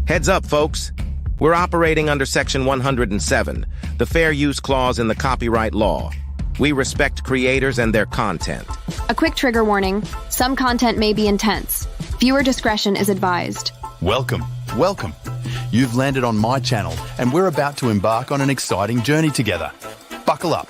Heads up, folks. We're operating under Section 107, the Fair Use Clause in the copyright law. We respect creators and their content. A quick trigger warning. Some content may be intense. Viewer discretion is advised. Welcome. You've landed on my channel, and we're about to embark on an exciting journey together. Buckle up.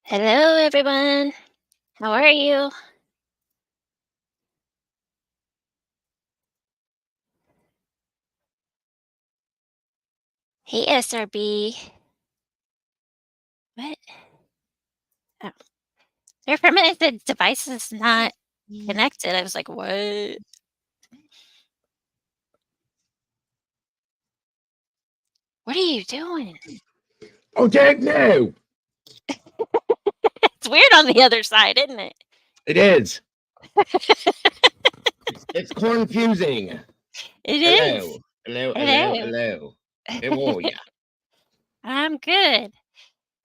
Hello, everyone. How are you? Hey, SRB. What? Oh. There for a minute, the device is not connected. I was like, what? What are you doing? Oh, Dad, no! It's weird on the other side, isn't it? It is. It's confusing. It is. Hello. Hello. How are ya? I'm good.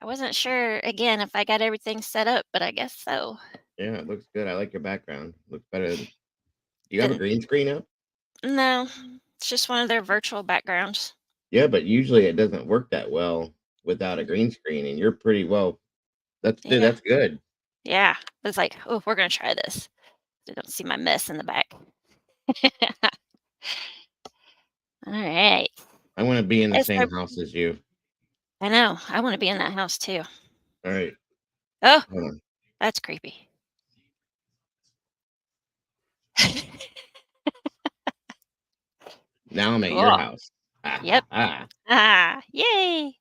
I wasn't sure, again, if I got everything set up, but I guess so. Yeah, it looks good. I like your background. Looks better than... Do you have a green screen up? No, it's just one of their virtual backgrounds. Yeah, but usually it doesn't work that well without a green screen, and you're pretty well... That's good. Yeah. It's like, oh, we're going to try this. I don't see my mess in the back. All right. I want to be in the same house as you. I know. I want to be in that house too. All right. Oh, Hold on. that's creepy. Now I'm at your house. Yep. Yay.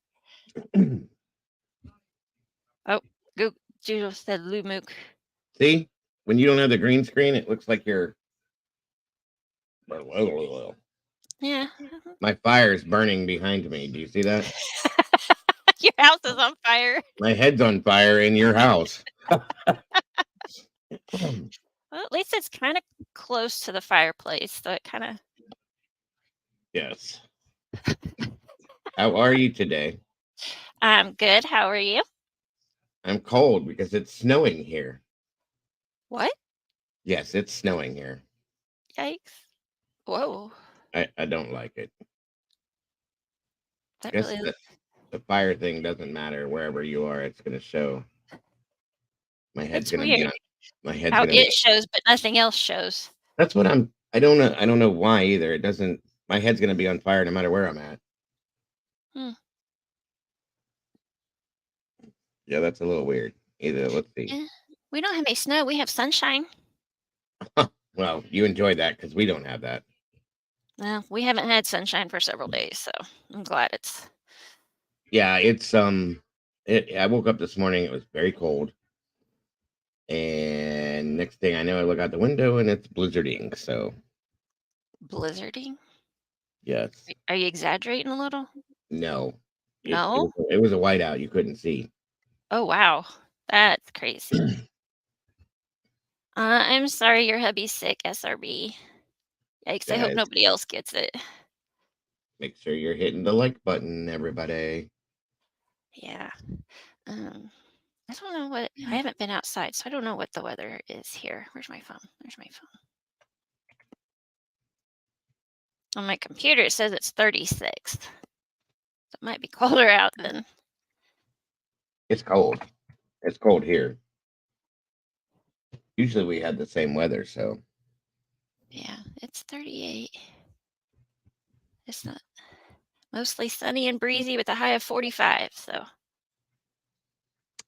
Oh, Doodle said Lumuk. See? When you don't have the green screen, it looks like you're... Yeah. My fire is burning behind me. Do you see that? Your house is on fire. My head's on fire in your house. Well, at least it's kind of close to the fireplace, so it kind of... Yes. How are you today? I'm good. How are you? I'm cold because it's snowing here. What? Yes, it's snowing here. Yikes. Whoa. I don't like it. That Guess really... the fire thing doesn't matter wherever you are. It's going to show. My head's going to be on. My head's How going to be. It shows, but nothing else shows. That's what I'm. I don't know. I don't know why either. It doesn't. My head's going to be on fire no matter where I'm at. Yeah, that's a little weird. Either. Let's see. We don't have any snow. We have sunshine. Well, you enjoy that because we don't have that. Well, we haven't had sunshine for several days, so I'm glad it's. Yeah, it's I woke up this morning. It was very cold, and next thing I know, I look out the window and it's blizzarding. So Blizzarding? yes, Are you exaggerating a little? no, No? it was a whiteout. You couldn't see. Oh, wow. That's crazy. I'm sorry your hubby's sick, SRB. Yikes, I hope Guys, nobody else gets it. make sure you're hitting the like button, everybody. Yeah. I don't know what I haven't been outside, so I don't know what the weather is here. Where's my phone? There's my phone. On my computer, it says it's 36. So it might be colder out than. It's cold. It's cold here. Usually we had the same weather, so Yeah, it's 38. It's not mostly sunny and breezy with a high of 45. So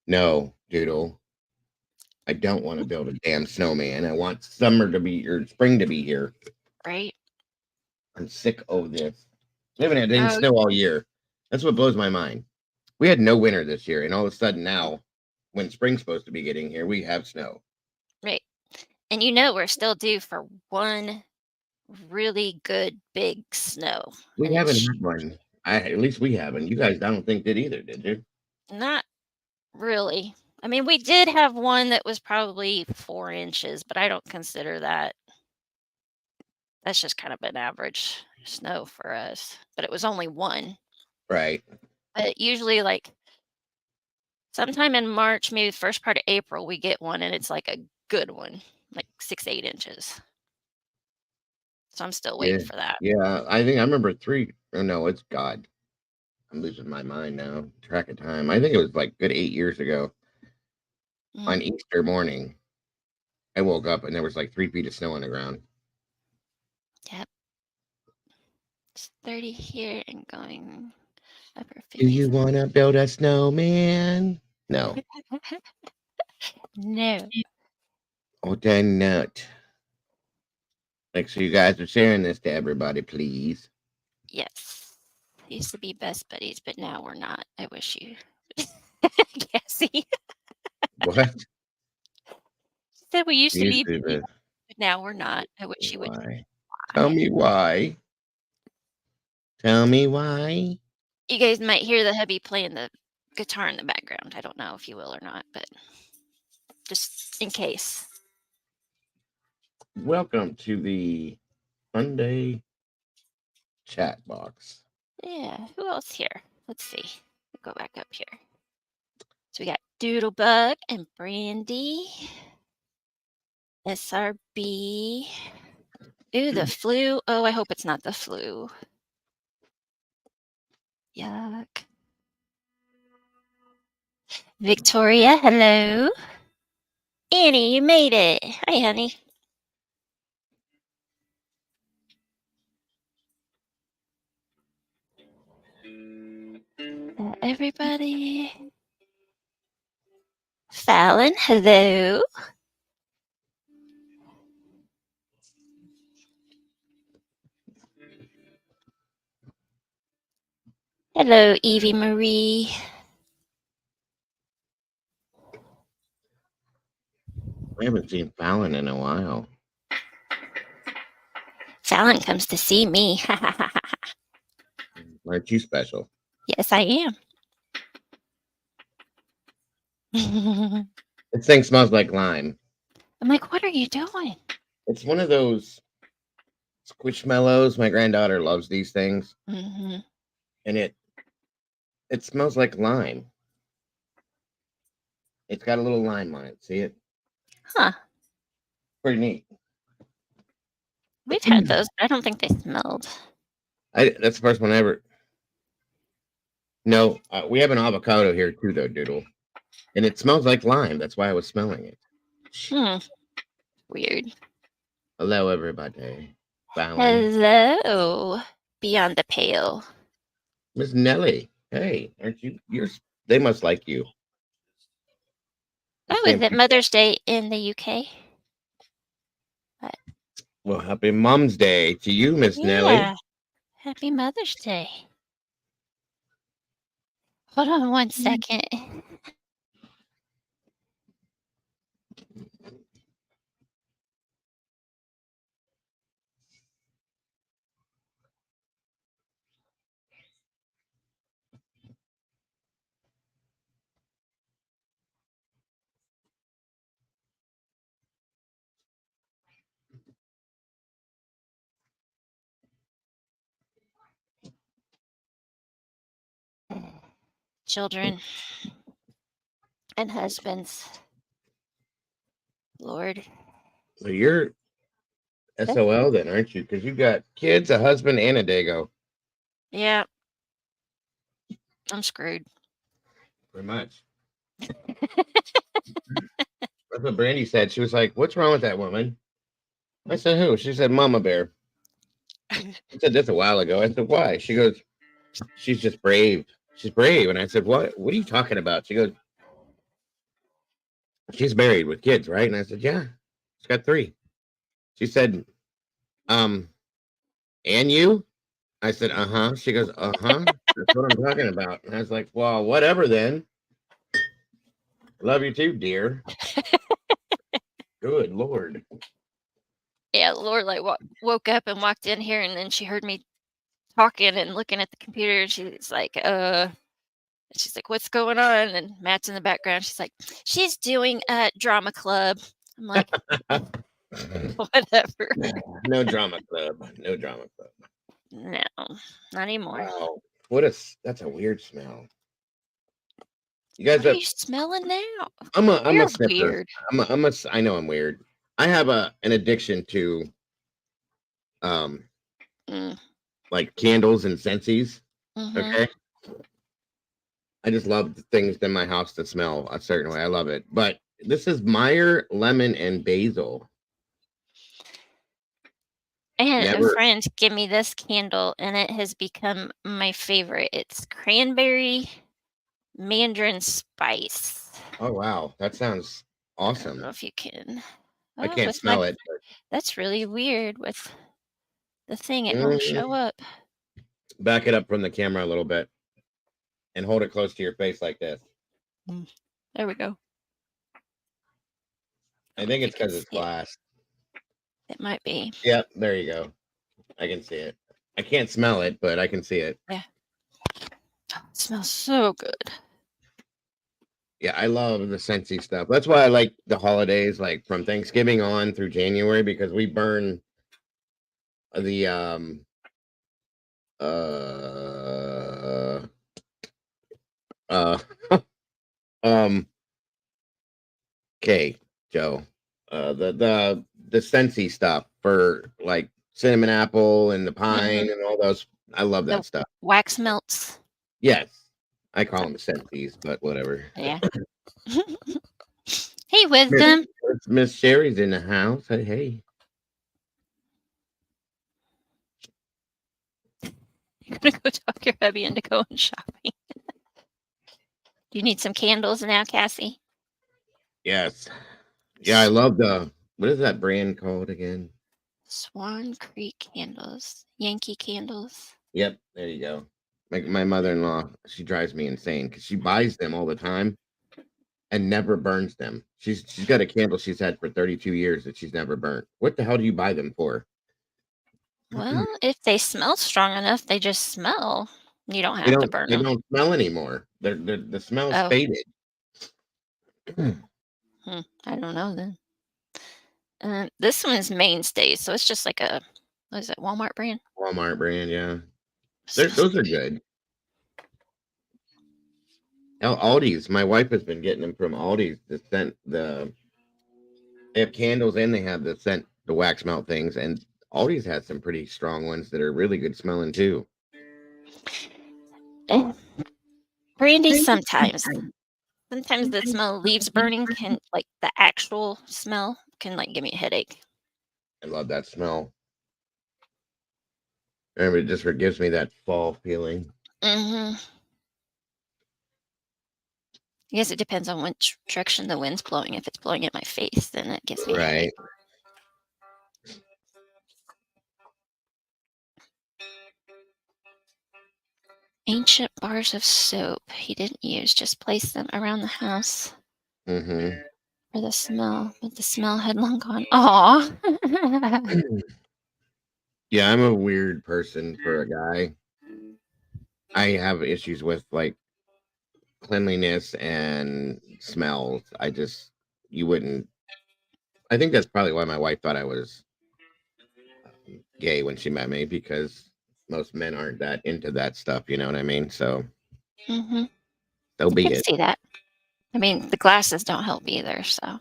no, Doodle. I don't want to build a damn snowman. I want summer to be or spring to be here. right. I'm sick of this. We haven't had any Oh, snow all year. That's what blows my mind. We had no winter this year, and all of a sudden now, when spring's supposed to be getting here, we have snow. right. And we're still due for one really good big snow. We And haven't it's had one. At least we haven't. You guys, I don't think did either, did you? not really. I mean, we did have one that was probably 4 inches, but I don't consider that. That's just kind of an average snow for us. But it was only one. Right. But usually, like sometime in March, maybe the first part of April, we get one, and it's like a good one, like 6, 8 inches. So I'm still Yeah. waiting for that. Yeah. I think I remember 3. Oh no, it's God. I'm losing my mind now. Track of time. I think it was like good 8 years ago on Mm, Easter morning. I woke up and there was like 3 feet of snow on the ground. yep. It's 30 here and going upper Do you 50s. want to build a snowman? No. No. Oh, then not. Make sure you guys are sharing this to everybody, please. Yes. Used to be best buddies, but now we're not. I wish you. Cassie What? said we used to You be, stupid. but now we're not. I wish you would. Why? Tell me why. Tell me why. You guys might hear the hubby playing the guitar in the background. I don't know if you will or not, but just in case. Welcome to the Monday chat box. Yeah. Who else here? Let's see. Go back up here. So we got Doodlebug and Brandy. SRB. Ooh, the flu. Oh, I hope it's not the flu. Yuck. Victoria, hello. Annie, you made it. Hi, honey. Everybody. Fallon, hello. Hello, Evie Marie. We haven't seen Fallon in a while. Fallon comes to see me. Aren't you special? Yes, I am. I'm This thing smells like lime. like, what are you doing? It's one of those squishmallows. My granddaughter loves these things, Mm-hmm. and it smells like lime. It's got a little lime on it. See it? Huh. Pretty neat. We've had those, but I don't think they smelled. That's the first one ever. No, we have an avocado here too, though, Doodle, and it smells like lime. That's why I was smelling it. Weird. Hello, everybody. Fallon. Hello. Beyond the pale. Miss Nellie. Hey, aren't you? They must like you. Oh, is Same it people. Mother's Day in the UK? Well, happy Mom's Day to you, Miss Nellie. Yeah. Happy Mother's Day. Hold on one second. Children and husbands. Lord. So you're SOL then, aren't you? Because you got kids, a husband, and a Dago. Yeah. I'm screwed. Pretty much. That's what Brandy said. She was like, "What's wrong with that woman?" I said, "Who?" She said, "Mama Bear." I said this a while ago. I said, "Why?" She goes, "She's just brave. She's brave." And I said, "What? What are you talking about?" She goes, "She's married with kids, right?" And I said, "Yeah, she's got 3." She said, "Um, and you?" I said, "Uh-huh." She goes, "Uh-huh. That's what I'm talking about." And I was like, "Well, whatever then. Love you too, dear." Good Lord. Yeah, Lord like woke up and walked in here, and then she heard me talking and looking at the computer, and she's like, she's like, "What's going on?" And Matt's in the background. She's like, "She's doing a drama club." I'm like, whatever. No drama club. No drama club. No, not anymore. Wow. That's a weird smell. You guys What are have you smelling now? I'm a You're sniffer. weird. I know I'm weird. I have an addiction to um Mm, like candles and scentsies. mm-hmm. Okay. I just love the things in my house that smell a certain way. I love it. But this is Meyer lemon and basil. And a Never. friend gave me this candle, and it has become my favorite. It's cranberry mandarin spice. Oh wow, that sounds I don't awesome. know if you can. I Oh, can't with my smell it. that's really weird with the thing. It won't Mm, show up. back it up from the camera a little bit and hold it close to your face like this. There we go. I think You it's can because it's see it. glass. It might be. Yep, there you go. I can see it. I can't smell it, but I can see it. Yeah. Oh, it smells so good. Yeah, I love the scentsy stuff. That's why I like the holidays, like from Thanksgiving on through January, because we burn the uh uh um okay, Joe. The scentsy stuff for like cinnamon apple and the pine and all those. I love The that stuff. wax melts. Yes. I call them scentsies, but whatever. Yeah. Hey, Miss Wisdom. Miss Sherry's in the house. Hey, hey. You're gonna go talk your hubby into going shopping. Do you need some candles now, Cassie? Yes. Yeah, I love what is that brand called again? Swan Creek candles. Yankee candles. Yep, there you go. My mother-in-law, she drives me insane because she buys them all the time and never burns them. She's got a candle she's had for 32 years that she's never burnt. What the hell do you buy them for? Well, if they smell strong enough, they just smell. You don't They have to don't burn they them. don't smell anymore. The smell's Oh. faded. I don't know then. This one's Mainstay, so it's just like a what is it, Walmart brand? Walmart brand, yeah. Smells Those are good. good. Aldi's. My wife has been getting them from Aldi's. They have candles and they have the wax melt things. And Aldi's has some pretty strong ones that are really good smelling too. Eh, Brandy sometimes. Sometimes the smell of leaves burning can like the actual smell can like give me a headache. I love that smell. And it just gives me that fall feeling. Mm-hmm. I guess it depends on which direction the wind's blowing. If it's blowing at my face, then it gives me a headache. Right. Ancient bars of soap he didn't use, just placed them around the house Mm-hmm. for the smell, but the smell had long gone. Aw. Yeah, I'm a weird person for a guy. I have issues with like cleanliness and smells. You wouldn't. I think that's probably why my wife thought I was gay when she met me, because most men aren't that into that stuff. You know what I mean? So Mm-hmm. so I be can it. see that. I mean, the glasses don't help either, so.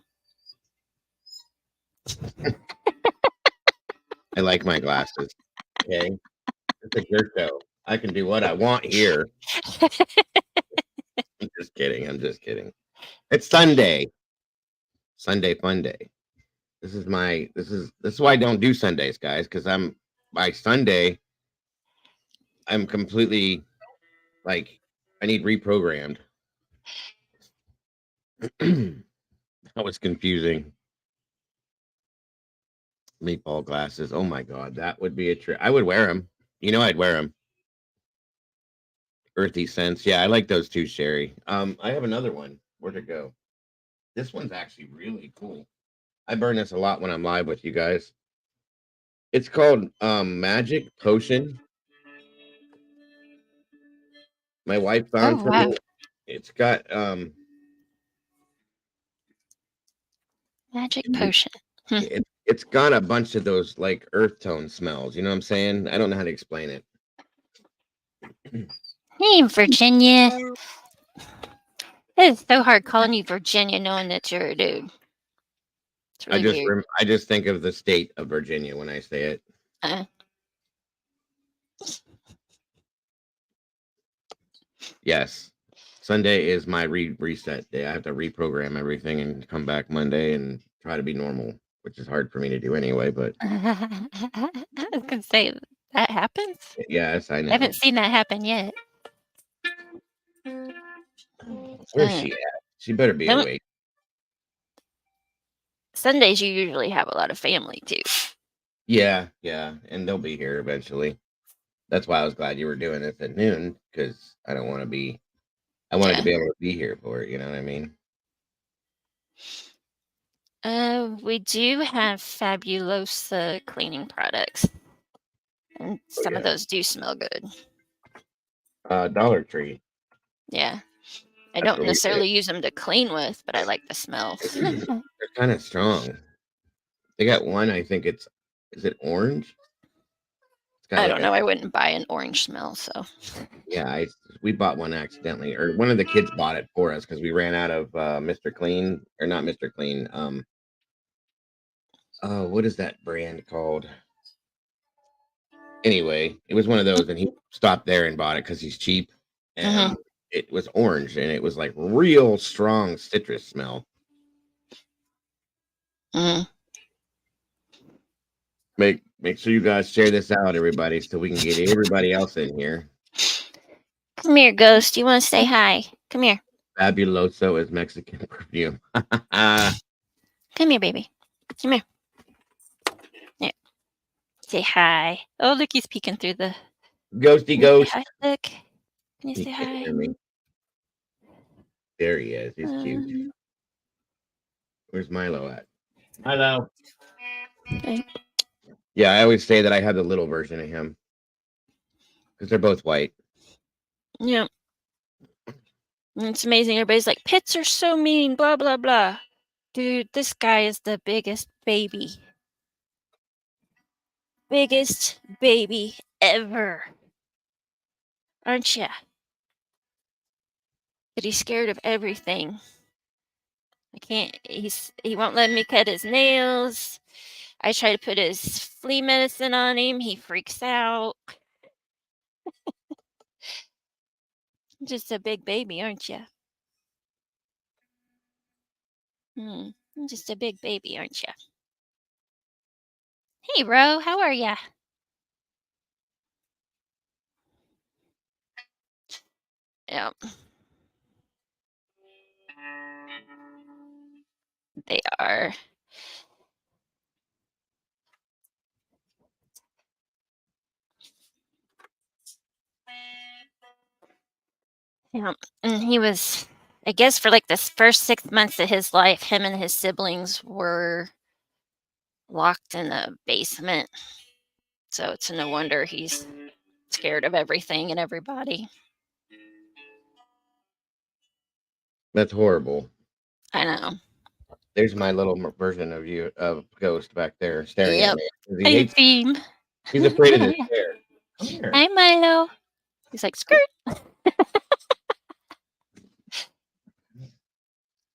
I like my glasses. Okay, it's a your show. I can do what I want here. I'm just kidding. I'm just kidding. It's Sunday. Sunday fun day. This is why I don't do Sundays, guys, because by Sunday I'm completely like I need reprogrammed. That was confusing. Meatball glasses. Oh my god, that would be a trip. I would wear them. You know, I'd wear them. Earthy scents. Yeah, I like those too, Sherry. I have another one. Where'd it go? This one's actually really cool. I burn this a lot when I'm live with you guys. It's called Magic Potion. My wife found Oh, for wow. me. It's got Magic potion. it's got a bunch of those like earth tone smells. You know what I'm saying? I don't know how to explain it. Hey, Virginia. It is so hard calling you Virginia knowing that you're a dude. It's really weird. I just think of the state of Virginia when I say it. Uh, Yes. Sunday is my reset day. I have to reprogram everything and come back Monday and try to be normal, which is hard for me to do anyway, but I was going to say, that happens? yes, I I know. haven't seen that happen yet. Where's she at? She better be Don't- awake. Sundays, you usually have a lot of family, too. Yeah, and they'll be here eventually. That's why I was glad you were doing this at noon, because I don't want to be. I wanted to be able to be here for it. You know what I mean? We do have Fabulosa cleaning products, and some of those do smell good. Dollar Tree. Yeah. I That's don't where we get necessarily use them to clean with, but I like the smell. it. They're kind of strong. They got one. I think is it orange? It's got I like don't know. I wouldn't buy an orange smell, so. yeah. We bought one accidentally, or one of the kids bought it for us because we ran out of Mr. Clean, or not Mr. Clean. What is that brand called? Anyway, it was one of those, and he stopped there and bought it because he's cheap, and it was orange, and it was like real strong citrus smell. Mm. Make sure you guys share this out, everybody, so we can get everybody else in here. Come here, Ghost. You want to say hi? Come here. Fabuloso is Mexican perfume. Come here, baby. Come here. Yeah. Say hi. Oh, look, he's peeking through the. Ghosty ghost. Hi, look. Can you He say can't hi? hear me. There he is. He's cute. Where's Milo at? Hello. Okay. Yeah, I always say that I have the little version of him because they're both white. Yeah. And it's amazing. Everybody's like, pits are so mean, blah, blah, blah. Dude, this guy is the biggest baby. Biggest baby ever. Aren't ya? But he's scared of everything. I can't, he won't let me cut his nails. I try to put his flea medicine on him. He freaks out. Just a big baby, aren't you? You're just a big baby, aren't you? Hey, Ro, how are ya? Yeah. They are. Yeah, and he was, I guess, for like this first 6 months of his life, him and his siblings were locked in a basement. So it's no wonder he's scared of everything and everybody. That's horrible. I know. There's my little version of you of Ghost back there staring at Yep. me. 'Cause He Hey, hates. Beam. He's afraid of this chair. Come here. Hi, Milo. He's like, skirt.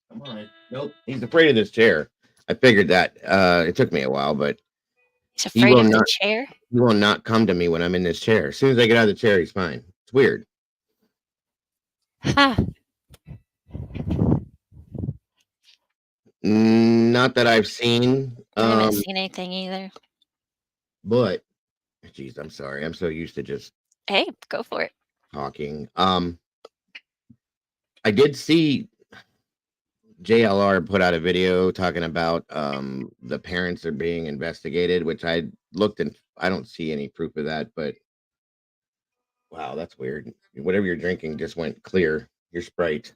Come on. Nope. He's afraid of this chair. I figured that. It took me a while, but He's he afraid will of the not. chair. He will not come to me when I'm in this chair. As soon as I get out of the chair, he's fine. It's weird. Huh. Not that I've seen. I haven't seen anything either. But geez, I'm sorry. I'm so used to just Hey, go for it. talking. I did see JLR put out a video talking about the parents are being investigated, which I looked and I don't see any proof of that, but wow, that's weird. Whatever you're drinking just went clear. Your Sprite.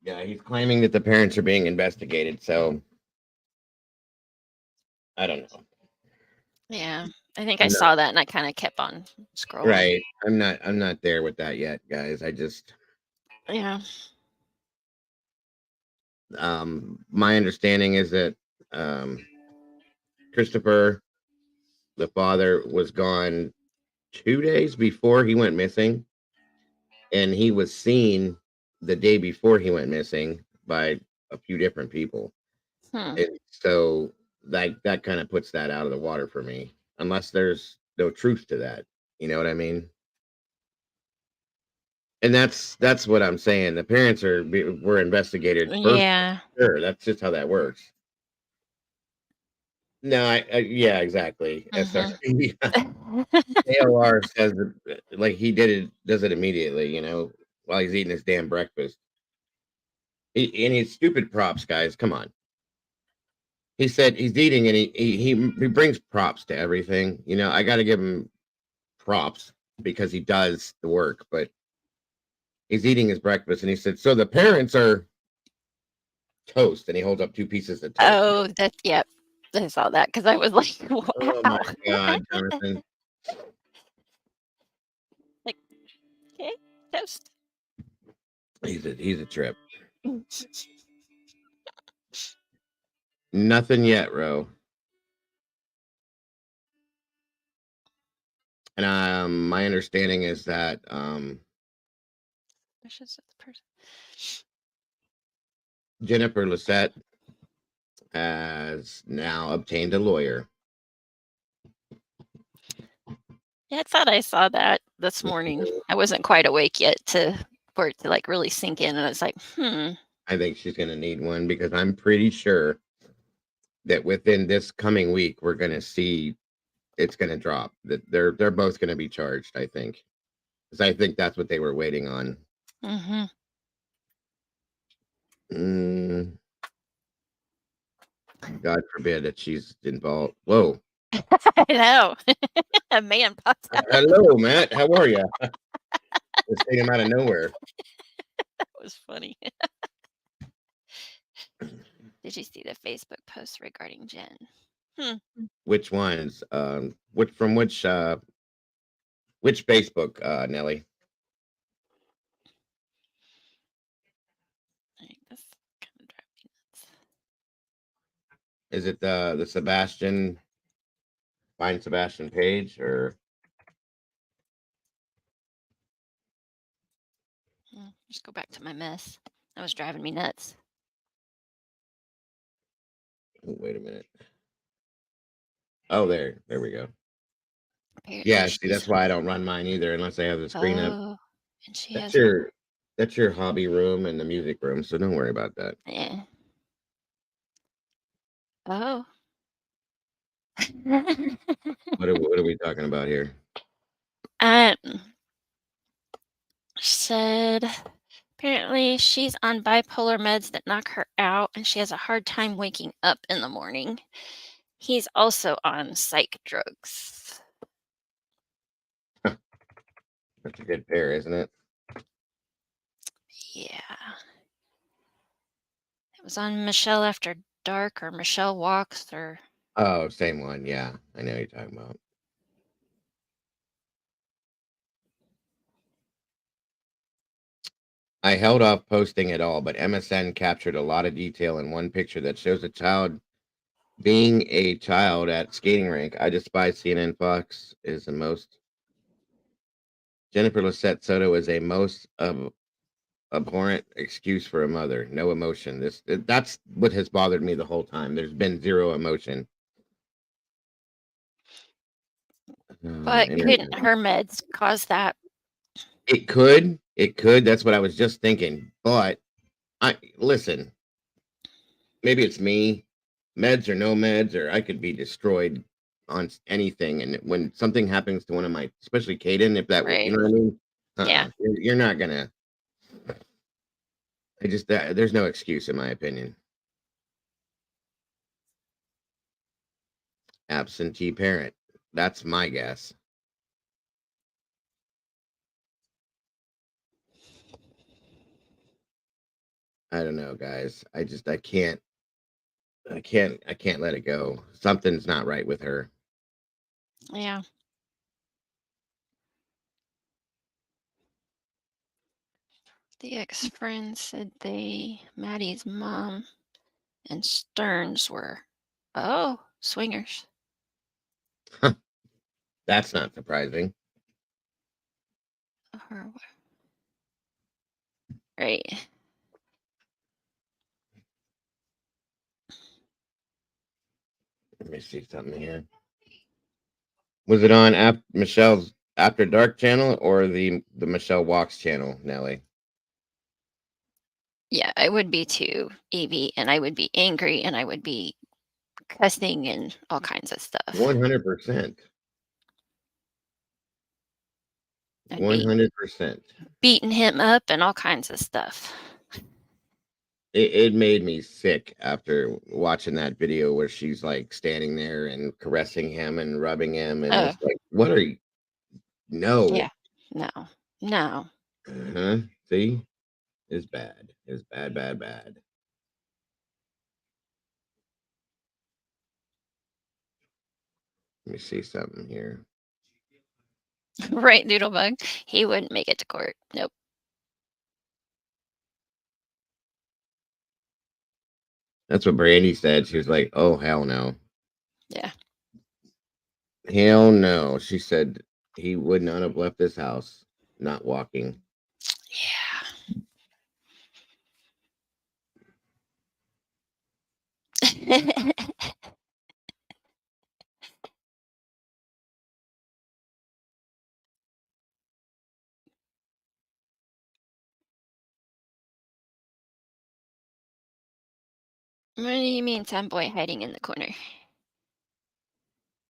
Yeah, he's claiming that the parents are being investigated, so I don't know. Yeah, I think I saw that and I kind of kept on scrolling. Right. I'm not there with that yet, guys. I just Yeah. my understanding is that Christopher, the father, was gone 2 days before he went missing, and he was seen the day before he went missing by a few different people. And so that kind of puts that out of the water for me, unless there's no truth to that. You know what I mean? And that's what I'm saying. The parents were investigated first. Yeah. Sure, that's just how that works. No, yeah, exactly. SRC. ALR says that, like he does it immediately, while he's eating his damn breakfast. And he's stupid props, guys. Come on. He said he's eating and he brings props to everything. I got to give him props because he does the work, but he's eating his breakfast and he said, so the parents are toast, and he holds up 2 pieces of toast. Oh, yep. I saw that because I was like, wow. Oh my God, Jonathan. Like, okay, toast. He's a trip. Nothing yet, Ro. And my understanding is that Jennifer Lisette has now obtained a lawyer. Yeah, I thought I saw that this morning. I wasn't quite awake yet for it to like really sink in, and I was like, I think she's going to need one because I'm pretty sure that within this coming week we're going to see it's going to drop. That they're both going to be charged. I think, because I think that's what they were waiting on. God forbid that she's involved. Whoa. I know. A man popped out. Hello, Matt. How are you? Just came out of nowhere. That was funny. Did you see the Facebook post regarding Jen? Which ones? Which Facebook, Nelly? This kind of drives me nuts. Is it the Sebastian? Find Sebastian page or? Just go back to my mess. That was driving me nuts. Oh, wait a minute. Oh, there we go. Apparently Yeah, see, that's why I don't run mine either unless I have the screen up. And she That's has that's your hobby room and the music room, so don't worry about that. Yeah. Oh. What are we talking about here? said apparently she's on bipolar meds that knock her out and she has a hard time waking up in the morning. He's also on psych drugs. That's a good pair, isn't it? Yeah. It was on Michelle After Dark or Michelle Walks or Oh, same one. Yeah, I know what you're talking about. I held off posting it all, but MSN captured a lot of detail in one picture that shows a child being a child at skating rink. I despise CNN Fox is the most. Jennifer Lisette Soto is a most abhorrent excuse for a mother. No emotion. That's what has bothered me the whole time. There's been zero emotion. but couldn't her meds cause that? It could. It could. That's what I was just thinking. But listen. Maybe it's me. Meds or no meds, or I could be destroyed on anything. And when something happens to one of my, especially Caden, if that, Right. you know what I mean? Yeah. You're not gonna. There's no excuse in my opinion. Absentee parent. That's my guess. I don't know, guys. I can't let it go. Something's not right with her. Yeah. The ex-friend said Maddie's mom and Stearns were, swingers. That's not surprising. Right. Let me see something here. Was it on Michelle's After Dark channel or the Michelle Walks channel, Nelly? Yeah, I would be too, Evie, and I would be angry and I would be cussing and all kinds of stuff. 100%. 100%. Beating him up and all kinds of stuff. It made me sick after watching that video where she's like standing there and caressing him and rubbing him, and it's like, what are you? No. Yeah. No. See, it's bad. It's bad. Let me see something here. Right, Doodlebug. He wouldn't make it to court. Nope. That's what Brandy said. She was like, oh, hell no. Yeah. Hell no. She said he would not have left this house not walking. Yeah. What do you mean, tomboy hiding in the corner?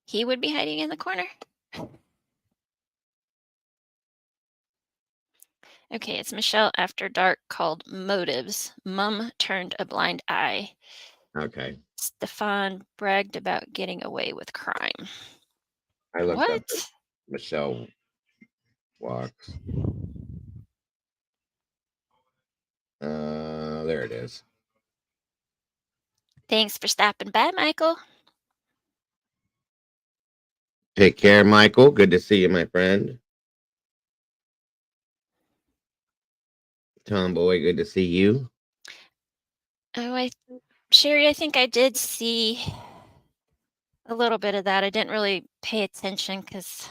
He would be hiding in the corner? Okay, it's Michelle After Dark called Motives. Mum turned a blind eye. Okay. Stefan bragged about getting away with crime. I looked up What? Michelle Walks. There it is. Thanks for stopping by, Michael. Take care, Michael. Good to see you, my friend. Tomboy, good to see you. Oh, Sherry, I think I did see a little bit of that. I didn't really pay attention because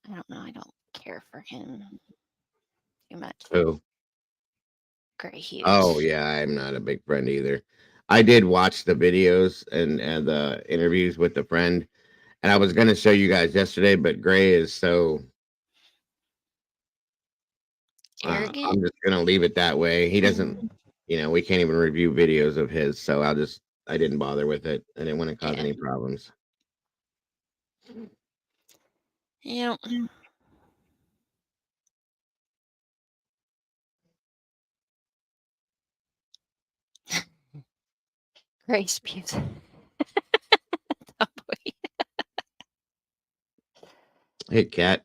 I don't know. I don't care for him too much. Who? Gray Hughes. Oh, yeah, I'm not a big friend either. I did watch the videos and the interviews with the friend, and I was going to show you guys yesterday, but Gray is so arrogant. I'm just going to leave it that way. He doesn't, we can't even review videos of his, so I didn't bother with it. I didn't want to cause any problems. Yeah. Grace Buse. Oh, boy. Hey, cat.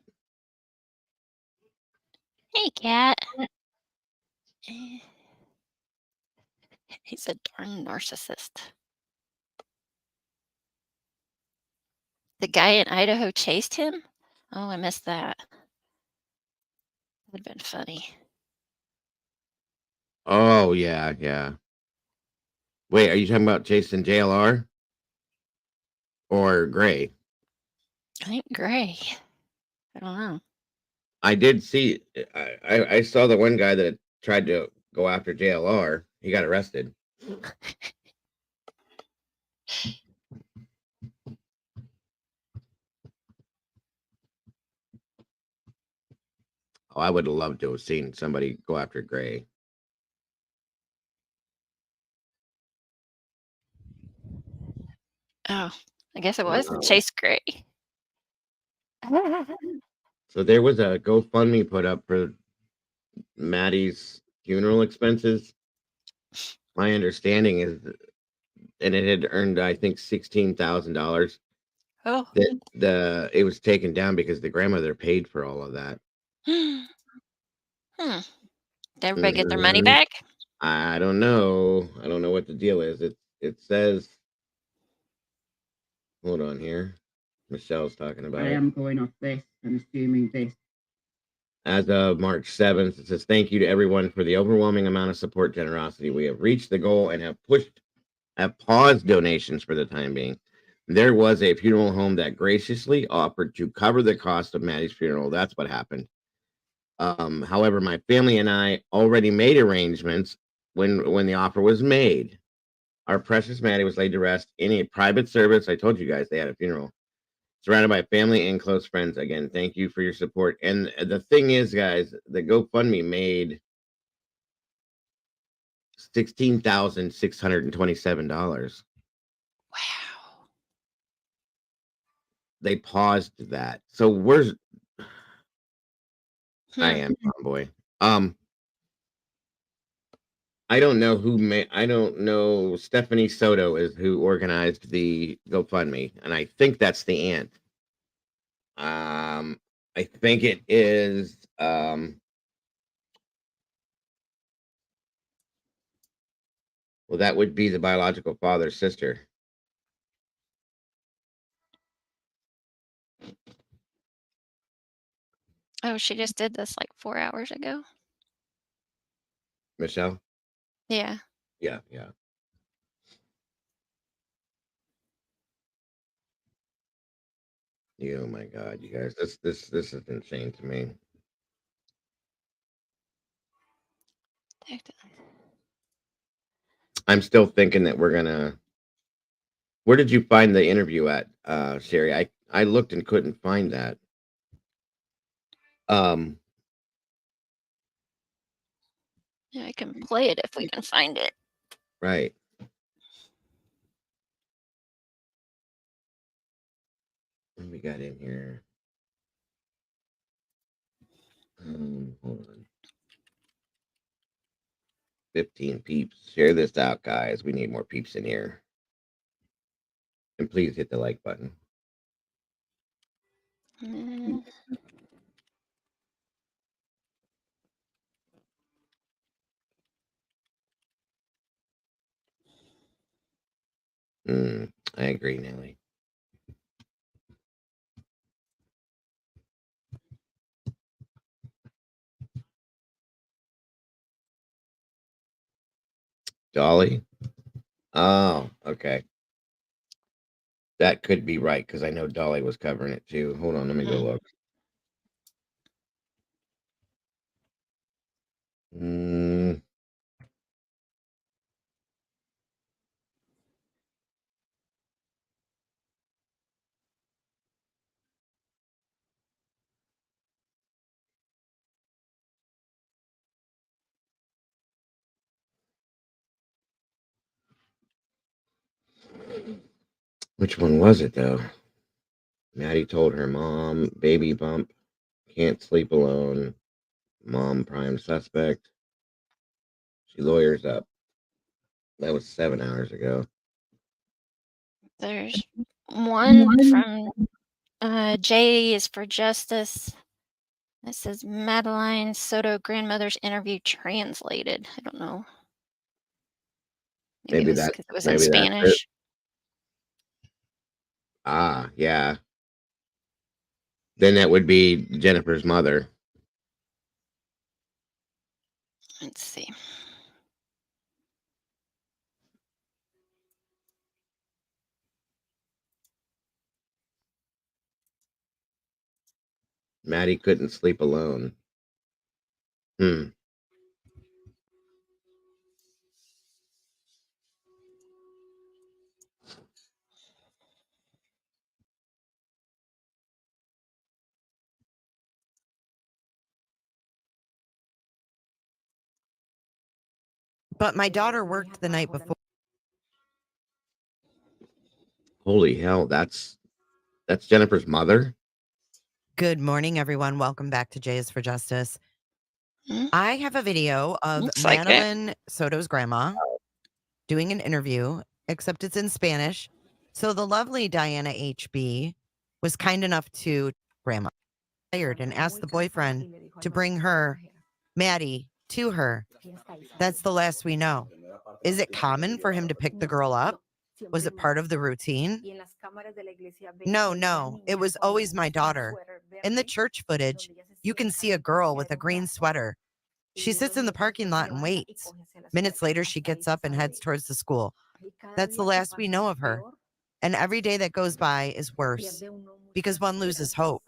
Hey, cat. He's a darn narcissist. The guy in Idaho chased him? Oh, I missed that. Would have been funny. Oh, yeah, yeah. Wait, are you talking about Jason JLR or Gray? I think Gray. I don't know. I did see. I saw the one guy that tried to go after JLR. He got arrested. Oh, I would have loved to have seen somebody go after Gray. Oh, I guess it was Chase Gray. So there was a GoFundMe put up for Maddie's funeral expenses. My understanding is, and it had earned, I think, $16,000. Oh. It was taken down because the grandmother paid for all of that. Did everybody get their money back? I don't know. I don't know what the deal is. It says. Hold on here. Michelle's talking about I it. am going off this and assuming this. As of March 7th, it says, thank you to everyone for the overwhelming amount of support, generosity. We have reached the goal and have paused donations for the time being. There was a funeral home that graciously offered to cover the cost of Maddie's funeral. That's what happened. However, my family and I already made arrangements when the offer was made. Our precious Maddie was laid to rest in a private service. I told you guys they had a funeral. Surrounded by family and close friends. Again, thank you for your support. And the thing is, guys, the GoFundMe made $16,627. Wow. They paused that. So where's I am Tomboy. I don't know I don't know. Stephanie Soto is who organized the GoFundMe, and I think that's the aunt. I think it is well, that would be the biological father's sister. Oh, she just did this like 4 hours ago. Michelle? Yeah. Yeah. Oh my God, you guys, this is insane to me. I'm still thinking that we're gonna. Where did you find the interview at, Sherry? I looked and couldn't find that. Yeah, I can play it if we can find it. Right. What we got in here? Hold on. 15 peeps. Share this out, guys. We need more peeps in here. And please hit the like button. I agree, Nelly. Dolly? Oh, okay. That could be right because I know Dolly was covering it too. Hold on, let me go look. Which one was it though? Maddie told her mom, baby bump, can't sleep alone. Mom prime suspect. She lawyers up. That was 7 hours ago. There's one from J is for Justice. It says Madeline Soto grandmother's interview translated. I don't know. Maybe it was because it was in maybe that's it. Spanish. Ah, yeah. Then that would be Jennifer's mother. Let's see. Maddie couldn't sleep alone. But my daughter worked the night before. Holy hell, that's Jennifer's mother? Good morning, everyone. Welcome back to J is for Justice. I have a video of Looks like it. Madeline Soto's grandma doing an interview, except it's in Spanish. So the lovely Diana HB was kind enough to grandma hired and asked the boyfriend to bring her, Maddie, to her. That's the last we know. Is it common for him to pick the girl up? Was it part of the routine? No. It was always my daughter. In the church footage, you can see a girl with a green sweater. She sits in the parking lot and waits. Minutes later, she gets up and heads towards the school. That's the last we know of her. And every day that goes by is worse because one loses hope.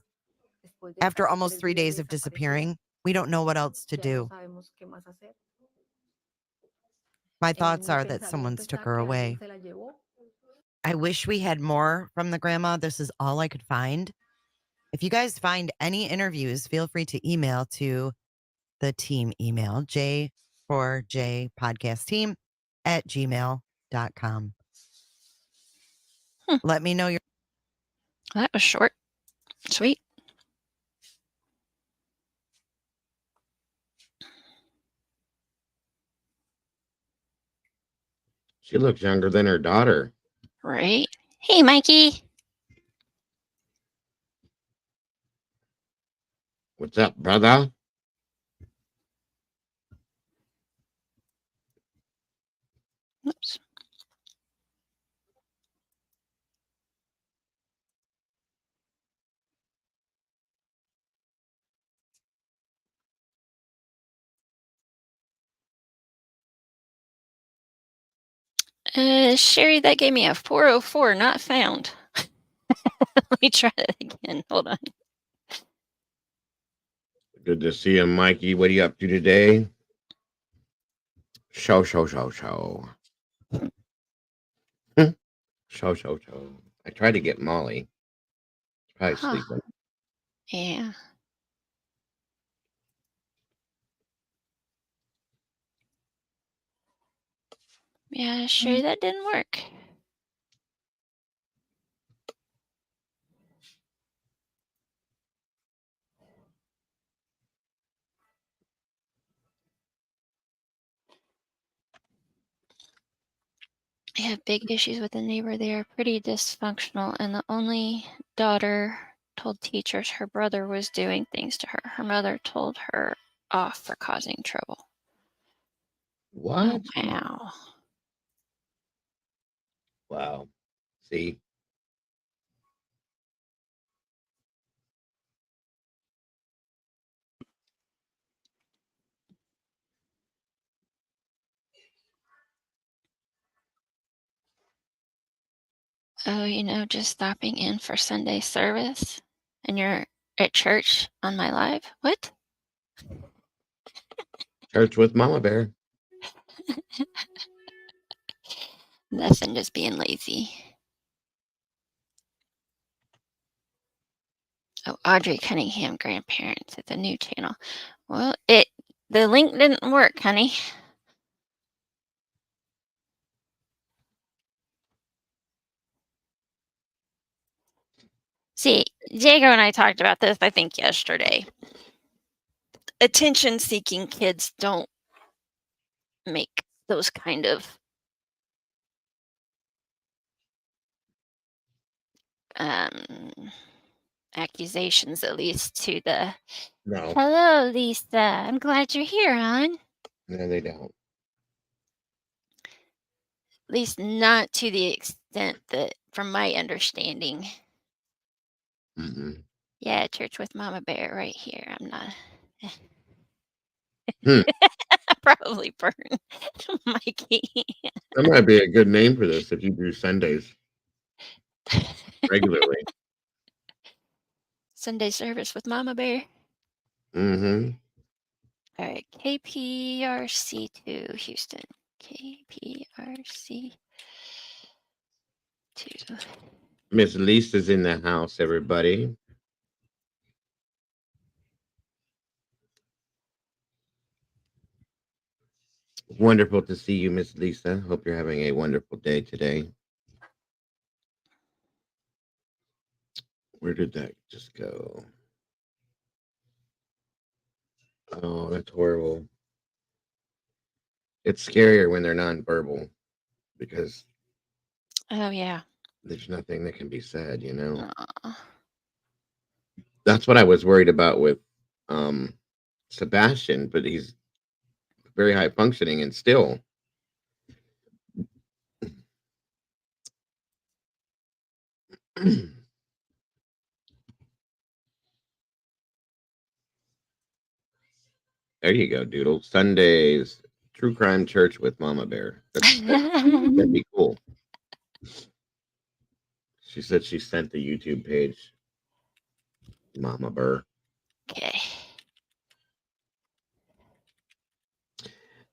After almost 3 days of disappearing, we don't know what else to do. My thoughts are that someone's took her away. I wish we had more from the grandma. This is all I could find. If you guys find any interviews, feel free to email to the team email, j4jpodcastteam@gmail.com. Let me know your... That was short. Sweet. She looks younger than her daughter. Right. Hey, Mikey. What's up, brother? Oops. Sherry, that gave me a 404, not found. Let me try that again. Hold on. Good to see you, Mikey. What are you up to today? Show. Show. I tried to get Molly. She's probably sleeping. Yeah. Yeah, Sherry, that didn't work. I have big issues with the neighbor. They are pretty dysfunctional, and the only daughter told teachers her brother was doing things to her. Her mother told her off for causing trouble. What? Oh, wow. Wow. See? Oh, just stopping in for Sunday service, and you're at church on my live? What? Church with Mama Bear. Nothing, just being lazy. Oh, Audrey Cunningham grandparents. It's a new channel. Well, the link didn't work, honey. See, Jago and I talked about this, I think, yesterday. Attention-seeking kids don't make those kind of accusations, at least to the No, hello, Lisa. I'm glad you're here, hon. no, they don't. At least not to the extent that, from my understanding. Mm-mm. Yeah, church with Mama Bear right here. I'm not. Hmm. Probably burn Mikey. That might be a good name for this if you do Sundays regularly. Sunday service with Mama Bear. Mm-hmm. All right, KPRC to Houston. KPRC to. Miss Lisa's in the house, everybody. Wonderful to see you, Miss Lisa. Hope you're having a wonderful day today. Where did that just go? Oh, that's horrible. It's scarier when they're nonverbal because Oh, yeah. there's nothing that can be said, you know? Aw. That's what I was worried about with Sebastian, but he's very high functioning and still. There you go, Doodle. Sundays, True Crime Church with Mama Bear. That'd be cool. She said she sent the YouTube page. Mama Bear. Okay.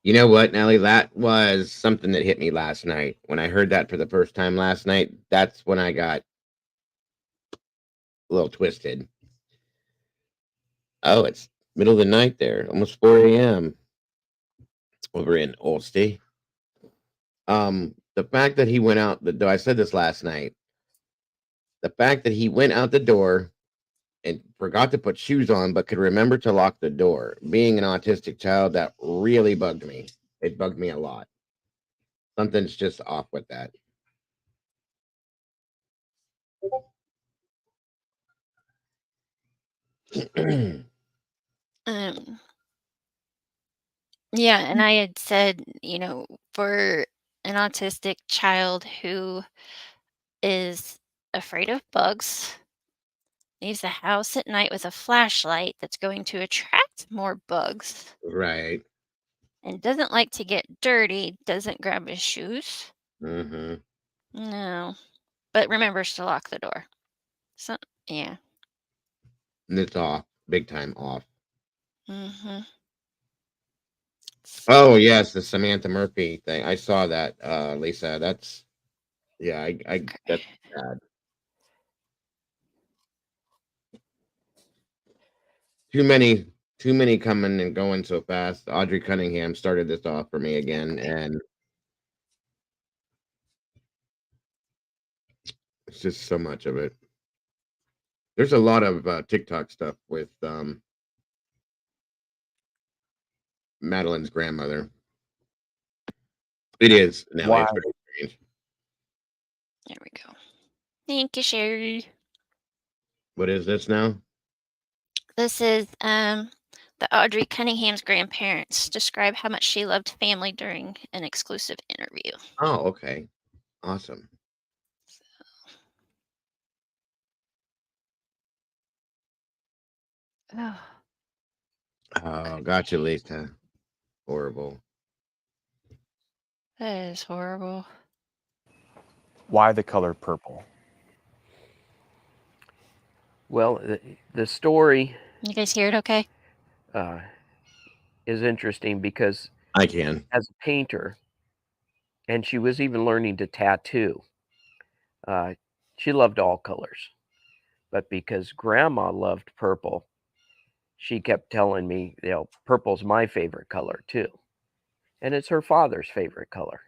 You know what, Nellie? That was something that hit me last night. When I heard that for the first time last night, that's when I got a little twisted. Oh, it's middle of the night there, almost 4 a.m. over in Olstey. The fact that he went out the door, I said this last night. The fact that he went out the door and forgot to put shoes on, but could remember to lock the door. Being an autistic child, that really bugged me. It bugged me a lot. Something's just off with that. Um, yeah, and I had said, for an autistic child who is afraid of bugs, leaves the house at night with a flashlight that's going to attract more bugs, Right. and doesn't like to get dirty, doesn't grab his shoes. Mm-hmm. No, but remembers to lock the door. So, yeah. And it's off. Big time off. Mm-hmm. Oh yes, the Samantha Murphy thing. I saw that, Lisa. That's that's bad. Too many coming and going so fast. AUDRII Cunningham started this off for me again, and it's just so much of it. There's a lot of TikTok stuff with Madeline's grandmother. It is, Nelly. Why? It's very strange. There we go. Thank you, Sherry. What is this now? This is the AUDRII Cunningham's grandparents describe how much she loved family during an exclusive interview. Oh, okay. Awesome. Oh, Oh, gotcha, Lisa. Horrible. that is horrible. Why the color purple? Well, the story You guys hear it okay? is interesting because I can. as a painter, and she was even learning to tattoo, she loved all colors. But because grandma loved purple, she kept telling me, purple's my favorite color too. And it's her father's favorite color.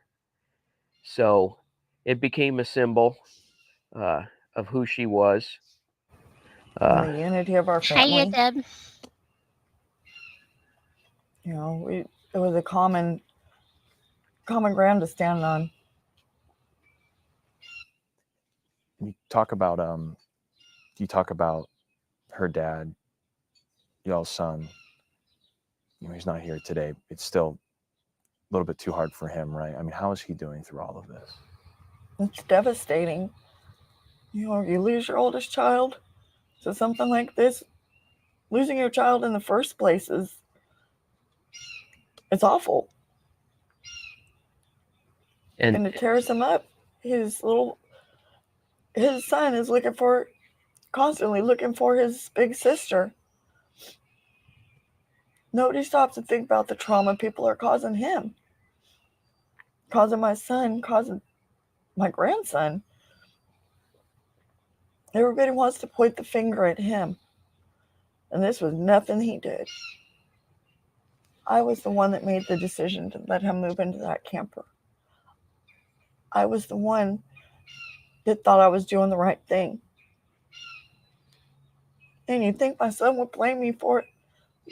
So it became a symbol of who she was. And the unity of our family. Hiya, Deb. You know, it was a common ground to stand on. You talk about her dad, y'all's son. He's not here today. It's still a little bit too hard for him, right? I mean, how is he doing through all of this? It's devastating. You lose your oldest child to something like this. Losing your child in the first place it's awful. And it tears him up. His son is constantly looking for his big sister. Nobody stops to think about the trauma people are causing him, causing my son, causing my grandson. Everybody wants to point the finger at him. And this was nothing he did. I was the one that made the decision to let him move into that camper. I was the one that thought I was doing the right thing. And you'd think my son would blame me for it,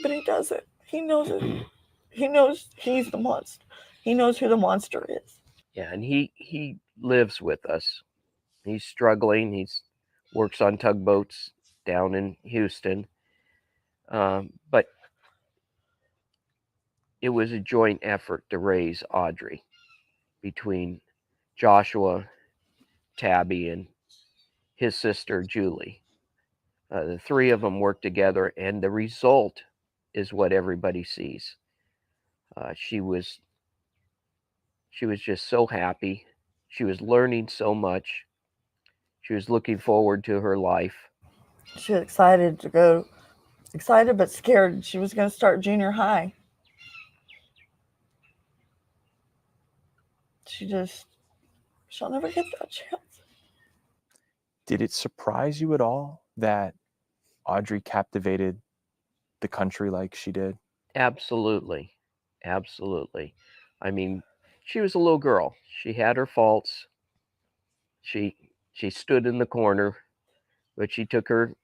but he doesn't. He knows it. He knows he's the monster. He knows who the monster is. Yeah, and he lives with us. He's struggling. He's works on tugboats down in Houston. But it was a joint effort to raise Audrey between Joshua, Tabby, and his sister, Julie. The three of them worked together, and the result is what everybody sees. She was just so happy. She was learning so much. She was looking forward to her life. She was excited to go, excited but scared. She was going to start junior high. She'll never get that chance. Did it surprise you at all that Audrey captivated the country like she did? Absolutely. Absolutely. I mean, she was a little girl. She had her faults. She stood in the corner, but she took her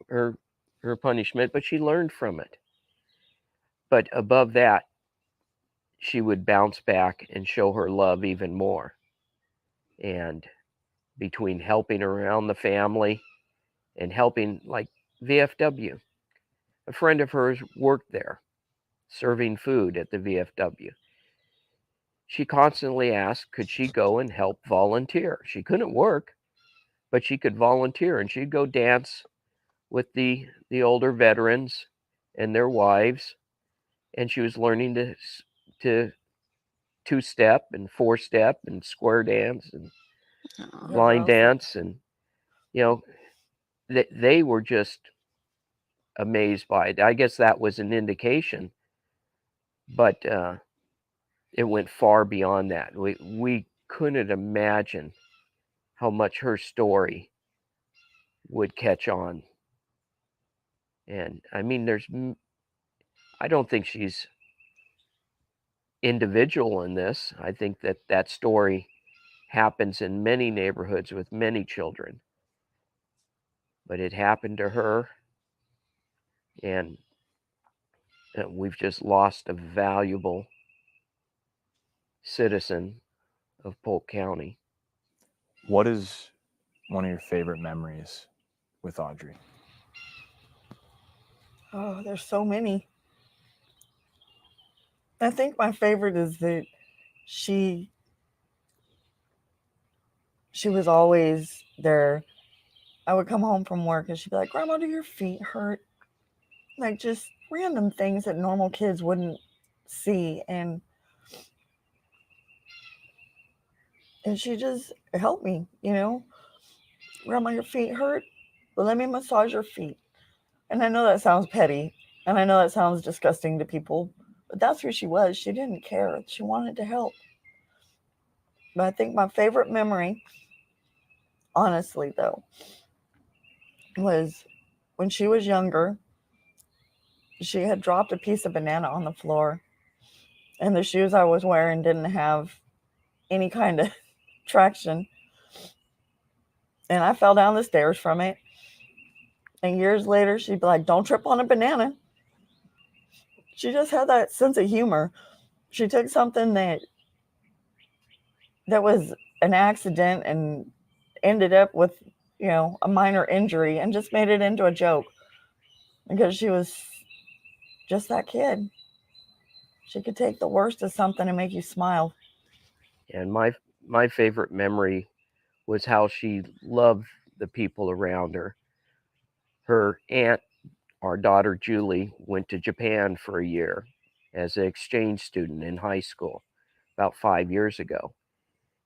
punishment, but she learned from it. But above that, she would bounce back and show her love even more. And between helping around the family and helping, like VFW, a friend of hers worked there, serving food at the VFW. She constantly asked, could she go and help volunteer? She couldn't work, but she could volunteer, and she'd go dance with the older veterans and their wives, and she was learning to two-step and four-step and square dance and line dance, and they were just amazed by it. I guess that was an indication, but it went far beyond that. We couldn't imagine how much her story would catch on. And I mean, I don't think she's individual in this. I think that story happens in many neighborhoods with many children. But it happened to her, and we've just lost a valuable citizen of Polk County. What is one of your favorite memories with Audrey? Oh, there's so many. I think my favorite is that she was always there. I would come home from work and she'd be like, Grandma, do your feet hurt? Like just random things that normal kids wouldn't see. And she just helped me, Grandma, your feet hurt? Well, let me massage your feet. And I know that sounds petty, and I know that sounds disgusting to people, but that's who she was. She didn't care. She wanted to help. But I think my favorite memory, honestly, though, was when she was younger. She had dropped a piece of banana on the floor, and the shoes I was wearing didn't have any kind of traction. And I fell down the stairs from it. And years later, she'd be like, don't trip on a banana. She just had that sense of humor. She took something that was an accident and ended up with, you know, a minor injury and just made it into a joke because she was just that kid. She could take the worst of something and make you smile. And my favorite memory was how she loved the people around her. Her aunt, our daughter Julie, went to Japan for a year as an exchange student in high school about 5 years ago.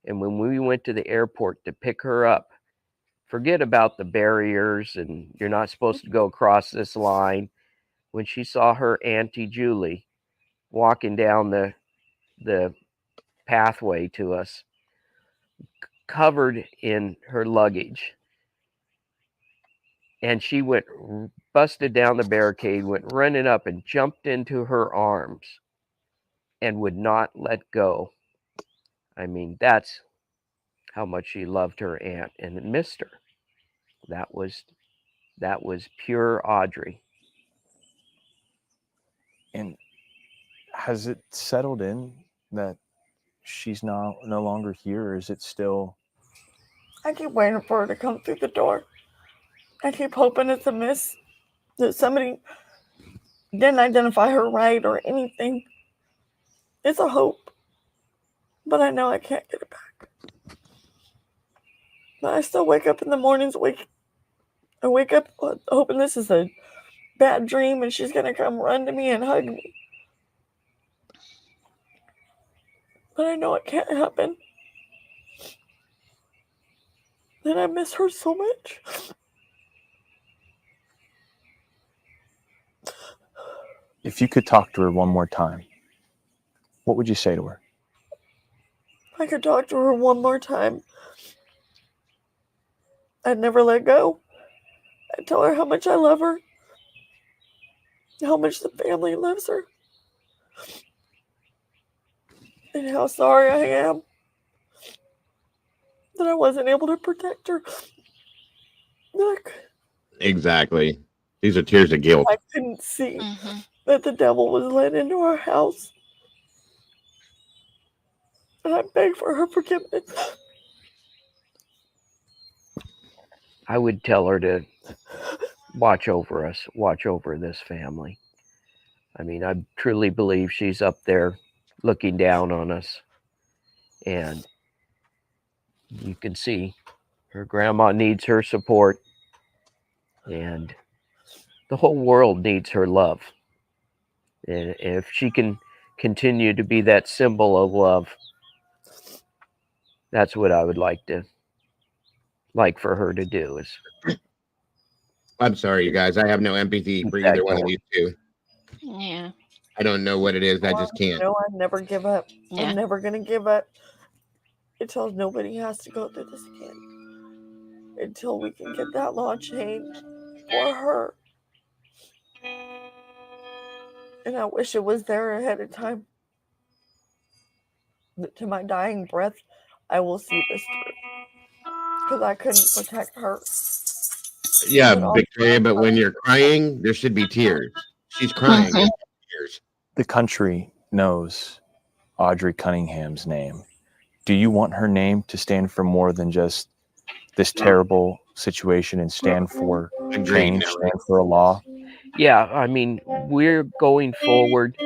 And when we went to the airport to pick her up, forget about the barriers and you're not supposed to go across this line. When she saw her Auntie Julie walking down the pathway to us, covered in her luggage, and she went busted down the barricade, went running up and jumped into her arms and would not let go. I mean, that's how much she loved her aunt and missed her. That was pure Audrey. And has it settled in that she's no longer here, or is it still? I keep waiting for her to come through the door. I keep hoping it's a miss, that somebody didn't identify her right or anything. It's a hope, but I know I can't get it back. But I still wake up in the mornings, I wake up hoping this is a bad dream and she's going to come run to me and hug me. But I know it can't happen. And I miss her so much. If you could talk to her one more time, what would you say to her? If I could talk to her one more time, I'd never let go. I'd tell her how much I love her, how much the family loves her, and how sorry I am that I wasn't able to protect her. Exactly. These are tears of guilt. I couldn't see that the devil was let into our house. And I beg for her forgiveness. I would tell her to watch over us, watch over this family. I mean, I truly believe she's up there looking down on us. And you can see her grandma needs her support. And the whole world needs her love. And if she can continue to be that symbol of love, that's what I would like for her to do. Is I'm sorry, you guys. I have no empathy for either one of these two. Yeah. I don't know what it is. I just can't. No, I'd never give up. Yeah. I'm never going to give up until nobody has to go through this again. Until we can get that law changed for her. And I wish it was there ahead of time. But to my dying breath, I will see this through. Because I couldn't protect her. Yeah, Victoria, but when you're crying, there should be tears. She's crying. Tears. The country knows AUDRII Cunningham's name. Do you want her name to stand for more than just this terrible situation and stand for change, stand for a law? Yeah, I mean, we're going forward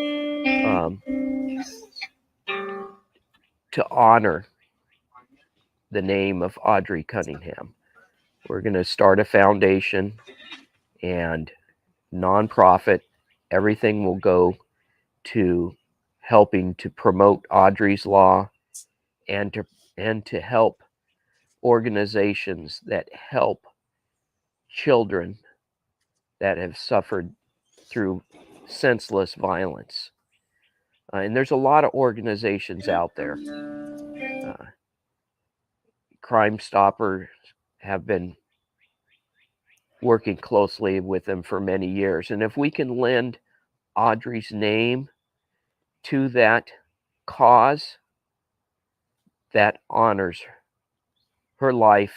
to honor the name of AUDRII Cunningham. We're going to start a foundation and nonprofit. Everything will go to helping to promote Audrey's law and to help organizations that help children that have suffered through senseless violence. And there's a lot of organizations out there. Crime Stoppers have been working closely with them for many years. And if we can lend Audrey's name to that cause, that honors her life.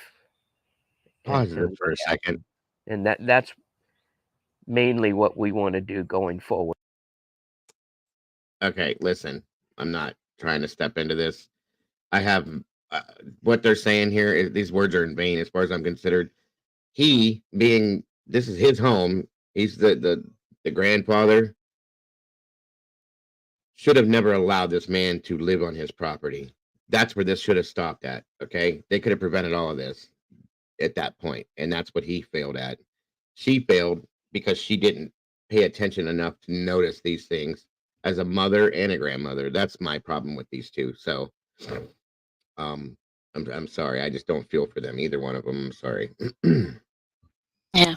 Positive for a second. And that's mainly what we want to do going forward. Okay, listen, I'm not trying to step into this. I have what they're saying here is these words are in vain as far as I'm considered. he being, this is his home, he's the grandfather, should have never allowed this man to live on his property. That's where this should have stopped at. Okay, they could have prevented all of this at that point, and that's what he failed at. She failed because she didn't pay attention enough to notice these things as a mother and a grandmother. That's my problem with these two. So I'm sorry, I just don't feel for them, either one of them. I'm sorry. Yeah,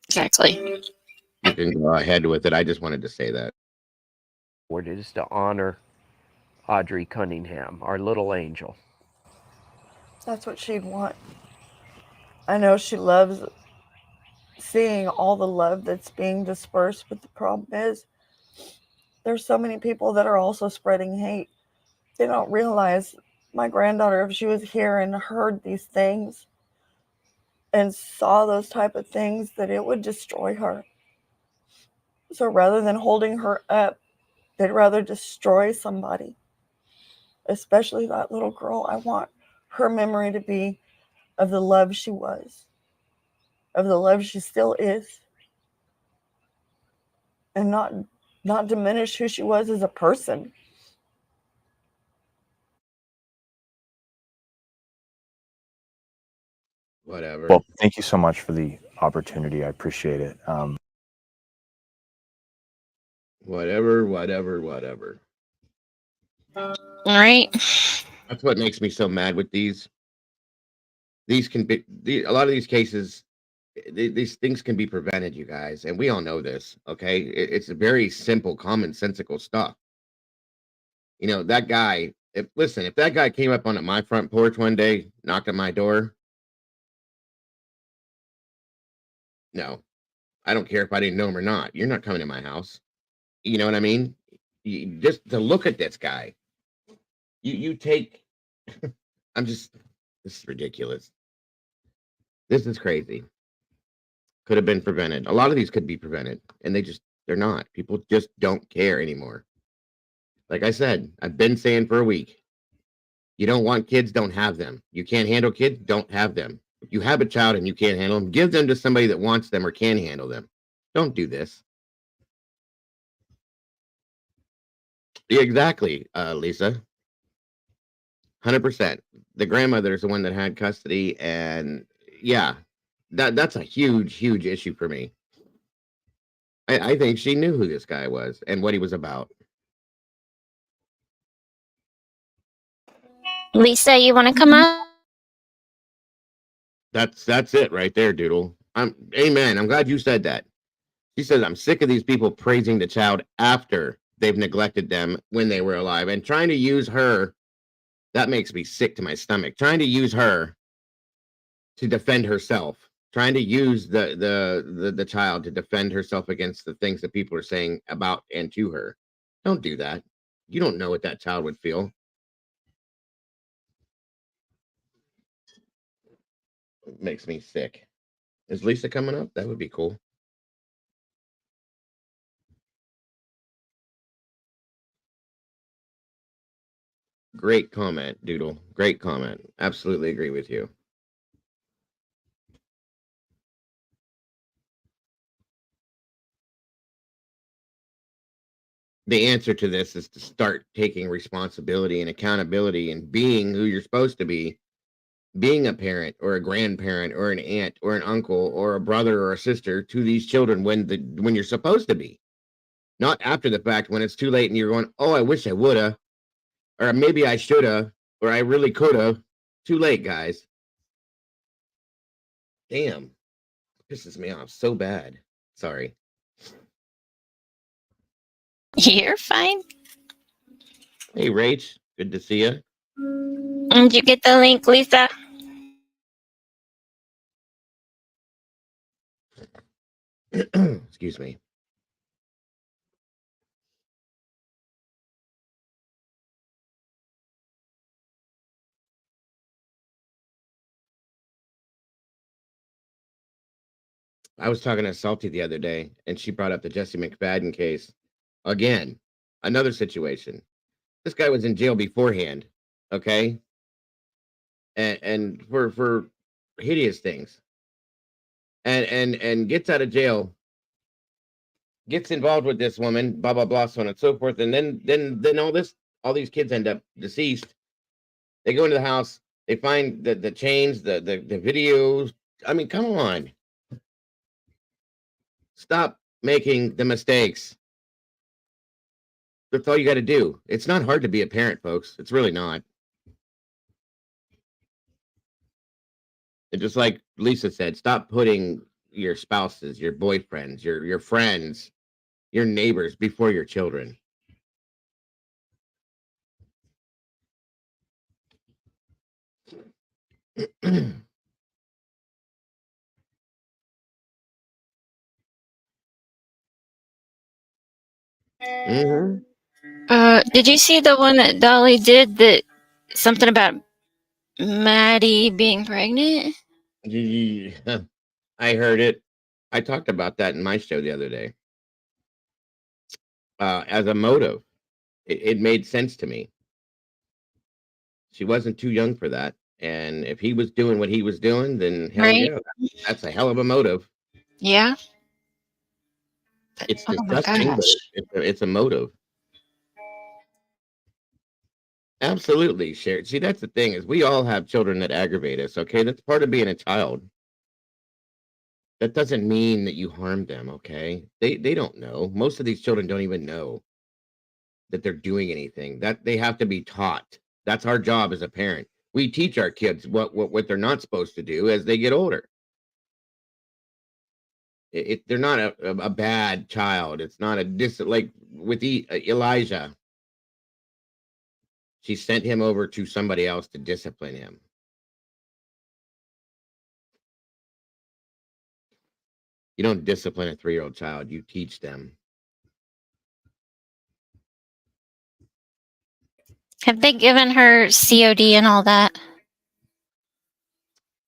exactly. You can go ahead with it. I just wanted to say that. It is to honor AUDRII Cunningham, our little angel. That's what she'd want. I know she loves seeing all the love that's being dispersed, but the problem is there's so many people that are also spreading hate. They don't realize my granddaughter, if she was here and heard these things and saw those type of things, that it would destroy her. So rather than holding her up, they'd rather destroy somebody, especially that little girl. I want her memory to be of the love she was, of the love she still is, and not diminish who she was as a person. Whatever. Well, thank you so much for the opportunity. I appreciate it. Whatever. All right. That's what makes me so mad with these. These can be a lot of these cases. These things can be prevented, you guys, and we all know this. Okay, it's a very simple, commonsensical stuff. You know, that guy. If that guy came up on my front porch one day, knocked at my door, no, I don't care if I didn't know him or not. You're not coming to my house. You know what I mean? Just to look at this guy, you take. This is ridiculous. This is crazy. Could have been prevented. A lot of these could be prevented, and they're not. People just don't care anymore. Like I said, I've been saying for a week, you don't want kids, don't have them. You can't handle kids, don't have them. If you have a child and you can't handle them, give them to somebody that wants them or can handle them. Don't do this. Yeah, exactly, Lisa. 100%. The grandmother is the one that had custody, and yeah, that's a huge issue for me. I think she knew who this guy was and what he was about. Lisa, you want to come up? That's it right there, Doodle. Amen. I'm glad you said that. She says, I'm sick of these people praising the child after they've neglected them when they were alive and trying to use her. That makes me sick to my stomach. Trying to use her to defend herself. Trying to use the child to defend herself against the things that people are saying about and to her. Don't do that. You don't know what that child would feel. It makes me sick. Is Lisa coming up? That would be cool. Great comment, Doodle. Great comment. Absolutely agree with you. The answer to this is to start taking responsibility and accountability and being who you're supposed to be, being a parent or a grandparent or an aunt or an uncle or a brother or a sister to these children when you're supposed to be, not after the fact when it's too late and you're going, oh, I wish I woulda, or maybe I shoulda, or I really coulda. Too late, guys. Damn, pisses me off so bad. Sorry. You're fine. Hey, Rach, good to see you. Did you get the link, Lisa? Excuse me. I was talking to Salty the other day, and she brought up the Jesse McFadden case. Again, another situation. This guy was in jail beforehand, okay? And for hideous things. and gets out of jail, gets involved with this woman, blah blah blah, so on and so forth, and then all these kids end up deceased. They go into the house, they find the chains, the videos. I mean, come on. Stop making the mistakes. That's all you got to do. It's not hard to be a parent, folks. It's really not. And just like Lisa said, stop putting your spouses, your boyfriends, your friends, your neighbors before your children. Mm-hmm. Did you see the one that Dolly did, that something about Maddie being pregnant? I heard it. I talked about that in my show the other day. As a motive, it made sense to me. She wasn't too young for that, and if he was doing what he was doing, then hell Right. yeah, that's a hell of a motive. Yeah. It's Oh my disgusting, but gosh. it's a motive. Absolutely, Sherry. See, that's the thing, is we all have children that aggravate us. Okay, that's part of being a child. That doesn't mean that you harm them. Okay, they don't know. Most of these children don't even know that they're doing anything. That they have to be taught. That's our job as a parent. We teach our kids what they're not supposed to do as they get older. They're not a bad child. It's not like with Elijah. She sent him over to somebody else to discipline him. You don't discipline a 3-year-old child. You teach them. Have they given her COD and all that?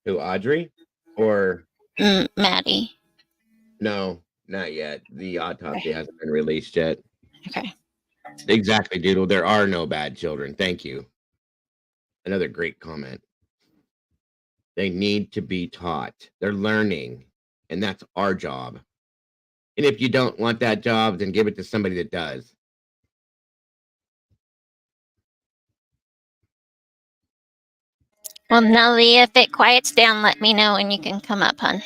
Who, Audrey? Or Maddie. no, not yet. The autopsy hasn't been released yet. Okay. Exactly, Doodle. There are no bad children. Thank you. Another great comment. They need to be taught. They're learning, and that's our job. And if you don't want that job, then give it to somebody that does. Well, Nelly, if it quiets down, let me know and you can come up, hon.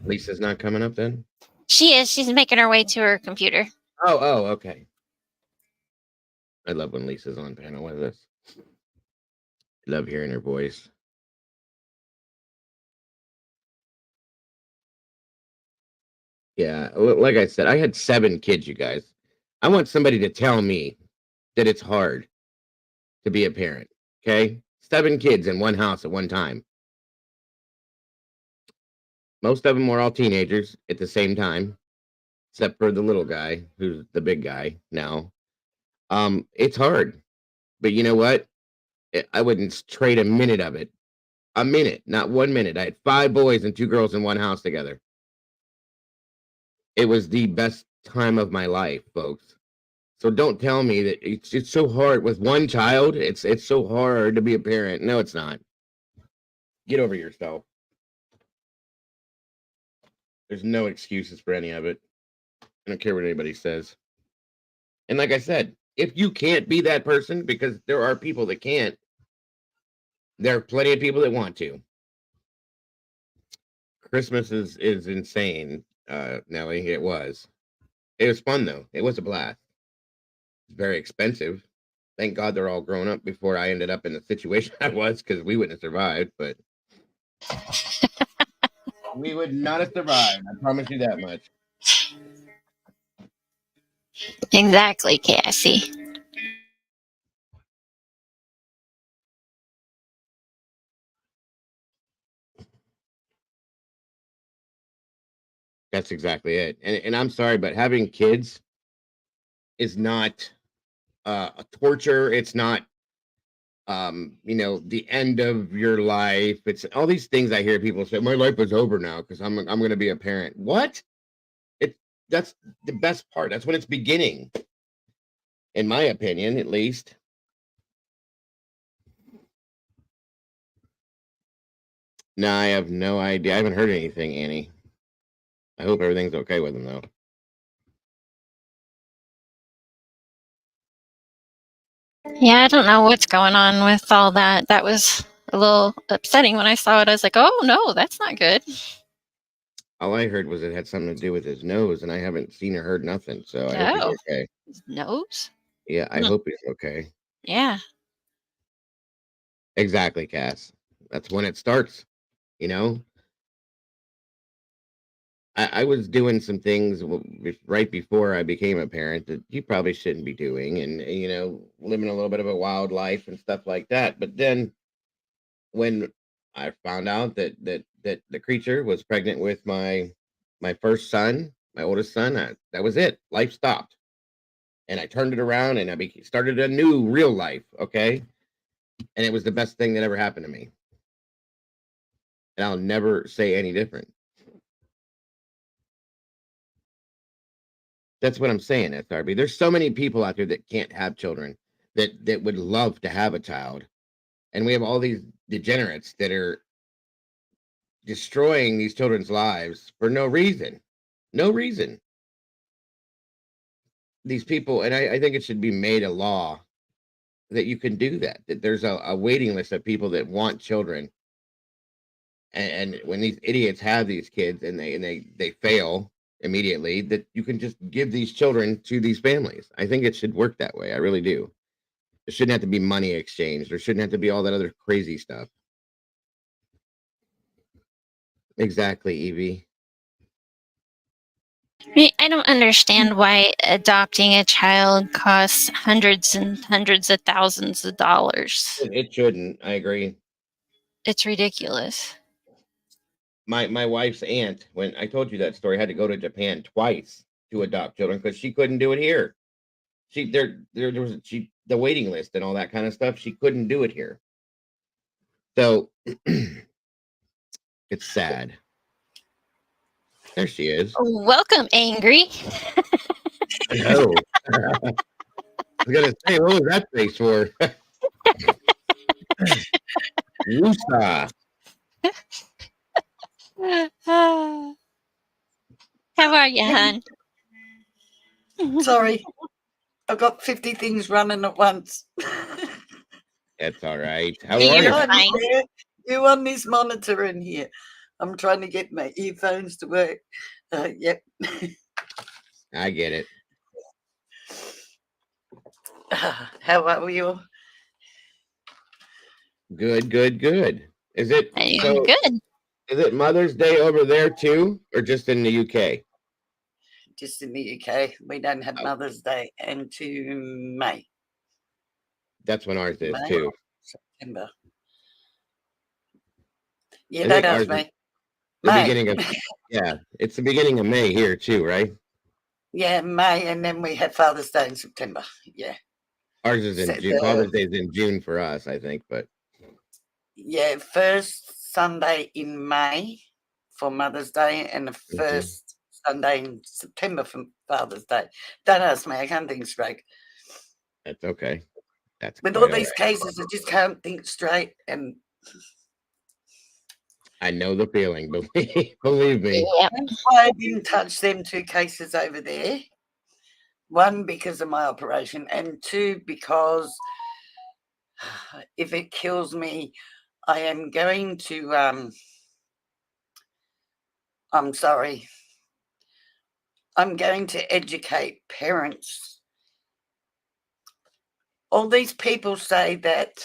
Lisa's not coming up then? She is. She's making her way to her computer. Oh, okay. I love when Lisa's on panel with us. Love hearing her voice. Yeah, like I said, I had 7 kids, you guys. I want somebody to tell me that it's hard to be a parent, okay? 7 kids in one house at one time. Most of them were all teenagers at the same time, except for the little guy, who's the big guy now. It's hard, but you know what? I wouldn't trade a minute of it. A minute, not 1 minute. I had 5 boys and 2 girls in one house together. It was the best time of my life, folks. So don't tell me that it's so hard with one child. It's so hard to be a parent. No, it's not. Get over yourself. There's no excuses for any of it. I don't care what anybody says. And like I said, if you can't be that person, because there are people that can't, there are plenty of people that want to. Christmas is insane, Nelly. It was. It was fun though. It was a blast. It's very expensive. Thank God they're all grown up before I ended up in the situation I was, because we wouldn't have survived, but we would not have survived. I promise you that much. Exactly, Cassie. That's exactly it. And I'm sorry, but having kids is not a torture. It's not the end of your life. It's all these things I hear people say, my life is over now because I'm going to be a parent. What? That's the best part. That's when it's beginning, in my opinion, at least. No, I have no idea. I haven't heard anything, Annie. I hope everything's okay with him, though. Yeah, I don't know what's going on with all that. That was a little upsetting when I saw it. I was like, oh no, that's not good. All I heard was it had something to do with his nose, and I haven't seen or heard nothing. So I hope he's Oh, okay. his nose? Yeah, I hope he's okay. Yeah. Exactly, Cass. That's when it starts. You know, I was doing some things right before I became a parent that you probably shouldn't be doing, and living a little bit of a wild life and stuff like that. But then when I found out that the creature was pregnant with my first son, my oldest son, that was it. Life stopped, and I turned it around, and I started a new real life. Okay, and it was the best thing that ever happened to me, and I'll never say any different. That's what I'm saying, SRB. There's so many people out there that can't have children that would love to have a child. And we have all these degenerates that are destroying these children's lives for no reason. No reason. These people, and I think it should be made a law that you can do that, that there's a waiting list of people that want children. And when these idiots have these kids and they fail immediately, that you can just give these children to these families. I think it should work that way. I really do. There shouldn't have to be money exchanged. There shouldn't have to be all that other crazy stuff. Exactly, Evie. I don't understand why adopting a child costs hundreds and hundreds of thousands of dollars. It shouldn't. I agree. It's ridiculous. My wife's aunt, when I told you that story, had to go to Japan twice to adopt children because she couldn't do it here. There was the waiting list and all that kind of stuff. She couldn't do it here. So it's sad. There she is. Welcome, Angry. I know. I was gonna say, what was that face for? Wusa. How are you, hon? Sorry, I've got 50 things running at once. That's all right. How You're are you? fine. You on this monitor in here? I'm trying to get my earphones to work. Yep. I get it. How are you? Good, good, good. Is it so? Good. Is it Mother's Day over there too, or just in the UK? Just in the UK. We don't have Mother's Day until May. That's when ours is May, too. September. Yeah, don't ask me. The May. beginning of it's the beginning of May here too, right? Yeah, May, and then we have Father's Day in September. Yeah. Ours is in June. Father's Day is in June for us, I think, but yeah, first Sunday in May for Mother's Day and the first Sunday in September for Father's Day. Don't ask me, I can't think straight. That's okay. That's with all these cases, I just can't think straight, and I know the feeling, believe me. Yeah. That's why I didn't touch them 2 cases over there. 1, because of my operation, and 2, because if it kills me, I am going to, I'm sorry, I'm going to educate parents. All these people say that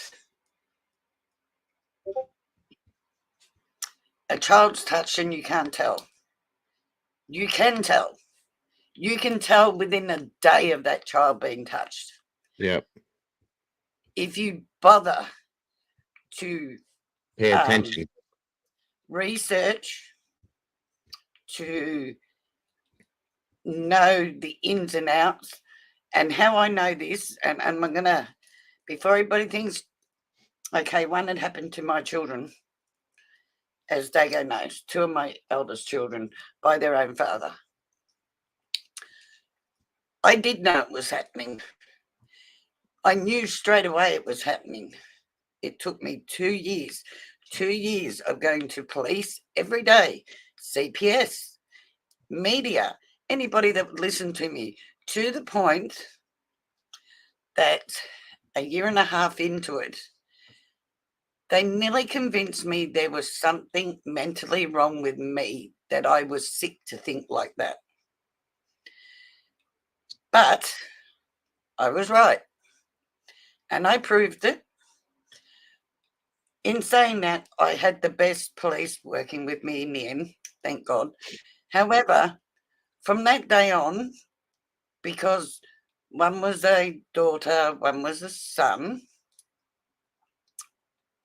a child's touched and you can't tell. You can tell. You can tell within a day of that child being touched. Yep. If you bother to pay attention, research, to know the ins and outs, and how I know this, and I'm going to, before everybody thinks, okay, one had happened to my children, as Dago knows, 2 of my eldest children by their own father. I did know it was happening. I knew straight away it was happening. It took me 2 years of going to police every day, CPS, media, anybody that would listen to me, to the point that a year and a half into it, they nearly convinced me there was something mentally wrong with me, that I was sick to think like that. But I was right. And I proved it. In saying that, I had the best police working with me in the end, thank God. However, from that day on, because one was a daughter, one was a son,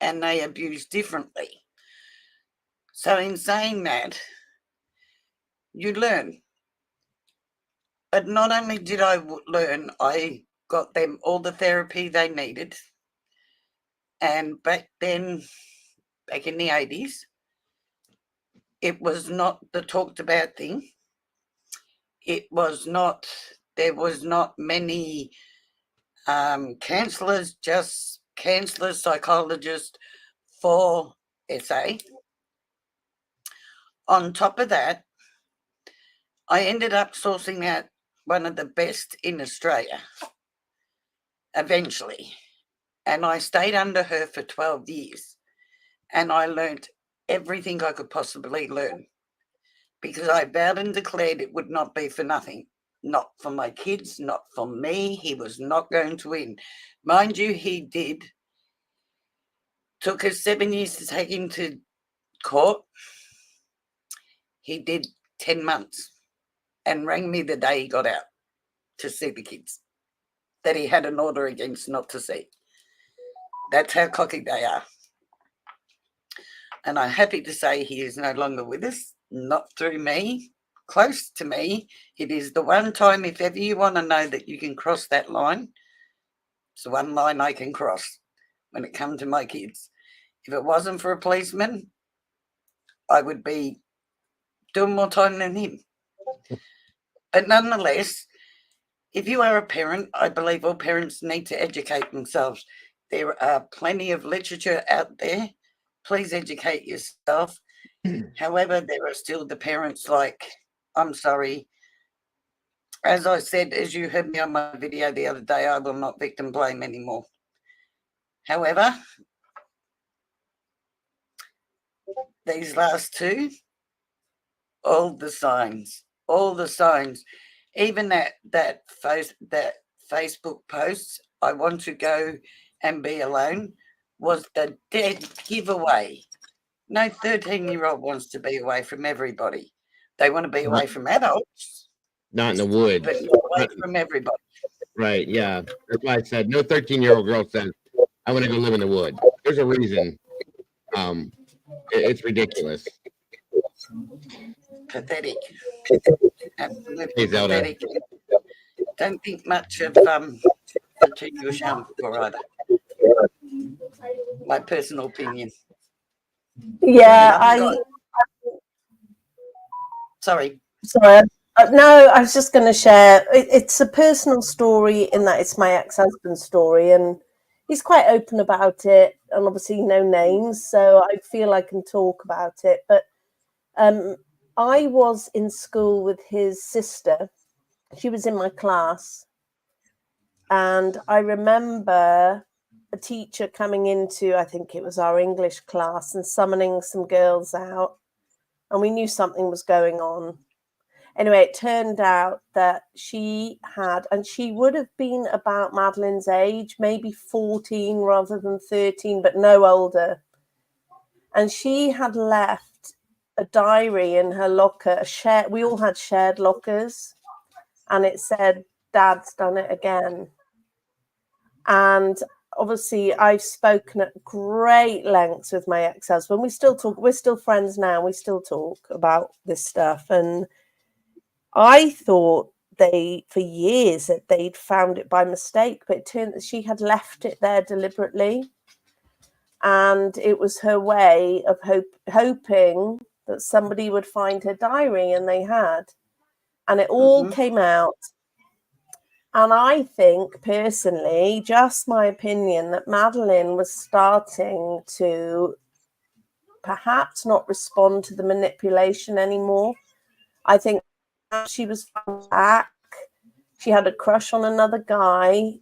and they abused differently. So in saying that, you learn. But not only did I learn, I got them all the therapy they needed. And back then, back in the 80s, it was not the talked about thing. It was not, there was not many counsellors, just counsellors, psychologists for SA. On top of that, I ended up sourcing out one of the best in Australia eventually. And I stayed under her for 12 years. And I learnt everything I could possibly learn, because I vowed and declared it would not be for nothing. Not for my kids, not for me. He was not going to win. Mind you, he did. Took us 7 years to take him to court. He did 10 months and rang me the day he got out to see the kids that he had an order against not to see. That's how cocky they are. And I'm happy to say he is no longer with us, not through me, close to me. It is the one time, if ever you want to know that you can cross that line, it's the one line I can cross when it comes to my kids. If it wasn't for a policeman, I would be doing more time than him. But nonetheless, if you are a parent, I believe all parents need to educate themselves. There are plenty of literature out there. Please educate yourself. However, there are still the parents like, I'm sorry, as I said, as you heard me on my video the other day, I will not victim blame anymore. However, these last two, all the signs, even that Facebook post, I want to go and be alone, was the dead giveaway. No 13-year-old wants to be away from everybody. They want to be away from adults. Not in the woods. But not away from everybody. Right, yeah. That's why I said no 13-year-old girl says, I want to go live in the woods. There's a reason. It's ridiculous. Pathetic. Absolutely Hey, Zelda. pathetic. Don't think much of the two-year sham for either. My personal opinion. Yeah, Sorry. Sorry. No, I was just going to share. It's a personal story in that it's my ex-husband's story, and he's quite open about it, and obviously no names, so I feel I can talk about it. But I was in school with his sister. She was in my class, and I remember a teacher coming into, I think it was our English class, and summoning some girls out, and we knew something was going on. Anyway, it turned out that she had, and she would have been about Madeline's age, maybe 14 rather than 13, but no older. And she had left a diary in her locker, we all had shared lockers, and it said, "Dad's done it again." And obviously, I've spoken at great lengths with my ex-husband. We still talk, we're still friends now, we still talk about this stuff. And I thought for years that they'd found it by mistake, but it turned that she had left it there deliberately. And it was her way of hoping that somebody would find her diary, and they had. And it all came out. And I think, personally, just my opinion, that Madeline was starting to perhaps not respond to the manipulation anymore. I think she was back. She had a crush on another guy.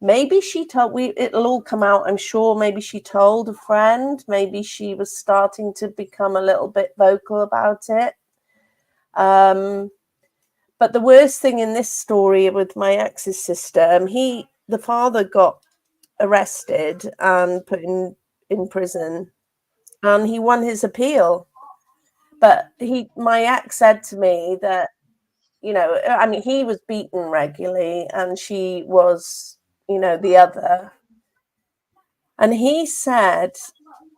Maybe she told, it'll all come out, I'm sure. Maybe she told a friend. Maybe she was starting to become a little bit vocal about it. But the worst thing in this story with my ex's sister, the father got arrested and put in prison, and he won his appeal. But my ex said to me that, you know, I mean, he was beaten regularly and she was, you know, the other. And he said,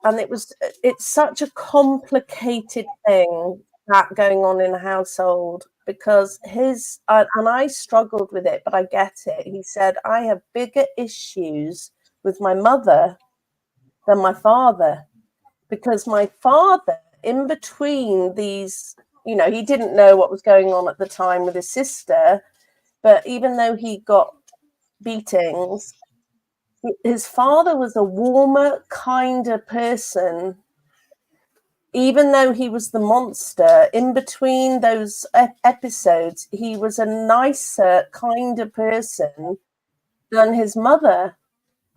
and it's such a complicated thing that going on in a household, because and I struggled with it, but I get it. He said, I have bigger issues with my mother than my father, because my father, in between these, you know, he didn't know what was going on at the time with his sister, but even though he got beatings, his father was a warmer, kinder person. Even though he was the monster, in between those episodes, he was a nicer, kinder person than his mother.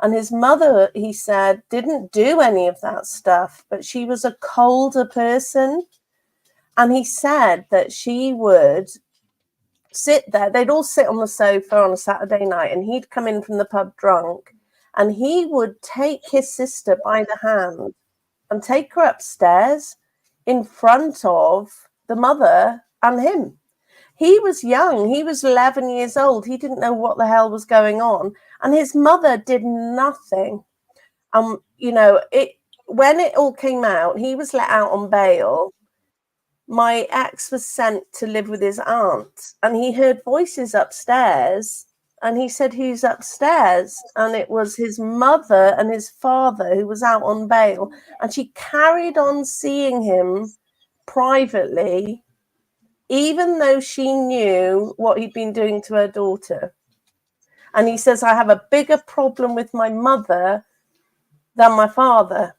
And his mother, he said, didn't do any of that stuff, but she was a colder person. And he said that she would sit there. They'd all sit on the sofa on a Saturday night, and he'd come in from the pub drunk, and he would take his sister by the hand and take her upstairs in front of the mother and him. He was young. He was 11 years old. He didn't know what the hell was going on. And his mother did nothing. You know, when it all came out, he was let out on bail. My ex was sent to live with his aunt, and he heard voices upstairs. And he said, who's upstairs? And it was his mother and his father who was out on bail. And she carried on seeing him privately, even though she knew what he'd been doing to her daughter. And he says, I have a bigger problem with my mother than my father,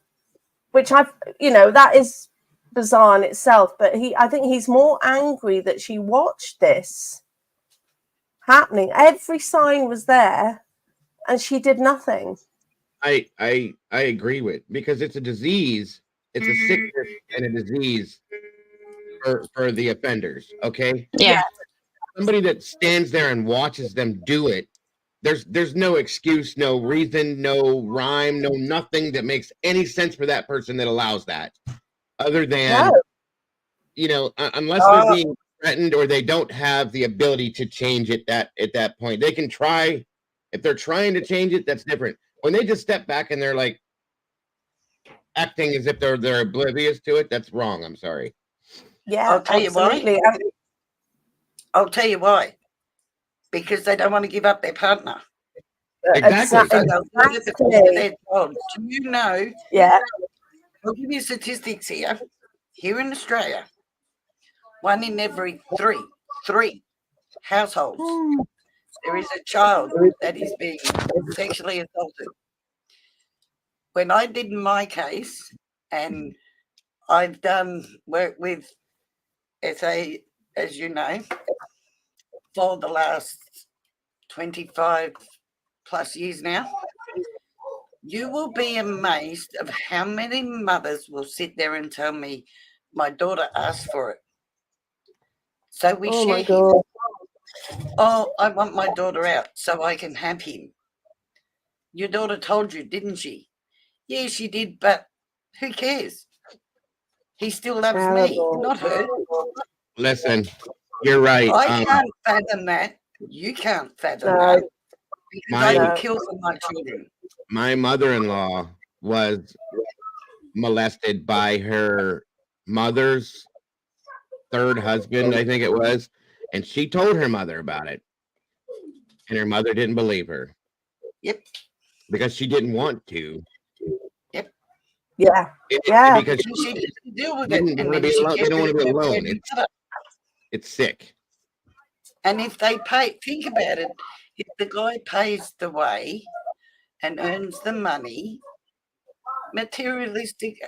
which that is bizarre in itself. But I think he's more angry that she watched this happening. Every sign was there and she did nothing. I agree with, because it's a disease. It's a sickness and a disease for the offenders. Okay. Yeah. Somebody that stands there and watches them do it, there's no excuse, no reason, no rhyme, no nothing that makes any sense for that person that allows that, other than, you know, unless they're being threatened or they don't have the ability to change it at that point. They can try. If they're trying to change it, that's different. When they just step back and they're like acting as if they're oblivious to it, that's wrong. I'm sorry. Yeah, I'll tell absolutely. you why. I'll tell you why. Because they don't want to give up their partner. Exactly. So they'll do it because of their child. Do you know? Yeah. I'll give you statistics here. Here in Australia, 1 in every three households, there is a child that is being sexually assaulted. When I did my case, and I've done work with SA, as you know, for the last 25 plus years now, you will be amazed of how many mothers will sit there and tell me, my daughter asked for it. So we share him. Oh, I want my daughter out so I can have him. Your daughter told you, didn't she? Yeah, she did, but who cares? He still loves me, not her. Listen, you're right. I can't fathom that. You can't fathom that. Because I would kill for my children. My mother-in-law was molested by her mother's third husband, I think it was, and she told her mother about it, and her mother didn't believe her. Yep. Because she didn't want to. Yep. Yeah. Because she didn't deal with it. They don't want to be alone. It's sick. And if they pay, think about it. If the guy pays the way and earns the money, materialistic,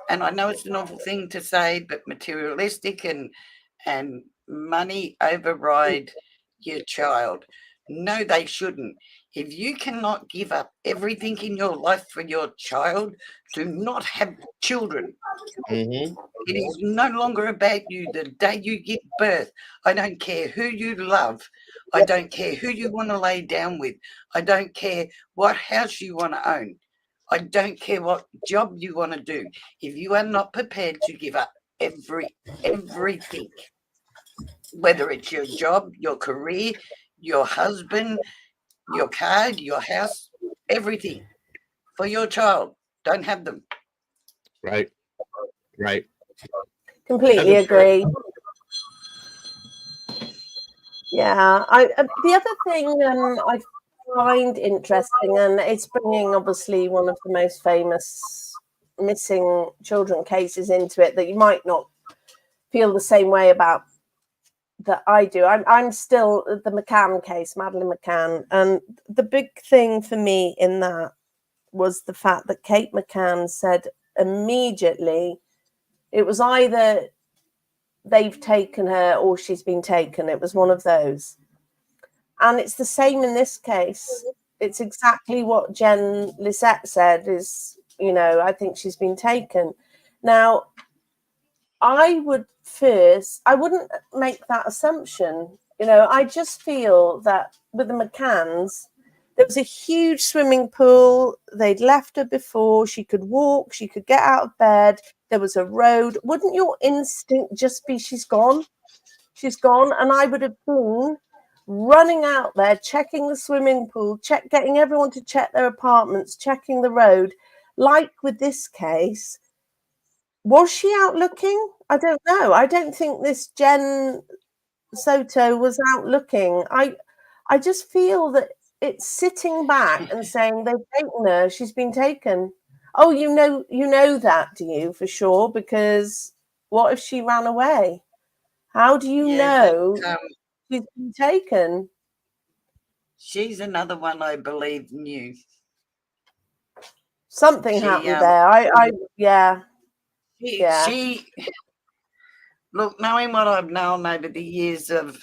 and I know it's an awful thing to say, but materialistic and and money override your child. No, they shouldn't. If you cannot give up everything in your life for your child, do not have children. Mm-hmm. It is no longer about you the day you give birth. I don't care who you love. I don't care who you want to lay down with. I don't care what house you want to own. I don't care what job you want to do. If you are not prepared to give up everything, whether it's your job, your career, your husband, your car, your house, everything for your child, don't have them. Right. Right. Completely agree. Yeah, the other thing I find interesting, and it's bringing obviously one of the most famous missing children cases into it that you might not feel the same way about that I do. I'm still the McCann case, Madeleine McCann, and the big thing for me in that was the fact that Kate McCann said immediately it was either they've taken her or she's been taken. It was one of those. And it's the same in this case. It's exactly what Jen Lisette said is, I think she's been taken. Now, I wouldn't make that assumption. I just feel that with the McCanns, there was a huge swimming pool. They'd left her before. She could walk. She could get out of bed. There was a road. Wouldn't your instinct just be, she's gone? She's gone. And I would have been running out there, checking the swimming pool, getting everyone to check their apartments, checking the road. Like with this case, was she out looking? I don't know. I don't think this Jen Soto was out looking. I just feel that it's sitting back and saying they've taken her. She's been taken. Oh, you know that, do you, for sure? Because what if she ran away? How do you know she's been taken? She's another one I believe knew. Something happened there. Yeah. She look, knowing what I've known over the years of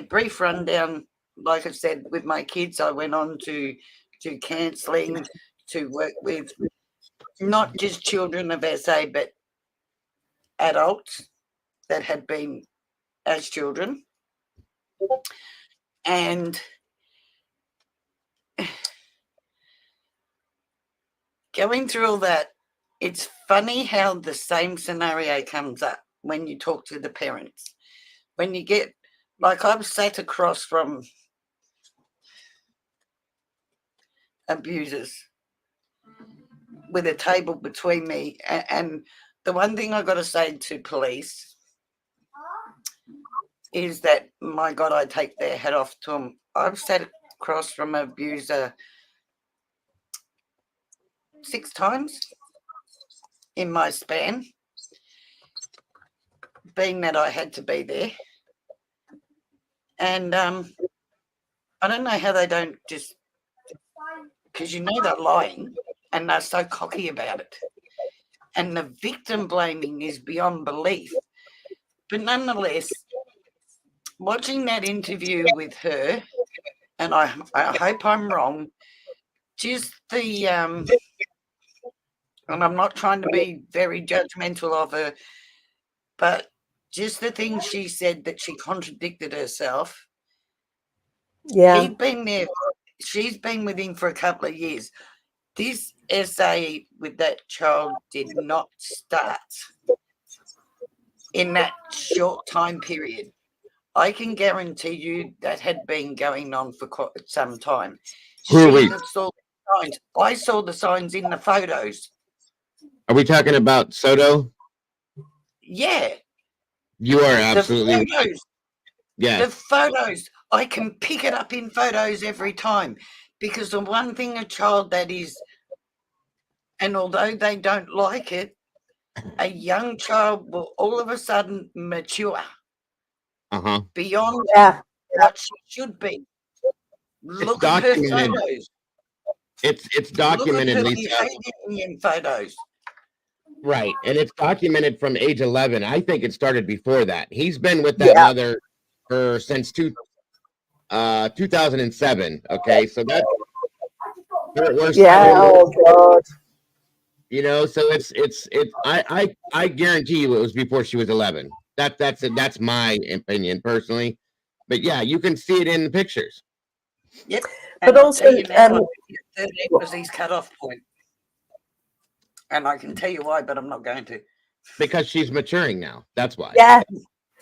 brief rundown. Like I said, with my kids, I went on to counselling, to work with not just children of SA, but adults that had been as children. And going through all that, it's funny how the same scenario comes up when you talk to the parents. When you get, like, I've sat across from abusers with a table between me, and the one thing I got to say to police is that, my God, I take their head off to them. I've sat across from an abuser 6 times in my span, being that I had to be there. And I don't know how they don't just, because they're lying and they're so cocky about it. And the victim blaming is beyond belief. But nonetheless, watching that interview with her, and I hope I'm wrong, just the, and I'm not trying to be very judgmental of her, but just the things she said that she contradicted herself. Yeah. He'd been there. She's been with him for a couple of years. This essay with that child did not start in that short time period. I can guarantee you that had been going on for quite some time. Who are we? Saw the signs. I saw the signs in the photos. Are we talking about Soto? Yeah. You are absolutely the photos. Yeah. The photos. I can pick it up in photos every time, because the one thing a child that is, and although they don't like it, a young child will all of a sudden mature beyond what she should be. Look at her photos. It's documented, Look at her Lisa. behavior in photos. Right. And it's documented from age 11. I think it started before that. He's been with that Yeah. mother since 2007. Okay. So that's we're Yeah. seven, Oh God. you know, so I guarantee you it was before she was 11. That's my opinion personally. But yeah, you can see it in the pictures. Yep. But And I'll also, tell you now, 13 was his cutoff point. And I can tell you why, but I'm not going to. Because she's maturing now. That's why. yeah,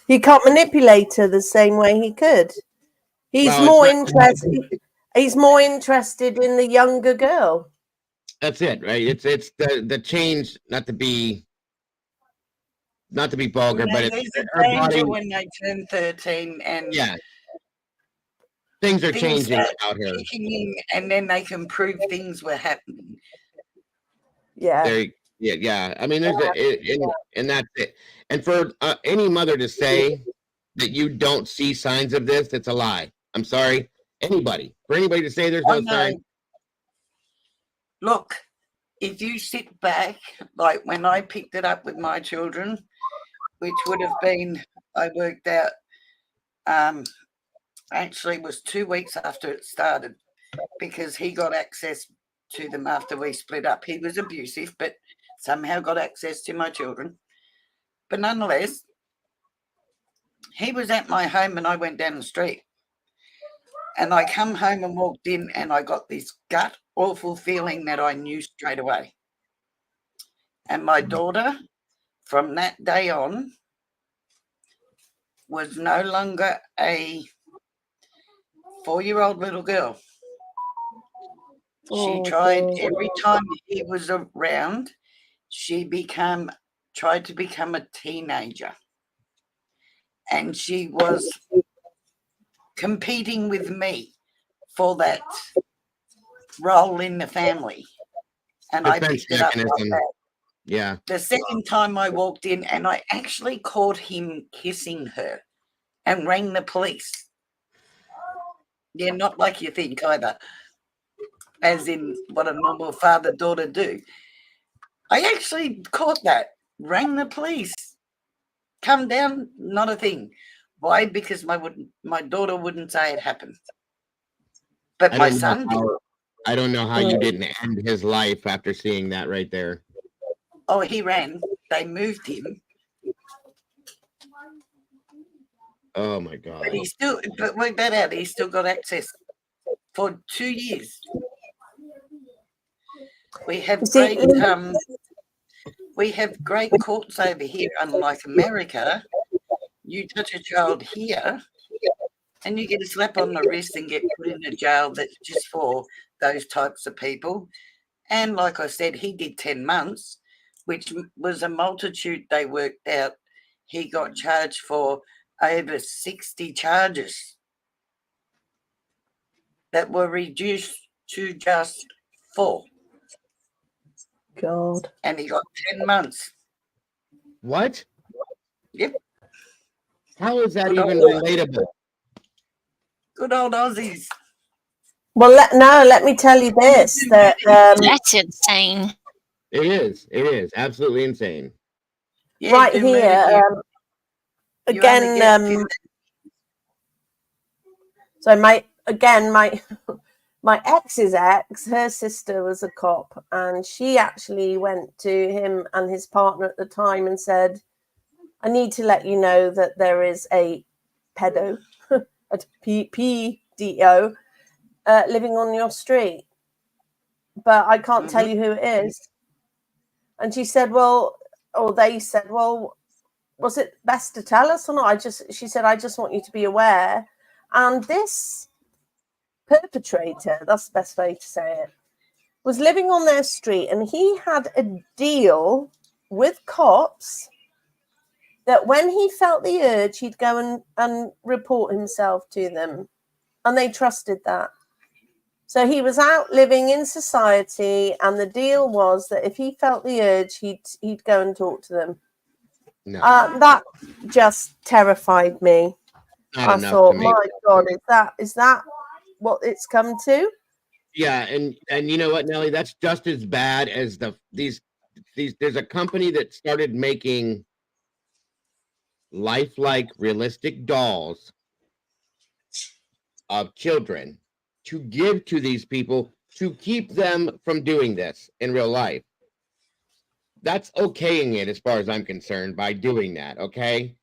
he can't manipulate her the same way he could. He's Well, more interested. He's more interested in the younger girl. That's it, right? It's the change, not to be vulgar, but There's it's a her body. danger when they turn 13 and Yeah, things are changing start out here. kicking in, and then they can prove things were happening. Yeah. Yeah. I mean, there's and that's it. And for any mother to say that you don't see signs of this, it's a lie. I'm sorry. For anybody to say there's no sign. Look, if you sit back, like when I picked it up with my children, which would have been, I worked out, actually was 2 weeks after it started, because he got access to them after we split up. He was abusive, but somehow got access to my children. But nonetheless, he was at my home and I went down the street. And I come home and walked in and I got this gut awful feeling that I knew straight away. And my daughter, from that day on, was no longer a 4-year-old little girl. She tried every time he was around, she tried to become a teenager. And she was competing with me for that role in the family. And I picked it up like that. Yeah. The second time I walked in and I actually caught him kissing her and rang the police. Yeah, not like you think either, as in what a normal father-daughter do. I actually caught that, rang the police. Come down, not a thing. Why? Because my daughter wouldn't say it happened. But my son did. I don't know how you didn't end his life after seeing that right there. Oh, he ran. They moved him. Oh my God. But work that out, he still got access for 2 years. We have great courts over here, unlike America. You touch a child here and you get a slap on the wrist and get put in a jail that's just for those types of people. And like I said, he did 10 months, which was a multitude they worked out. He got charged for over 60 charges that were reduced to just 4. God. And he got 10 months. What? Yep. How is that even relatable? Good old Aussies. Well, let me tell you this. That That's insane. It is. It is absolutely insane. Yeah, right here, again. So my ex's ex, her sister was a cop, and she actually went to him and his partner at the time and said, "I need to let you know that there is a pedo, a PDO, living on your street, but I can't tell you who it is." And she said, they said, "Well, was it best to tell us or not?" She said, "I just want you to be aware." And this perpetrator, that's the best way to say it, was living on their street, and he had a deal with cops that when he felt the urge, he'd go and report himself to them. And they trusted that. So he was out living in society, and the deal was that if he felt the urge, he'd go and talk to them. No. That just terrified me. I thought, my God, is that what it's come to? Yeah, and you know what, Nellie, that's just as bad as these there's a company that started making lifelike, realistic dolls of children to give to these people to keep them from doing this in real life. That's okaying it as far as I'm concerned by doing that, okay?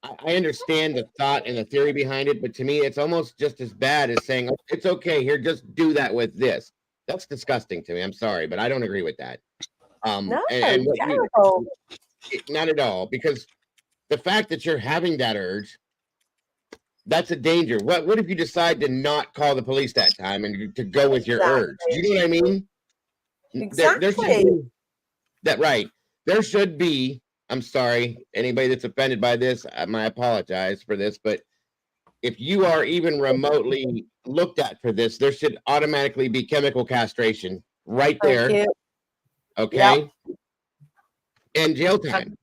I understand the thought and the theory behind it, but to me, it's almost just as bad as saying, oh, it's okay, here, just do that with this. That's disgusting to me. I'm sorry, but I don't agree with that. No, And what terrible. not at all, because the fact that you're having that urge, that's a danger. What if you decide to not call the police that time and to go with your urge? Do you know what I mean? Exactly. Right. There should be, I'm sorry, anybody that's offended by this, I apologize for this, but if you are even remotely looked at for this, there should automatically be chemical castration right there. Thank you. Okay. Yep. And jail time.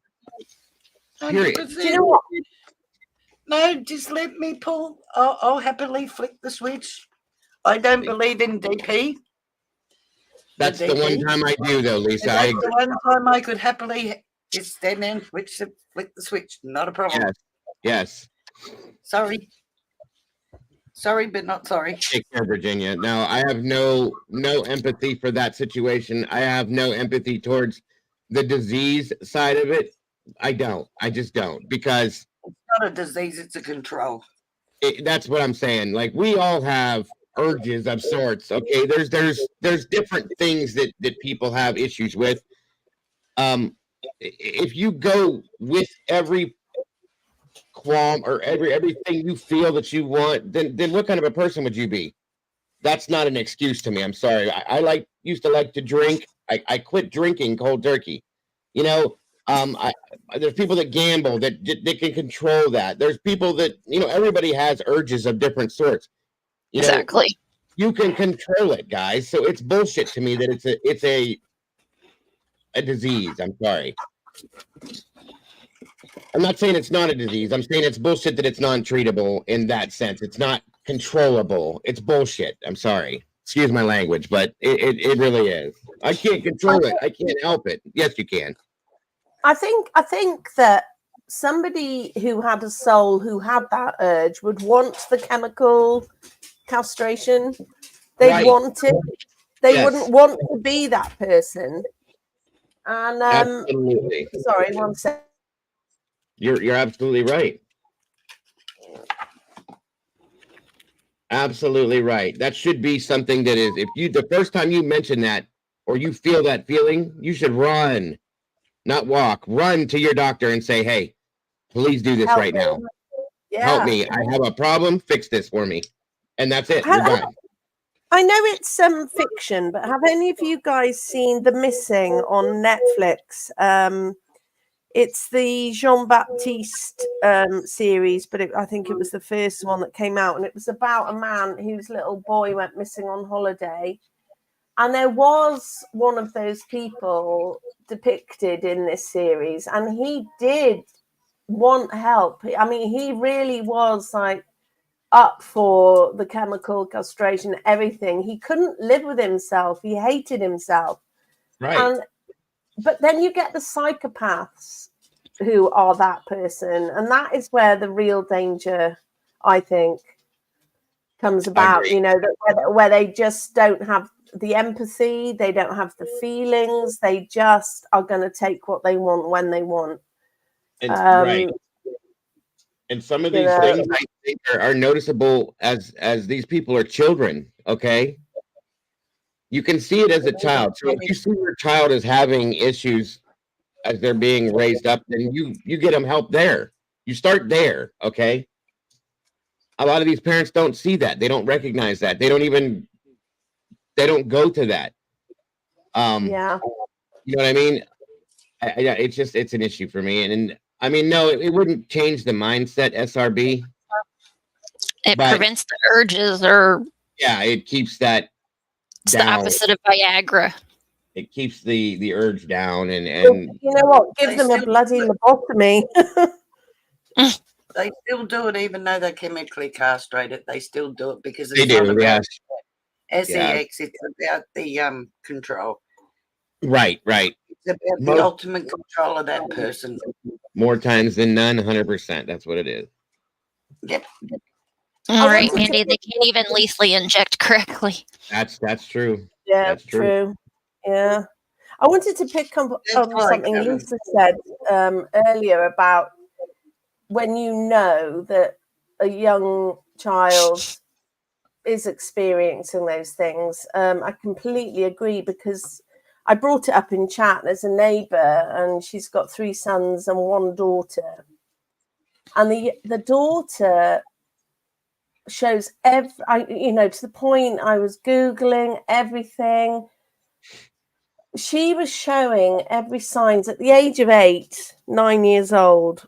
Period. 100%. Do you know what? No, just let me pull. I'll happily flick the switch. I don't believe in DP. That's the one time I do, though, Lisa. That's the one time I could happily just stand there and flick the switch. Not a problem. Yes. Sorry, but not sorry. Take care, Virginia. Now, I have no empathy for that situation. I have no empathy towards the disease side of it. I don't. I just don't, because it's not a disease; it's a control. That's what I'm saying. Like, we all have urges of sorts. Okay, there's different things that people have issues with. If you go with every qualm or everything you feel that you want, then what kind of a person would you be? That's not an excuse to me. I'm sorry. I used to like to drink. I quit drinking cold turkey. You know, there's people that gamble that can control that. There's people that, everybody has urges of different sorts. Exactly. You can control it, guys. So it's bullshit to me that it's a disease. I'm sorry. I'm not saying it's not a disease. I'm saying it's bullshit that it's non-treatable in that sense. It's not controllable. It's bullshit. I'm sorry. Excuse my language, but it really is. I can't control it. I can't help it. Yes, you can. I think that somebody who had a soul who had that urge would want the chemical castration. They'd want it. They wouldn't want to be that person. And absolutely. Sorry, one second. You're absolutely right. Absolutely right. That should be something that is, if you, the first time you mention that or you feel that feeling, you should run, not walk, run to your doctor and say, hey, please do this right now. Yeah. Help me. I have a problem. Fix this for me. And that's it. You're done. I know it's fiction, but have any of you guys seen The Missing on Netflix? It's the Jean-Baptiste series, but I think it was the first one that came out, and it was about a man whose little boy went missing on holiday. And there was one of those people depicted in this series, and he did want help. I mean, he really was like up for the chemical castration, everything. He couldn't live with himself. He hated himself. Right. But then you get the psychopaths who are that person. And that is where the real danger, I think, comes about, where they just don't have the empathy. They don't have the feelings. They just are going to take what they want when they want. And, right. And some of these things I think are noticeable as these people are children. Okay. You can see it as a child. So if you see your child is having issues as they're being raised up, then you get them help there. You start there, okay? A lot of these parents don't see that. They don't recognize that. They don't go to that. Yeah. You know what I mean? It's an issue for me. And I mean, no, it wouldn't change the mindset, SRB. It prevents the urges, or it keeps that. It's the opposite of Viagra. It keeps the urge down, and you know what? Give them a bloody lobotomy. They still do it, even though they're chemically castrated. They still do it because they do. Yes. SEX. It's about the control. Right. It's about the Most- ultimate control of that person. More times than none, 100%. That's what it is. Yep. All right, wanted to Mandy, they can't even lethally inject correctly. That's true. Yeah, That's true. Yeah. I wanted to pick up That's on like, something Lisa said earlier about when you know that a young child is experiencing those things. I completely agree, because I brought it up in chat. There's a neighbour and she's got 3 sons and 1 daughter. And the daughter shows to the point I was Googling everything. She was showing every signs at the age of 8, 9 years old.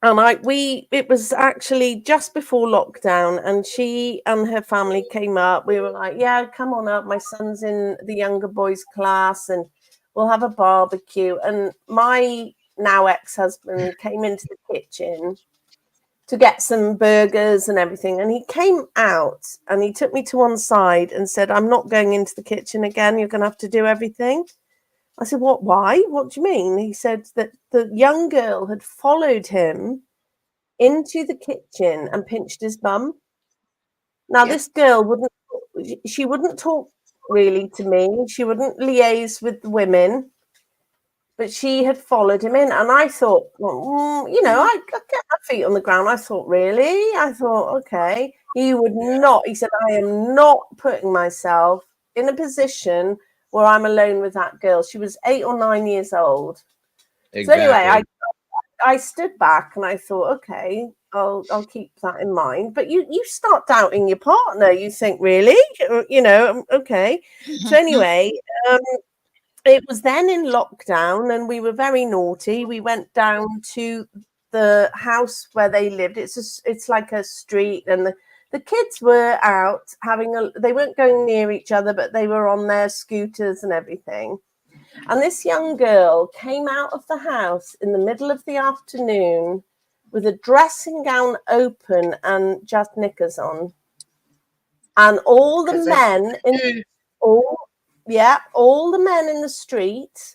And it was actually just before lockdown, and she and her family came up. We were like, yeah, come on up. My son's in the younger boys class and we'll have a barbecue. And my now ex-husband came into the kitchen to get some burgers and everything. And he came out and he took me to one side and said, I'm not going into the kitchen again. You're going to have to do everything. I said, what, why? What do you mean? He said that the young girl had followed him into the kitchen and pinched his bum. Now, this girl wouldn't talk really to me. She wouldn't liaise with the women, but she had followed him in. And I thought, well, I get my feet on the ground. I thought, really? I thought, okay. He would not. He said, I am not putting myself in a position where I'm alone with that girl. She was 8 or 9 years old. Exactly. So anyway, I stood back and I thought, okay, I'll keep that in mind. But you start doubting your partner. You think, really? Okay. So anyway, it was then in lockdown and we were very naughty. We went down to the house where they lived. It's like a street, and the kids were out they weren't going near each other, but they were on their scooters and everything. And this young girl came out of the house in the middle of the afternoon with a dressing gown open and just knickers on. And all the men all the men in the street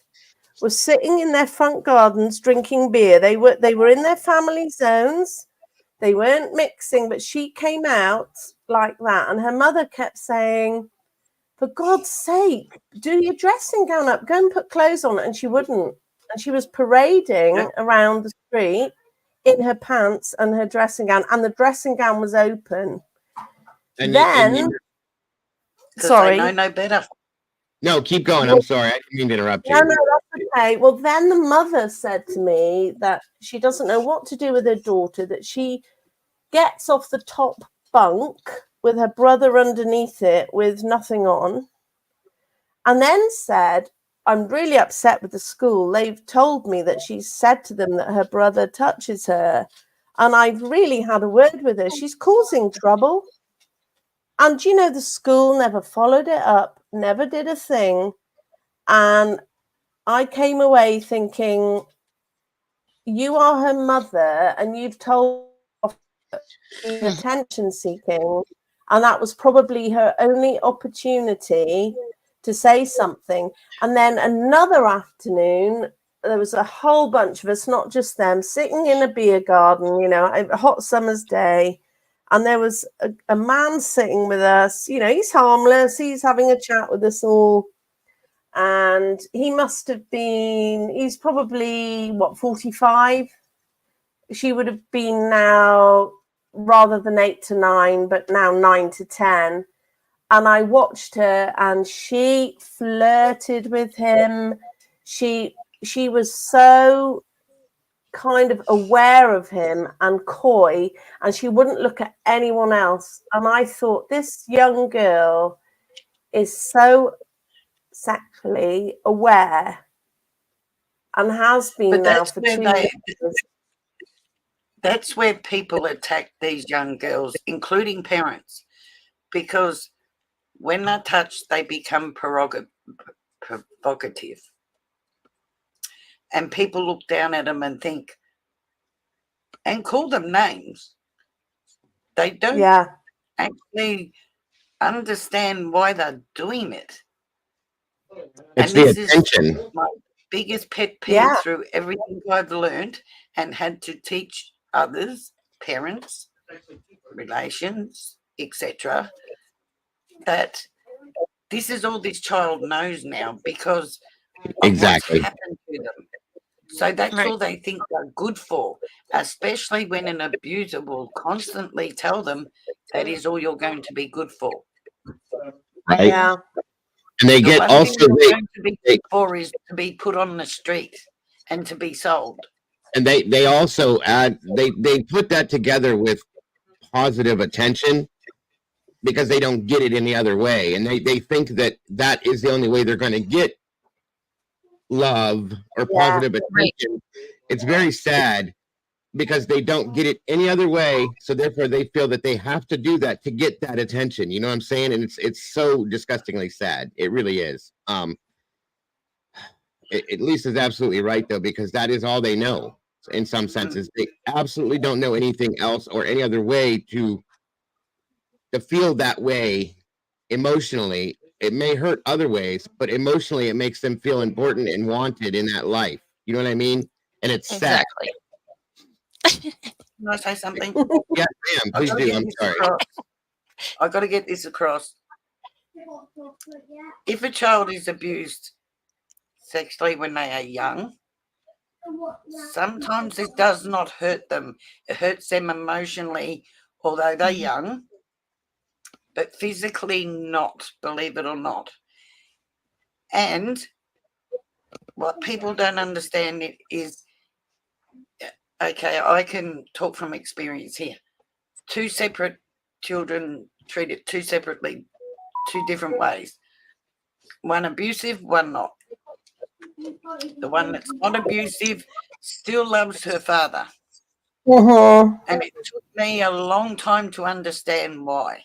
were sitting in their front gardens drinking beer. They were in their family zones. They weren't mixing, but she came out like that. And her mother kept saying, for God's sake, do your dressing gown up, go and put clothes on. And she wouldn't. And she was parading around the street in her pants and her dressing gown. And the dressing gown was open. And then, sorry. They know no better. No, keep going. I'm sorry. I didn't mean to interrupt you. No, that's okay. Well, then the mother said to me that she doesn't know what to do with her daughter, that she gets off the top bunk with her brother underneath it with nothing on, and then said, I'm really upset with the school. They've told me that she's said to them that her brother touches her, and I've really had a word with her. She's causing trouble. And, the school never followed it up, never did a thing. And I came away thinking, you are her mother and you've told her attention seeking. And that was probably her only opportunity to say something. And then another afternoon, there was a whole bunch of us, not just them, sitting in a beer garden, a hot summer's day. And there was a man sitting with us, he's harmless. He's having a chat with us all. And he must have been, he's probably, 45? She would have been now, rather than 8 to 9, but now 9 to 10. And I watched her and she flirted with him. She was so kind of aware of him and coy, and she wouldn't look at anyone else. And I thought, this young girl is so sexually aware and has been now for 2 years. That's where people attack these young girls, including parents, because when they're touched, they become provocative. And people look down at them and think, and call them names. They don't actually understand why they're doing it. It's the attention. My biggest pet peeve Yeah. through everything I've learned and had to teach others, parents, relations, etc., that this is all this child knows now because of Exactly. what's happened to them. So that's Right. all they think they're good for, especially when an abuser will constantly tell them that is all you're going to be good for. Right. Yeah. And they The get one also thing you're going to be they good for is to be put on the street and to be sold. and they also add they put that together with positive attention because they don't get it any other way, and they think that that is the only way they're going to get love or Yeah. positive attention. It's very sad because they don't get it any other way, so therefore they feel that they have to do that to get that attention. You know what I'm saying? And it's so disgustingly sad. It really is. Lisa's absolutely right though, because that is all they know. In some senses, they absolutely don't know anything else or any other way to feel that way emotionally. It may hurt other ways, but emotionally it makes them feel important and wanted in that life. You know what I mean? And it's sad. Exactly. Can I say something? Yeah, ma'am, please do. I'm sorry. I've got to get this across. If a child is abused sexually when they are young, sometimes it does not hurt them. It hurts them emotionally, although they're young, but physically not, believe it or not. And what people don't understand is, okay, I can talk from experience here. Two separate children treated two separately, two different ways. One abusive, one not. The one that's not abusive still loves her father. Mm-hmm. And it took me a long time to understand why.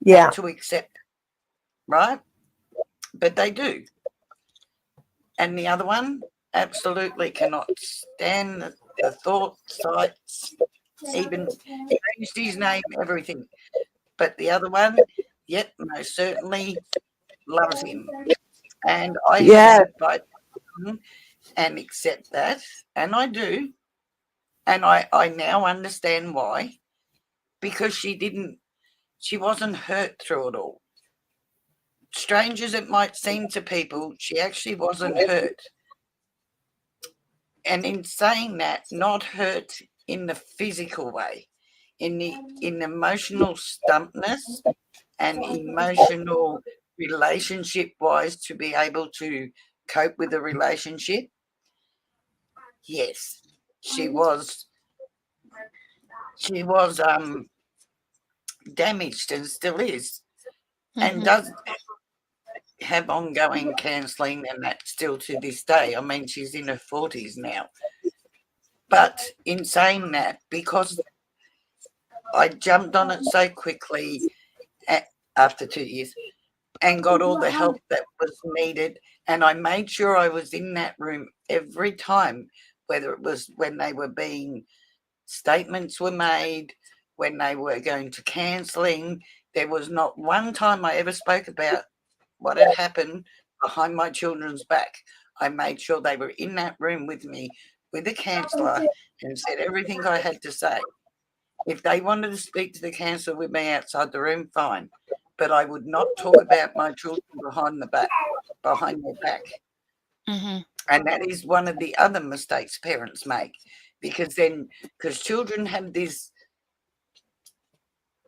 Yeah. And to accept it, right? But they do. And the other one absolutely cannot stand the thought, sights, even changed his name, everything. But the other one, yet most certainly loves him. And I Yeah. had to fight and accept that. And I do. And I now understand why. Because she wasn't hurt through it all. Strange as it might seem to people, she actually wasn't hurt. And in saying that, not hurt in the physical way, in the emotional stumpness and emotional relationship wise to be able to cope with the relationship. Yes, she was damaged and still is, and does have ongoing counselling, and that still to this day. I mean, she's in her 40s now. But in saying that, because I jumped on it so quickly after 2 years and got all the help that was needed, and I made sure I was in that room every time, whether it was when they were being statements were made, when they were going to counselling. There was not one time I ever spoke about what had happened behind my children's back. I made sure they were in that room with me, with the counsellor, and said everything I had to say. If they wanted to speak to the counsellor with me outside the room, fine. But I would not talk about my children behind their back. And that is one of the other mistakes parents make, because children have this,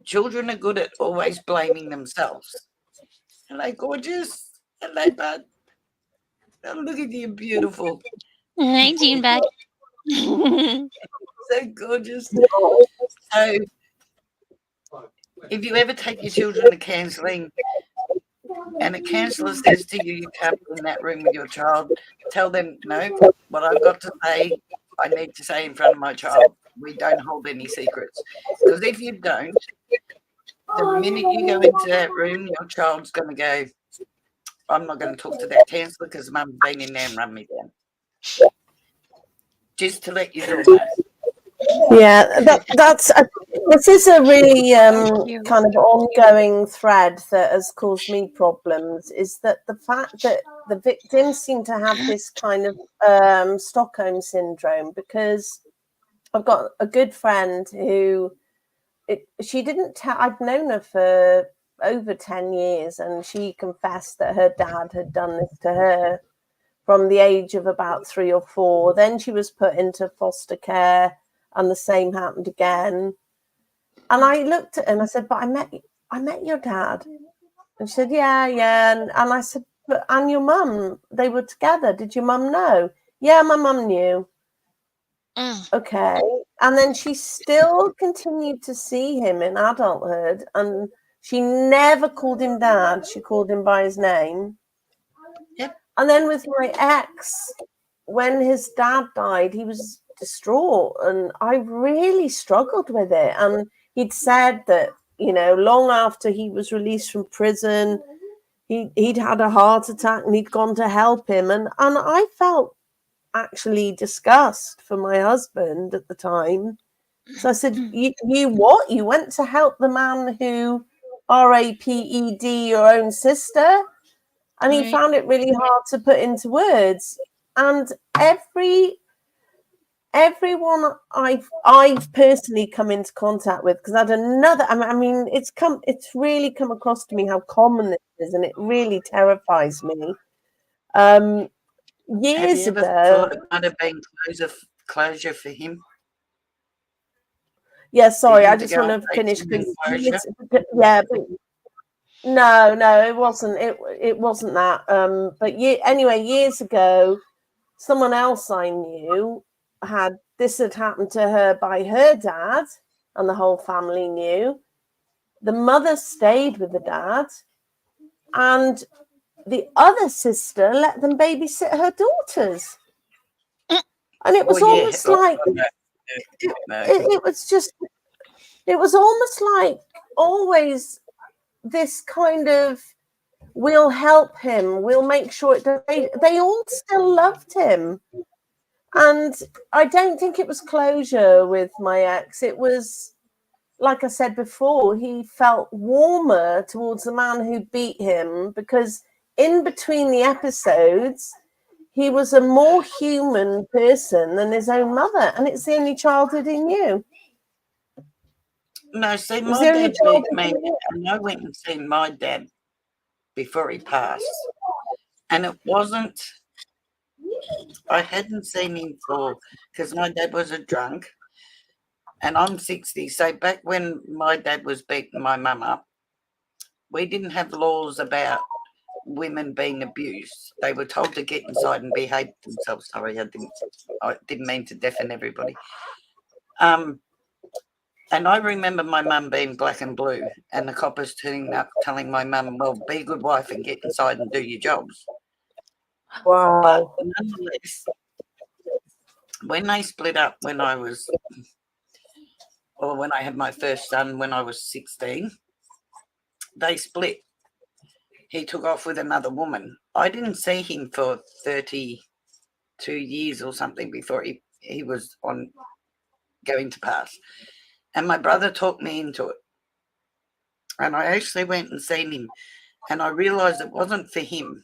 children are good at always blaming themselves. Hello, gorgeous. Hello, bud. Oh, look at you, beautiful. Hey, June bag. So gorgeous. So, if you ever take your children to counselling and a counsellor says to you, you can't be in that room with your child, tell them, no, what I've got to say, I need to say in front of my child. We don't hold any secrets. Because if you don't, the minute you go into that room, your child's going to go, I'm not going to talk to that counsellor because mum's been in there and run me down. Just to let you all know. Yeah, that's This is a really Thank you. kind of ongoing thread that has caused me problems, is that the fact that the victims seem to have this kind of Stockholm syndrome, because I've got a good friend who she didn't tell. I'd known her for over 10 years, and she confessed that her dad had done this to her from the age of about 3 or 4. Then she was put into foster care, and the same happened again. And I looked at her and I said, "But I met your dad." And she said, "Yeah, yeah." And I said, "But and your mum? They were together. Did your mum know?" "Yeah, my mum knew." Okay. And then she still continued to see him in adulthood, and she never called him dad. She called him by his name. Yep. And then with my ex, when his dad died, he was distraught, and I really struggled with it. And he'd said that, long after he was released from prison, he'd had a heart attack and he'd gone to help him. And I felt actually disgust for my husband at the time. So I said, you what? You went to help the man who raped your own sister? And he found it really hard to put into words. And everyone I've personally come into contact with, because I had another, I mean, it's really come across to me how common this is, and it really terrifies me. Years Have you ever ago, thought it might have been closure for him? yeah, sorry, I to just go want and to take finish. him in closure? Yeah, but no, it wasn't. It wasn't that. But anyway, years ago, someone else I knew had happened to her by her dad, and the whole family knew. The mother stayed with the dad, and the other sister let them babysit her daughters. And it was almost like it was almost like always this kind of, we'll help him, we'll make sure they all still loved him. And I don't think it was closure with my ex. It was, like I said before, he felt warmer towards the man who beat him, because in between the episodes, he was a more human person than his own mother, and it's the only childhood he knew. No, see, my dad beat me, and I went and seen my dad before he passed. And it wasn't, I hadn't seen him because my dad was a drunk, and I'm 60. So back when my dad was beating my mum up, we didn't have laws about women being abused. They were told to get inside and behave themselves. Sorry, I didn't mean to deafen everybody. And I remember my mum being black and blue, and the coppers turning up telling my mum, "Well, be a good wife and get inside and do your jobs." Wow. But nonetheless, when they split up when I had my first son when I was 16, they split. He took off with another woman. I didn't see him for 32 years or something before he was going to pass. And my brother talked me into it. And I actually went and seen him, and I realised it wasn't for him.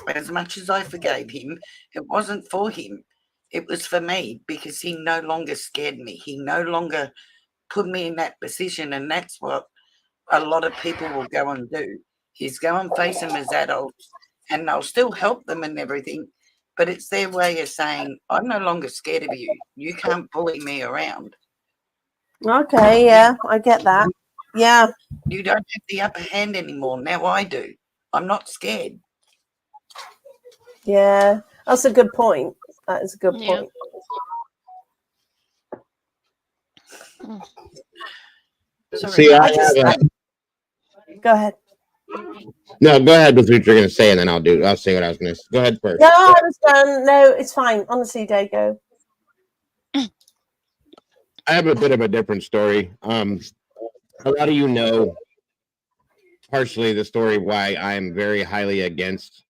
As much as I forgave him, it wasn't for him. It was for me, because he no longer scared me. He no longer put me in that position, and that's what a lot of people will go and do, is go and face them as adults, and they'll still help them and everything, but it's their way of saying, "I'm no longer scared of you. You can't bully me around." Okay, yeah, I get that. Yeah. You don't have the upper hand anymore. Now I do. I'm not scared. Yeah, that's a good point. That is a good point. Sorry, go ahead. No, go ahead with what you're going to say, and then I'll say what I was going to say. Go ahead first. No, I was done. No, it's fine. Honestly, Dago. I have a bit of a different story. A lot of you know partially the story why I'm very highly against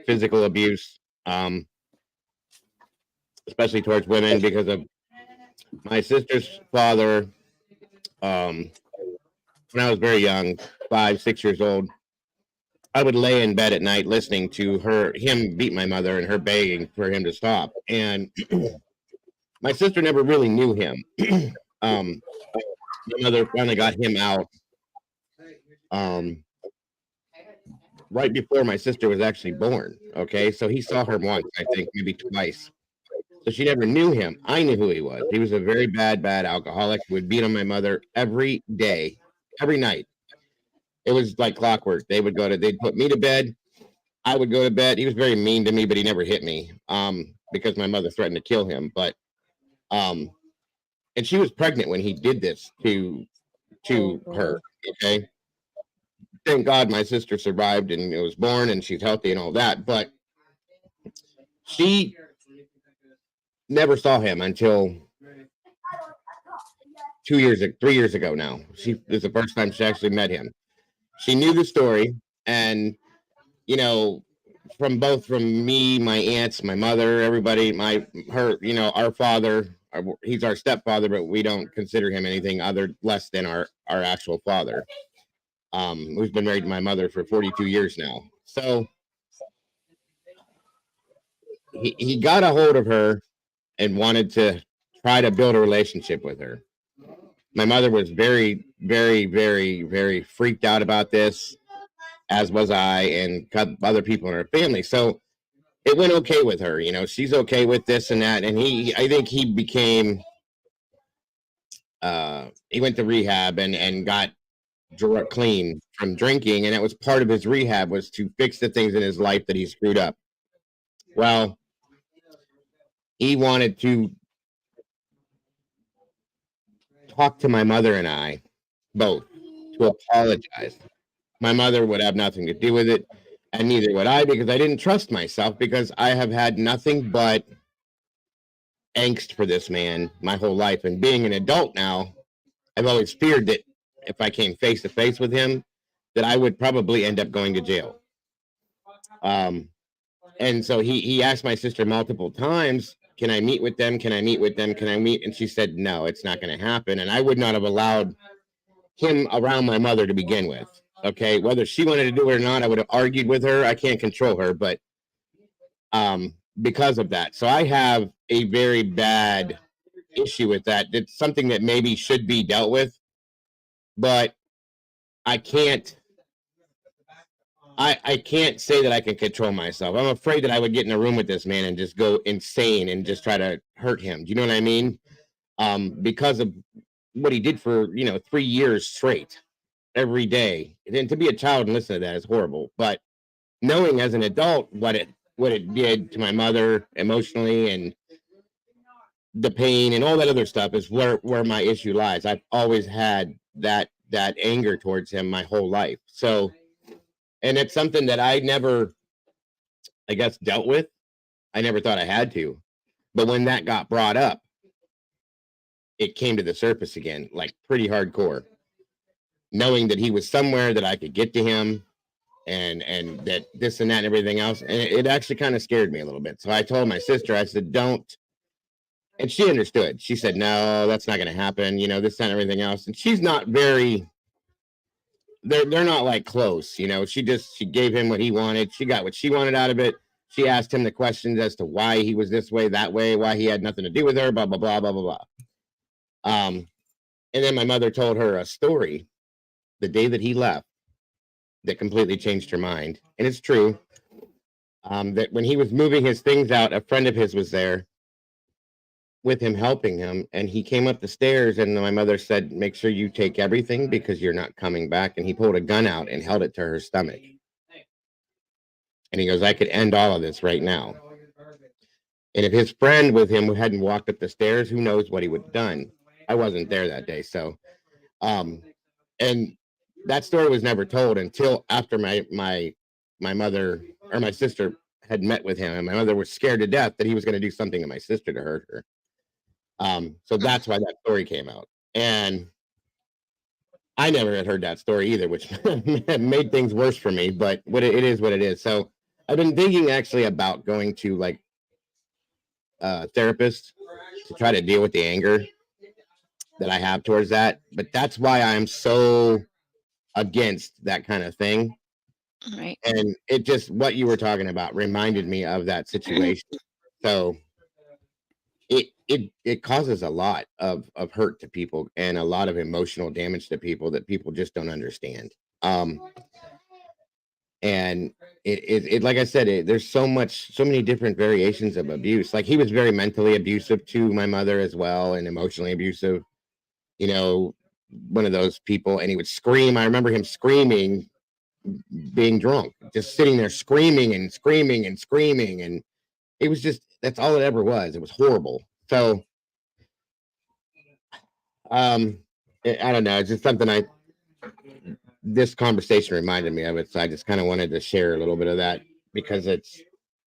physical abuse, especially towards women, because of my sister's father when I was very young, 5, 6 years old, I would lay in bed at night listening to him beat my mother and her begging for him to stop. And my sister never really knew him. My mother finally got him out right before my sister was actually born. Okay, so he saw her once, I think, maybe twice. So she never knew him. I knew who he was. He was a very bad alcoholic. Would beat on my mother every day, every night. It was like clockwork. They'd put me to bed. I would go to bed. He was very mean to me, but he never hit me because my mother threatened to kill him. But and she was pregnant when he did this to her. Okay. Thank God my sister survived and was born and she's healthy and all that. But she never saw him until 3 years ago now. This is the first time she actually met him. She knew the story, and from me, my aunts, my mother, everybody, our father, he's our stepfather, but we don't consider him anything less than our actual father. Who's been married to my mother for 42 years now. So he got a hold of her and wanted to try to build a relationship with her. My mother was very, very, very, very freaked out about this, as was I, and other people in her family. So it went okay with her. She's okay with this and that. And I think he became, he went to rehab and got clean from drinking. And it was part of his rehab was to fix the things in his life that he screwed up. Well, he wanted to talk to my mother and I both to apologize. My mother would have nothing to do with it, and neither would I, because I didn't trust myself, because I have had nothing but angst for this man my whole life. And being an adult now, I've always feared that if I came face to face with him, that I would probably end up going to jail. And so he asked my sister multiple times, can I meet with them? Can I meet with them? Can I meet? And she said, no, it's not going to happen. And I would not have allowed him around my mother to begin with. Okay. Whether she wanted to do it or not, I would have argued with her. I can't control her, but because of that. So I have a very bad issue with that. It's something that maybe should be dealt with, but I can't say that I can control myself. I'm afraid that I would get in a room with this man and just go insane and just try to hurt him. Do you know what I mean? Because of what he did for 3 years straight, every day. And to be a child and listen to that is horrible. But knowing as an adult what it did to my mother emotionally and the pain and all that other stuff is where my issue lies. I've always had that anger towards him my whole life. So, and it's something that I never, I guess, dealt with. I never thought I had to. But when that got brought up, it came to the surface again, like pretty hardcore. Knowing that he was somewhere that I could get to him and that this and that and everything else. And it actually kind of scared me a little bit. So I told my sister, I said, don't. And she understood. She said, no, that's not going to happen. This and everything else. And she's not very, they're not like close, she gave him what he wanted. She got what she wanted out of it. She asked him the questions as to why he was this way, that way, why he had nothing to do with her, blah, blah, blah, blah, blah, blah. And then my mother told her a story the day that he left that completely changed her mind. And it's true. That when he was moving his things out, a friend of his was there with him, helping him, and he came up the stairs, and my mother said, make sure you take everything because you're not coming back. And he pulled a gun out and held it to her stomach. And he goes, I could end all of this right now. And if his friend with him hadn't walked up the stairs, who knows what he would have done. I wasn't there that day. So and that story was never told until after my mother or my sister had met with him, and my mother was scared to death that he was going to do something to my sister to hurt her. So that's why that story came out. And I never had heard that story either, which made things worse for me, but it is what it is. So I've been thinking actually about going to therapist to try to deal with the anger. that I have towards that. But that's why I'm so against that kind of thing. Right. And it just, what you were talking about reminded me of that situation. So it causes a lot of hurt to people and a lot of emotional damage to people that people just don't understand. And it like I said, there's so many different variations of abuse. Like, he was very mentally abusive to my mother as well, and emotionally abusive, you know, one of those people. And he would scream. I remember him screaming, being drunk, just sitting there screaming and screaming and screaming. And it was just, that's all it ever was. It was horrible. So I don't know, it's just something this conversation reminded me of it. So I just kind of wanted to share a little bit of that, because it's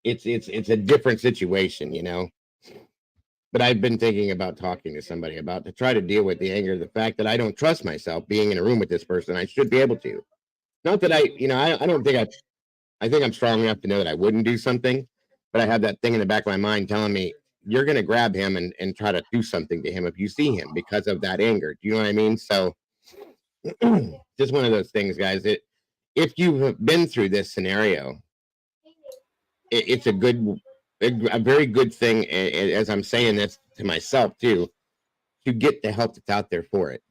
a different situation, you know. But I've been thinking about talking to somebody about, to try to deal with the anger, the fact that I don't trust myself being in a room with this person. I should be able to. Not that I don't think I think I'm strong enough to know that I wouldn't do something, but I have that thing in the back of my mind telling me, you're going to grab him and try to do something to him if you see him, because of that anger. Do you know what I mean? So just one of those things, guys. If you have been through this scenario, it's a very good thing, as I'm saying this to myself too, to get the help that's out there for it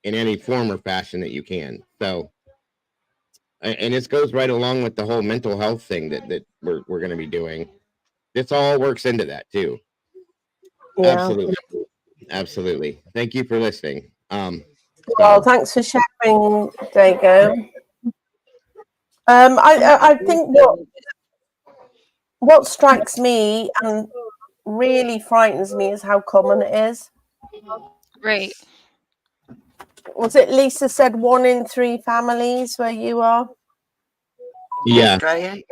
in any form or fashion that you can. So, and this goes right along with the whole mental health thing that we're going to be doing. This all works into that too. Yeah. Absolutely. Thank you for listening. Well, thanks for sharing, Dago. I think what strikes me and really frightens me is how common it is. Right. Was it Lisa said 1 in 3 families where you are? Yeah. Australia.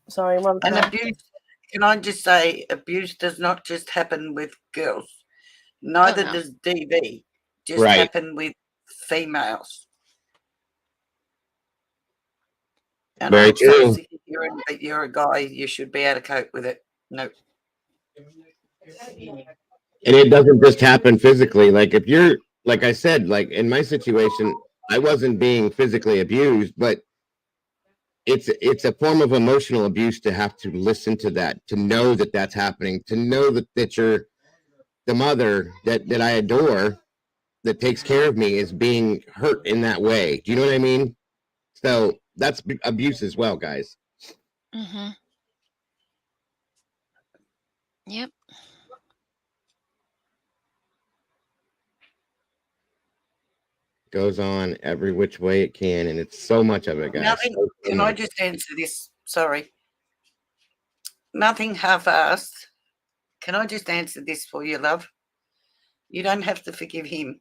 Sorry, one And second. abuse, can I just say, abuse does not just happen with girls. Neither no. does DV. Just Right. happen with females. And Very I'm so true. sick of hearing that you're a guy, you should be able to cope with it. No. And it doesn't just happen physically. Like, if you're, like I said, like in my situation, I wasn't being physically abused, but it's a form of emotional abuse to have to listen to that, to know that that's happening, to know that you're the mother that I adore, that takes care of me, is being hurt in that way. Do you know what I mean? So that's abuse as well, guys. Mm-hmm. Yep. Goes on every which way it can, and it's so much of it, guys. Nothing. So Can much. I just answer this? Sorry. Nothing half-assed. Can I just answer this for you, love? You don't have to forgive him.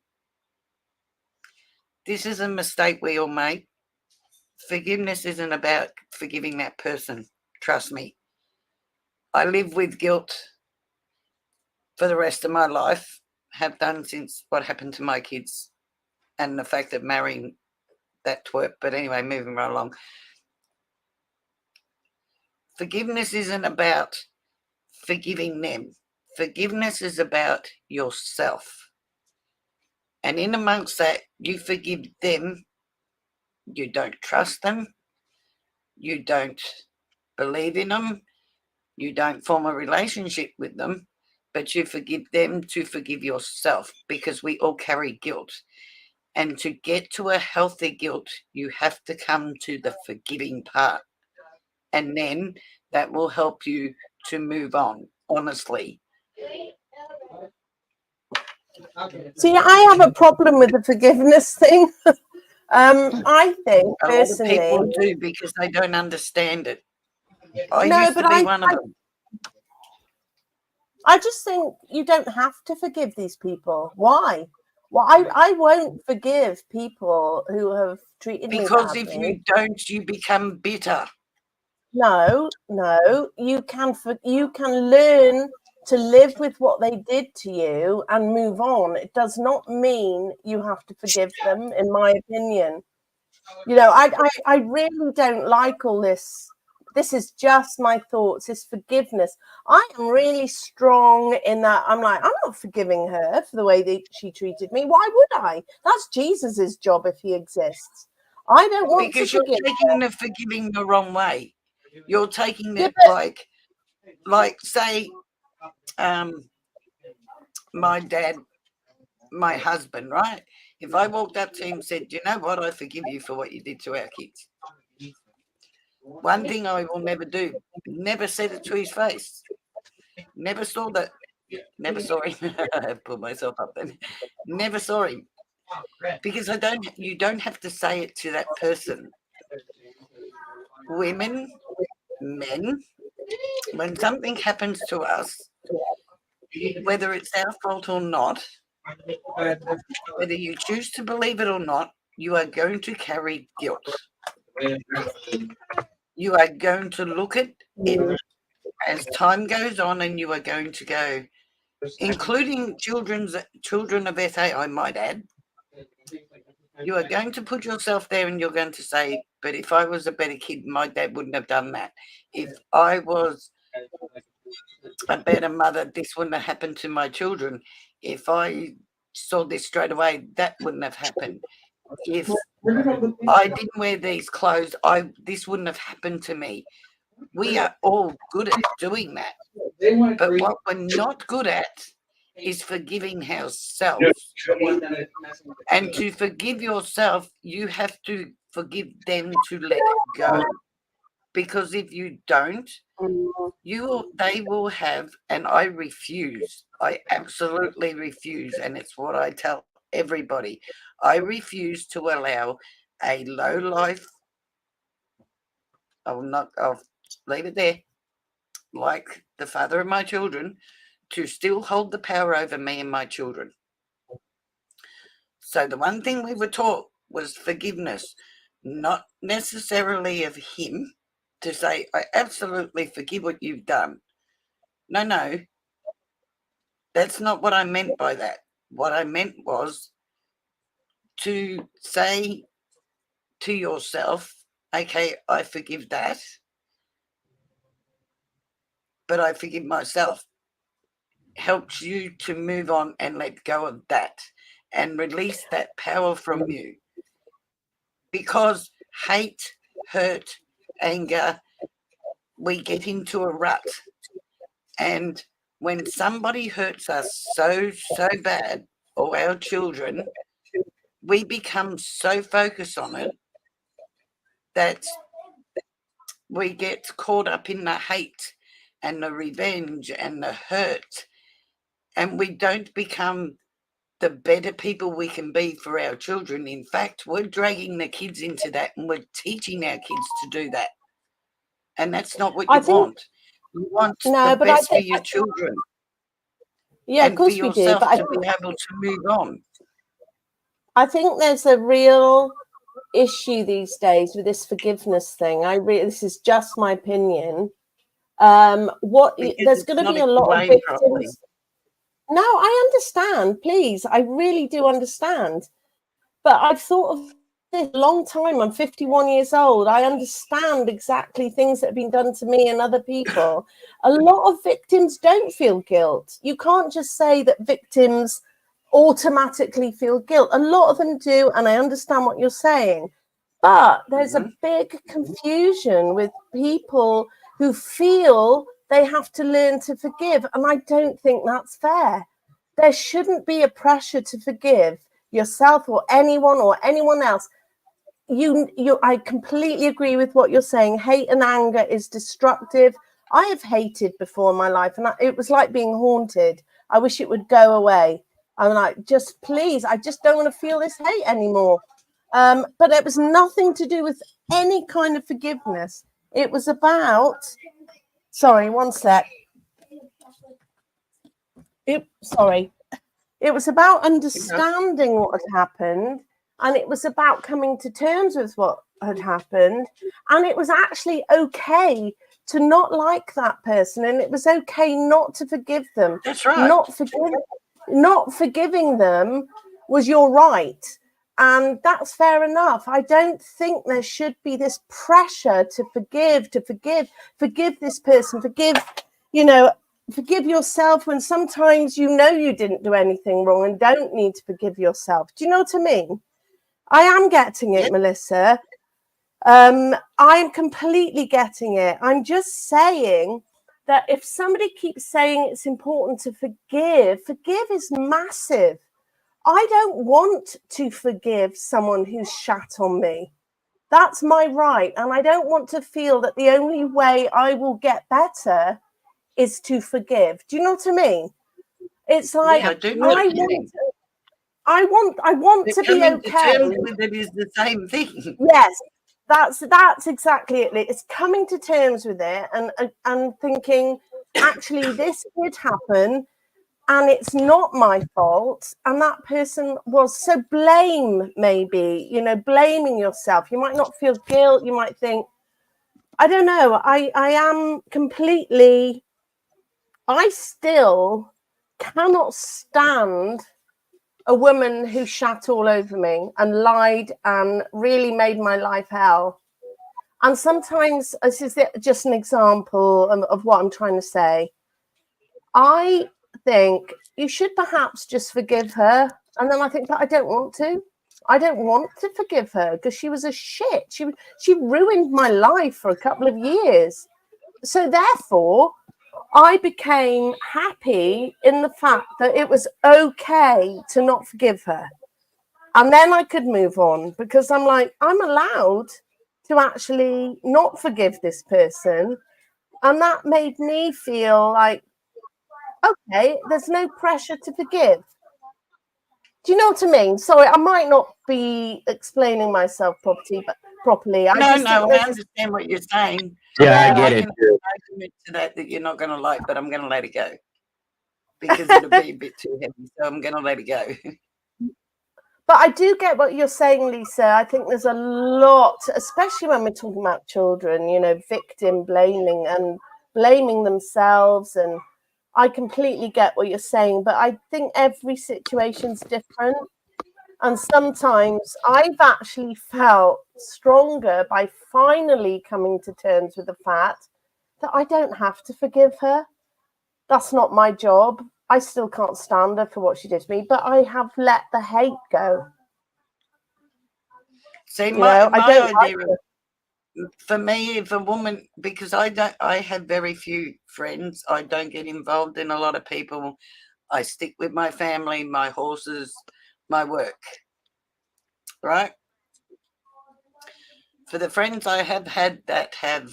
This is a mistake we all make. Forgiveness isn't about forgiving that person. Trust me. I live with guilt for the rest of my life, have done since what happened to my kids and the fact of marrying that twerp. But anyway, moving right along. Forgiveness isn't about forgiving them. Forgiveness is about yourself. And in amongst that, you forgive them. You don't trust them. You don't believe in them. You don't form a relationship with them, but you forgive them to forgive yourself, because we all carry guilt. And to get to a healthy guilt, you have to come to the forgiving part. And then that will help you to move on, honestly. See, I have a problem with the forgiveness thing. I think A lot of personally, people do, because they don't understand it. I no, used but to be one of them. I just think you don't have to forgive these people. Why? Well, I won't forgive people who have treated me Because badly. if you don't, you become bitter. No, you can learn to live with what they did to you and move on. It does not mean you have to forgive them, in my opinion. You know, I really don't like all this This is just my thoughts. It's forgiveness. I am really strong in that. I'm like, I'm not forgiving her for the way that she treated me. Why would I? That's Jesus's job if he exists. I don't want because to you're forgive taking her. the forgiving the wrong way. You're taking Yeah, it but like say, my dad, my husband, right? If I walked up to him and said, "You know what? I forgive you for what you did to our kids." One thing I will never do, never said it to his face. Never saw that. Never saw him. I have put myself up then. Never saw him. Because you don't have to say it to that person. Women, men, when something happens to us, whether it's our fault or not, whether you choose to believe it or not, you are going to carry guilt. You are going to look at it as time goes on, and you are going to go, including children of SA, I might add, you are going to put yourself there and you're going to say, but if I was a better kid, my dad wouldn't have done that. If I was a better mother, this wouldn't have happened to my children. If I saw this straight away, that wouldn't have happened. If I didn't wear these clothes, this wouldn't have happened to me. We are all good at doing that. But what we're not good at is forgiving ourselves. And to forgive yourself, you have to forgive them to let it go. Because if you don't, they will have, and I refuse. I absolutely refuse, and it's what I tell everybody. I refuse to allow a low life. I'll leave it there. Like the father of my children, to still hold the power over me and my children. So the one thing we were taught was forgiveness, not necessarily of him to say, I absolutely forgive what you've done. No, that's not what I meant by that. What I meant was to say to yourself, okay, I forgive that, but I forgive myself. Helps you to move on and let go of that and release that power from you. Because hate, hurt, anger, we get into a rut. And when somebody hurts us so bad, or our children, we become so focused on it that we get caught up in the hate and the revenge and the hurt, and we don't become the better people we can be for our children. In fact, we're dragging the kids into that, and we're teaching our kids to do that. And that's not what you want. You want the best for your children. Yeah, and of course for we do. yourself But to be able to move on. I think there's a real issue these days with this forgiveness thing. This is just my opinion. There's going to be a lot of victims. Properly. No, I understand. Please, I really do understand. But I've thought of this a long time. I'm 51 years old. I understand exactly things that have been done to me and other people. A lot of victims don't feel guilt. You can't just say that victims automatically feel guilt. A lot of them do, and I understand what you're saying. But there's a big confusion with people who feel they have to learn to forgive, and I don't think that's fair. There shouldn't be a pressure to forgive yourself or anyone else. I completely agree with what you're saying. Hate and anger is destructive. I have hated before in my life, and it was like being haunted. I wish it would go away. I'm like, just please, I just don't want to feel this hate anymore. But it was nothing to do with any kind of forgiveness. It was about, sorry, one sec. It was about understanding what had happened, and it was about coming to terms with what had happened. And it was actually okay to not like that person, and it was okay not to forgive them. That's right. Not forgiving them was your right. And that's fair enough. I don't think there should be this pressure to forgive this person, forgive yourself when sometimes you know you didn't do anything wrong and don't need to forgive yourself. Do you know what I mean? I am getting it, Melissa. I'm completely getting it. I'm just saying that if somebody keeps saying it's important to forgive is massive. I don't want to forgive someone who's shat on me. That's my right. And I don't want to feel that the only way I will get better is to forgive. Do you know what I mean? It's like, I do know what you mean. I want to be Coming okay. to terms with it is the same thing. Yes, that's exactly it. It's coming to terms with it and thinking, actually, this did happen. And it's not my fault. And that person was. So blame, maybe, blaming yourself. You might not feel guilt. You might think, I don't know. I still cannot stand a woman who shat all over me and lied and really made my life hell. And sometimes, this is just an example of what I'm trying to say. I think you should perhaps just forgive her. And then I think, but I don't want to. I don't want to forgive her because she was a shit. She ruined my life for a couple of years. So therefore, I became happy in the fact that it was okay to not forgive her. And then I could move on because I'm like, I'm allowed to actually not forgive this person. And that made me feel like, okay, there's no pressure to forgive. Do you know what I mean? Sorry, I might not be explaining myself properly. I understand what you're saying. Yeah, I get it. I commit to that you're not going to like, but I'm going to let it go because it'll be a bit too heavy. So I'm going to let it go. But I do get what you're saying, Lisa. I think there's a lot, especially when we're talking about children, victim blaming themselves. And I completely get what you're saying, but I think every situation's different. And sometimes I've actually felt stronger by finally coming to terms with the fact that I don't have to forgive her. That's not my job. I still can't stand her for what she did to me, but I have let the hate go. See, my idea for me, if a woman, because I have very few friends, I don't get involved in a lot of people. I stick with my family, my horses, my work, right? For the friends I have had that have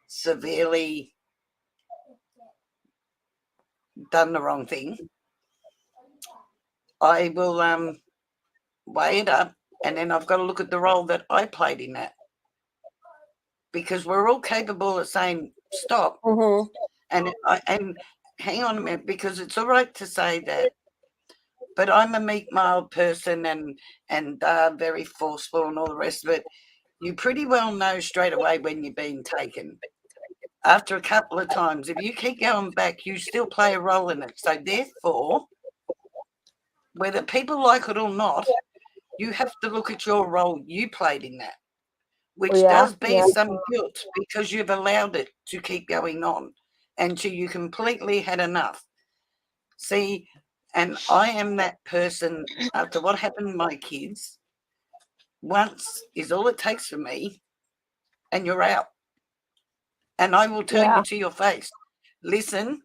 severely done the wrong thing, I will weigh it up, and then I've got to look at the role that I played in that. Because we're all capable of saying stop. Mm-hmm. And hang on a minute, because it's all right to say that, but I'm a meek, mild person and very forceful and all the rest of it. You pretty well know straight away when you're being taken. After a couple of times, if you keep going back, you still play a role in it. So therefore, whether people like it or not, you have to look at your role you played in that, which does bear some guilt because you've allowed it to keep going on until you completely had enough. See, and I am that person, after what happened to my kids, once is all it takes for me, and you're out. And I will tell you to your face, listen,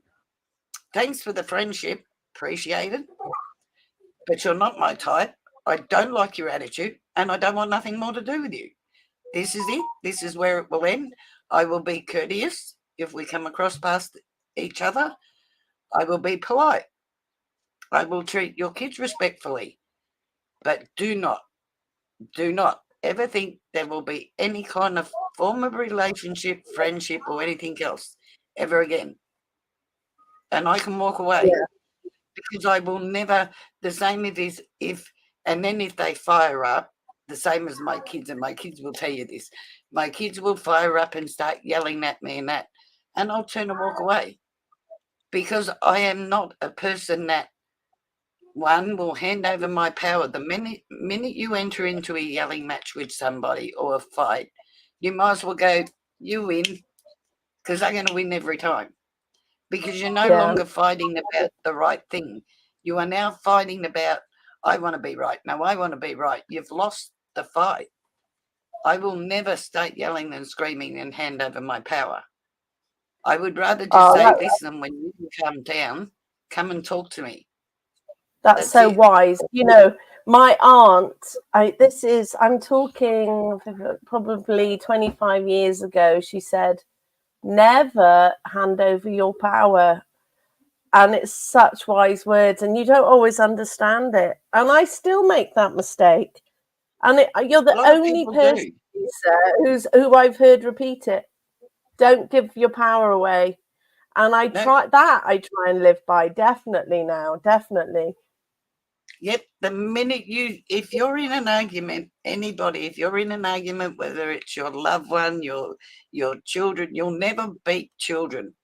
thanks for the friendship, appreciate it, but you're not my type. I don't like your attitude, and I don't want nothing more to do with you. This is it. This is where it will end. I will be courteous if we come across past each other. I will be polite. I will treat your kids respectfully. But do not ever think there will be any kind of form of relationship, friendship, or anything else ever again. And I can walk away because I will never, the same if they fire up, the same as my kids, and my kids will tell you this. My kids will fire up and start yelling at me and I'll turn and walk away because I am not a person that one will hand over my power. The minute you enter into a yelling match with somebody or a fight, you might as well go, you win, because they're going to win every time. Because you're no longer fighting about the right thing. You are now fighting about, I want to be right. No, I want to be right. You've lost the fight. I will never start yelling and screaming and hand over my power. I would rather just say, listen, when you calm down, come and talk to me. That's so wise. You know, my aunt, I'm talking probably 25 years ago, she said, never hand over your power. And it's such wise words, and you don't always understand it. And I still make that mistake. And you're the only person who I've heard repeat it. Don't give your power away. And I try and live by, definitely now, definitely. Yep, the minute if you're in an argument, if you're in an argument, whether it's your loved one, your children, you'll never beat children.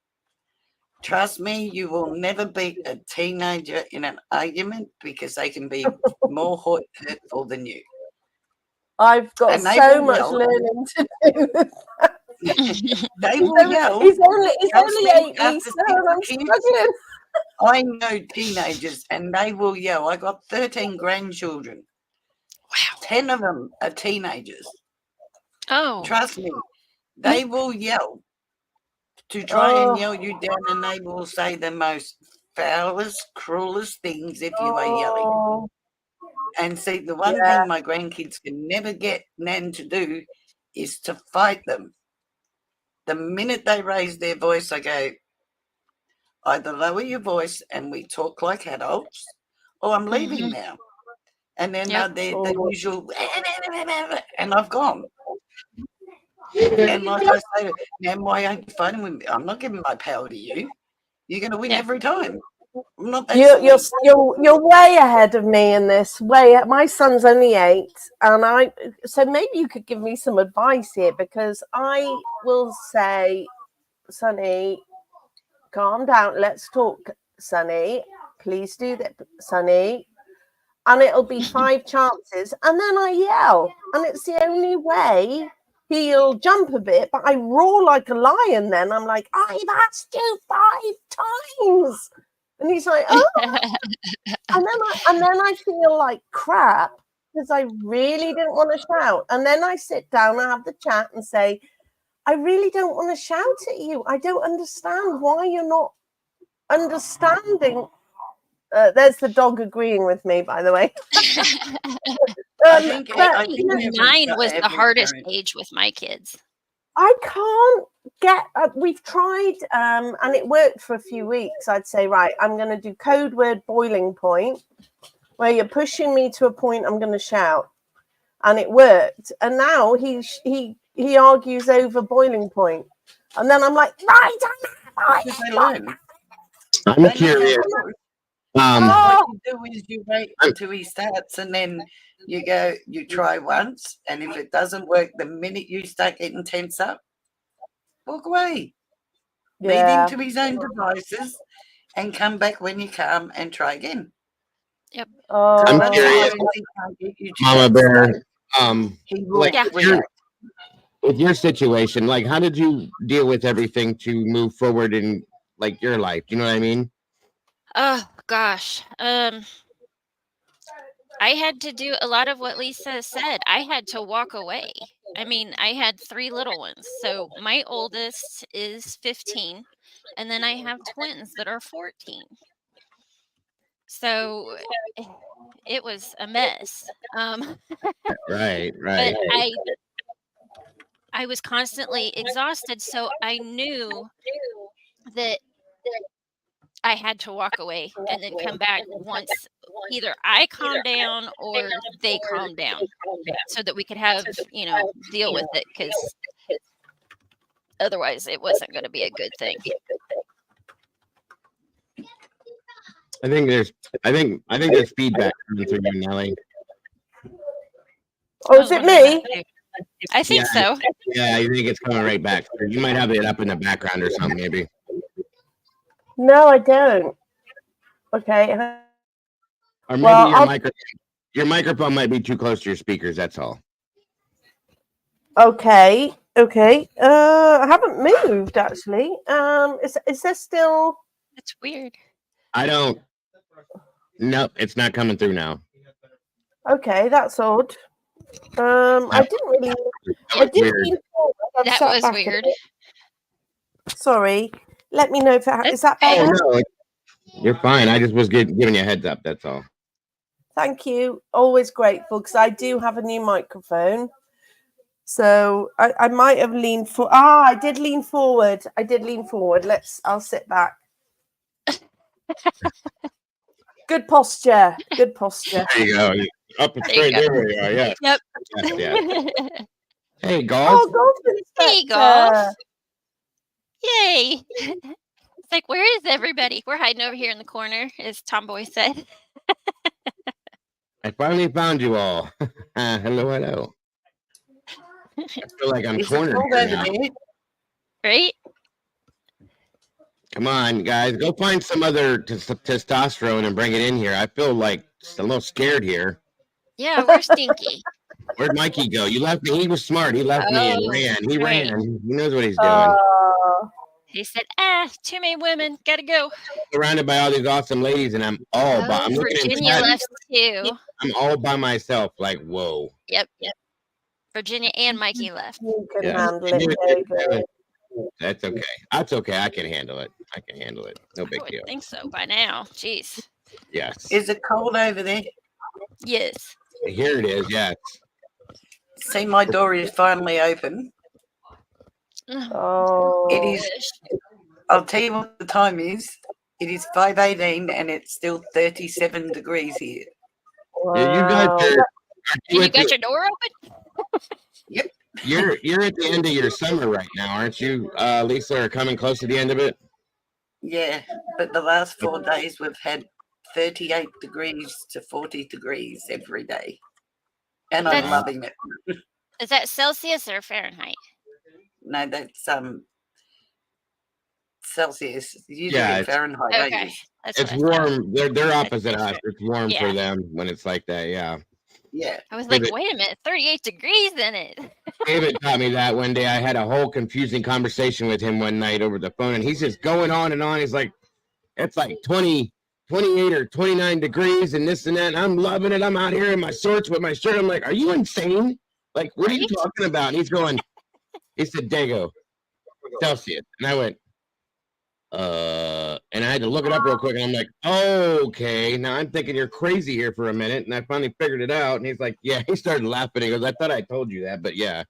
Trust me, you will never beat a teenager in an argument because they can be more hurtful than you. I've got so much learning to do. They will yell. He's only 8 weeks old. I'm struggling. I know teenagers, and they will yell. I got 13 grandchildren. Wow. 10 of them are teenagers. Oh. Trust me, they will yell to try and yell you down, and they will say the most foulest, cruelest things if you are yelling. And see, the one thing my grandkids can never get Nan to do is to fight them. The minute they raise their voice, I go, either lower your voice and we talk like adults, or I'm leaving now. And then they're the usual, and I've gone. And like I say, now why aren't you fighting with me? I'm not giving my power to you. You're going to win every time. I'm not that you're way ahead of me in this. My son's only 8, and so maybe you could give me some advice here, because I will say, Sonny, calm down. Let's talk, Sonny. Please do that, Sonny. And it'll be 5 chances, and then I yell, and it's the only way he'll jump a bit. But I roar like a lion. Then I'm like, I've asked you 5 times, and he's like, oh. and then I feel like crap because I really didn't want to shout. And then I sit down and have the chat and say, I really don't want to shout at you. I don't understand why you're not understanding. There's the dog agreeing with me, by the way. I think 9 was the hardest age with my kids. I can't get. We've tried, and it worked for a few weeks. I'd say, right, I'm going to do code word boiling point, where you're pushing me to a point I'm going to shout, and it worked. And now he argues over boiling point, and then I'm like, right, I'm curious. What you do is you wait until he starts, and then you go, you try once, and if it doesn't work, the minute you start getting tense up, walk away. Leave him to his own devices and come back when you calm and try again. Yep. I'm curious, Mama Bear. With your situation, like, how did you deal with everything to move forward in like your life? Do you know what I mean? Oh gosh. I had to do a lot of what Lisa said. I had to walk away. I mean, I had 3 little ones. So my oldest is 15, and then I have twins that are 14. So it was a mess. Right. But I was constantly exhausted, so I knew that I had to walk away and then come back once either I calmed down or they calmed down, so that we could have, deal with it, because otherwise it wasn't going to be a good thing. I think there's feedback coming through you, Nelly. Oh, is it me? I think so. Yeah, I think it's coming right back. You might have it up in the background or something, maybe. No, I don't. Okay. Or maybe Well, your microphone might be too close to your speakers. That's all. okay. I haven't moved actually. Is there still? It's weird. I don't. Nope, it's not coming through now. Okay, that's odd. I didn't really. I did Weird. lean forward. I've That sat was back a weird. bit. Sorry. Let me know if is that Oh better? no, you're fine. I just was giving you a heads up. That's all. Thank you. Always grateful because I do have a new microphone. So I might have leaned for. I did lean forward. I'll sit back. Good posture. Good posture. There you go. Up and straight. There we are. Yes. Yep. Yes. Hey, golf. Oh, golf inspector. Hey, golf. Yay. It's like, where is everybody? We're hiding over here in the corner, as Tomboy said. I finally found you all. Hello. I feel like I'm Is it cornered cold here over now. there? Right? Come on, guys. Go find some other testosterone and bring it in here. I feel like a little scared here. Yeah, we're stinky. Where'd Mikey go? You left me. He was smart. He left me and ran. He right. ran. He knows what he's doing. He said, too many women. Gotta go. Surrounded by all these awesome ladies, and I'm all by. I'm looking in Virginia chat. left too. I'm all by myself. Like, whoa. Yep. Virginia and Mikey left. You can Yeah. handle it. Very good. That's okay. That's okay. I can handle it. No big I would deal. think so by now. Jeez. Yes. Is it cold over there? Yes. Here it is. Yes. See, my door is finally open. Oh. It is. I'll tell you what the time is. It is 5:18 and it's still 37 degrees here. Yeah, you got your. And you got your door open? Yep. You're at the end of your summer right now, aren't you, Lisa? Are coming close to the end of it? Yeah, but the last 4 days we've had 38 degrees to 40 degrees every day. And I'm That's- loving it. Is that Celsius or Fahrenheit? No, that's Celsius. Usually Yeah, Fahrenheit. Okay. That's It's what I thought. warm. They're opposite us. It's warm Yeah. for them when it's like that. Yeah. Yeah. I was like, David- wait a minute, 38 degrees in it. David taught me that one day. I had a whole confusing conversation with him one night over the phone, and he's just going on and on. He's like, it's like 20, 28 or 29 degrees and this and that. And I'm loving it. I'm out here in my shorts with my shirt. I'm like, are you insane? Like, what are you talking about? And he's going, he said, Dago, Celsius. And I went, and I had to look it up real quick. And I'm like, oh, okay. Now I'm thinking you're crazy here for a minute. And I finally figured it out. And he's like, yeah, he started laughing. He goes, I thought I told you that, but yeah.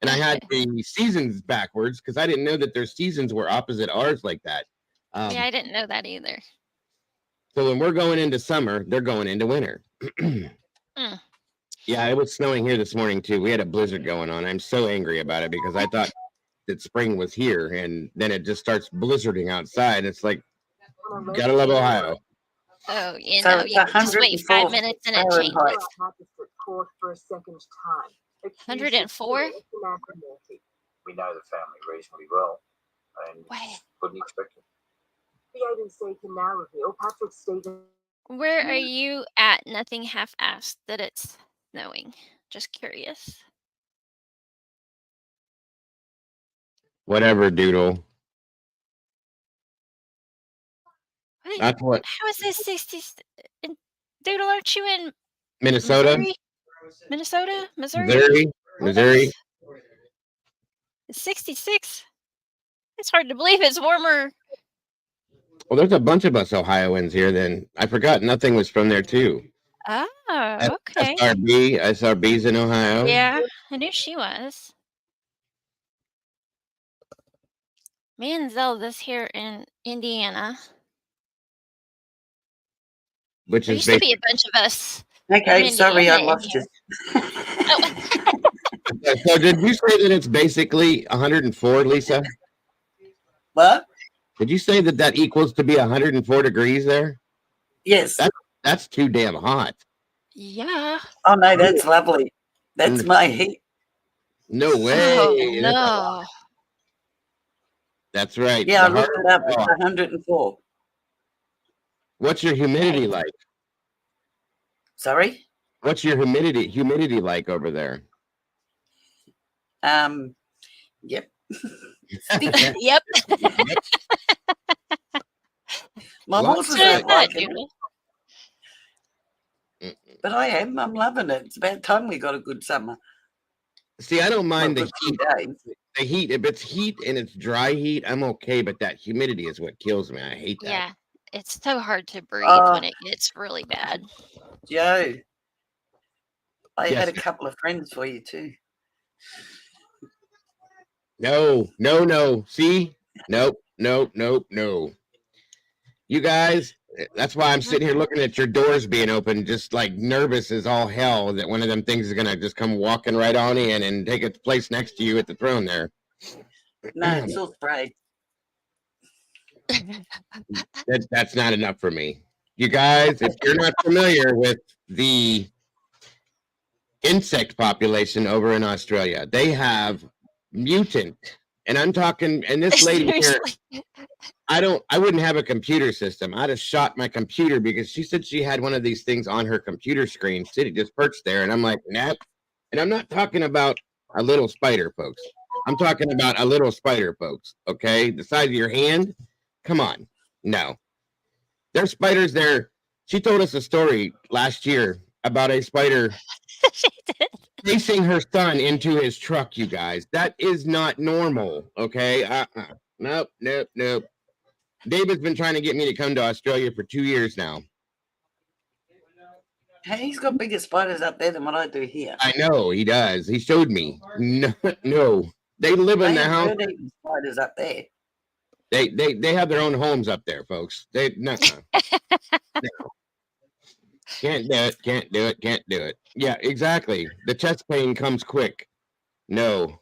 And I had the seasons backwards because I didn't know that their seasons were opposite ours like that. Yeah, I didn't know that either. So when we're going into summer, they're going into winter. Yeah, it was snowing here this morning too. We had a blizzard going on. I'm so angry about it because I thought that spring was here, and then it just starts blizzarding outside. It's like, gotta love Ohio. Oh, you So know, it's you just wait 5 104 minutes and it changes. Fahrenheit. 104? We know the family reasonably well, and couldn't expect it. The agency can now reveal Patrick Stevens. Where are you at? Nothing half-assed that it's snowing. Just curious. Whatever, Doodle. What? That's what. How is this 60? Doodle, aren't you in Minnesota? Missouri? Minnesota? Missouri? It's 66. It's hard to believe it's warmer. Well, there's a bunch of us Ohioans here. Then I forgot nothing was from there too. Oh, okay. SRB's in Ohio. Yeah, I knew she was. Me and Zelda's here in Indiana. Which There is used to be a bunch of us. Okay, in sorry, I Indiana lost you. So did you say that it's basically 104, Lisa? What? Did you say that that equals to be 104 degrees there? Yes. That's too damn hot. Yeah. Oh no, that's lovely. That's my heat. No way. Oh, no. That's right. Yeah, I The looked it up. It's heart- 104. What's your humidity like? Sorry? What's your humidity like over there? Yep. Yep. My Well, horses Should have aren't like thought, it, Doodle. but I'm loving it. It's about time we got a good summer. See, I don't mind Well, the good heat. days. The heat, if it's heat and it's dry heat, I'm okay, but that humidity is what kills me. I hate that. Yeah, it's so hard to breathe when it gets really bad. Joe, I Yes. had a couple of friends for you too. No. See? Nope. You guys, that's why I'm sitting here looking at your doors being open, just like nervous as all hell that one of them things is gonna just come walking right on in and take its place next to you at the throne there. No, it's all sprayed. That's not enough for me. You guys, if you're not familiar with the insect population over in Australia, they have mutant, and I'm talking, and this lady here, Seriously. I wouldn't have a computer system. I'd have shot my computer because she said she had one of these things on her computer screen sitting just perched there, and I'm like, nope. And I'm not talking about a little spider, folks. I'm talking about a little spider, folks. Okay, the size of your hand. Come on, no. There's spiders there. She told us a story last year about a spider She did. chasing her son into his truck, you guys. That is not normal, okay? Nope. David's been trying to get me to come to Australia for 2 years now. Hey, he's got bigger spiders up there than what I do here. I know, he does. He showed me. No. They live in They the have house. bird-eating spiders up there. They have their own homes up there, folks. No. Can't do it. Yeah, exactly. The chest pain comes quick. No.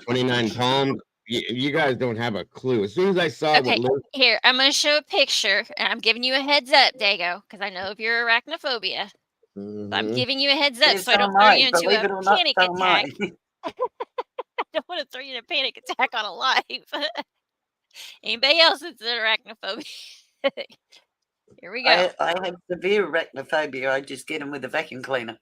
29 palms. You guys don't have a clue. As soon as I saw Okay, here, I'm going to show a picture, and I'm giving you a heads up, Dago, because I know of your arachnophobia. I'm giving you a heads up Yes, so I don't so throw am you I. into Believe a it or not, panic so am I. attack. I don't want to throw you in a panic attack on a life. Anybody else that's an arachnophobia? Here we go. I have severe arachnophobia. I just get them with a vacuum cleaner.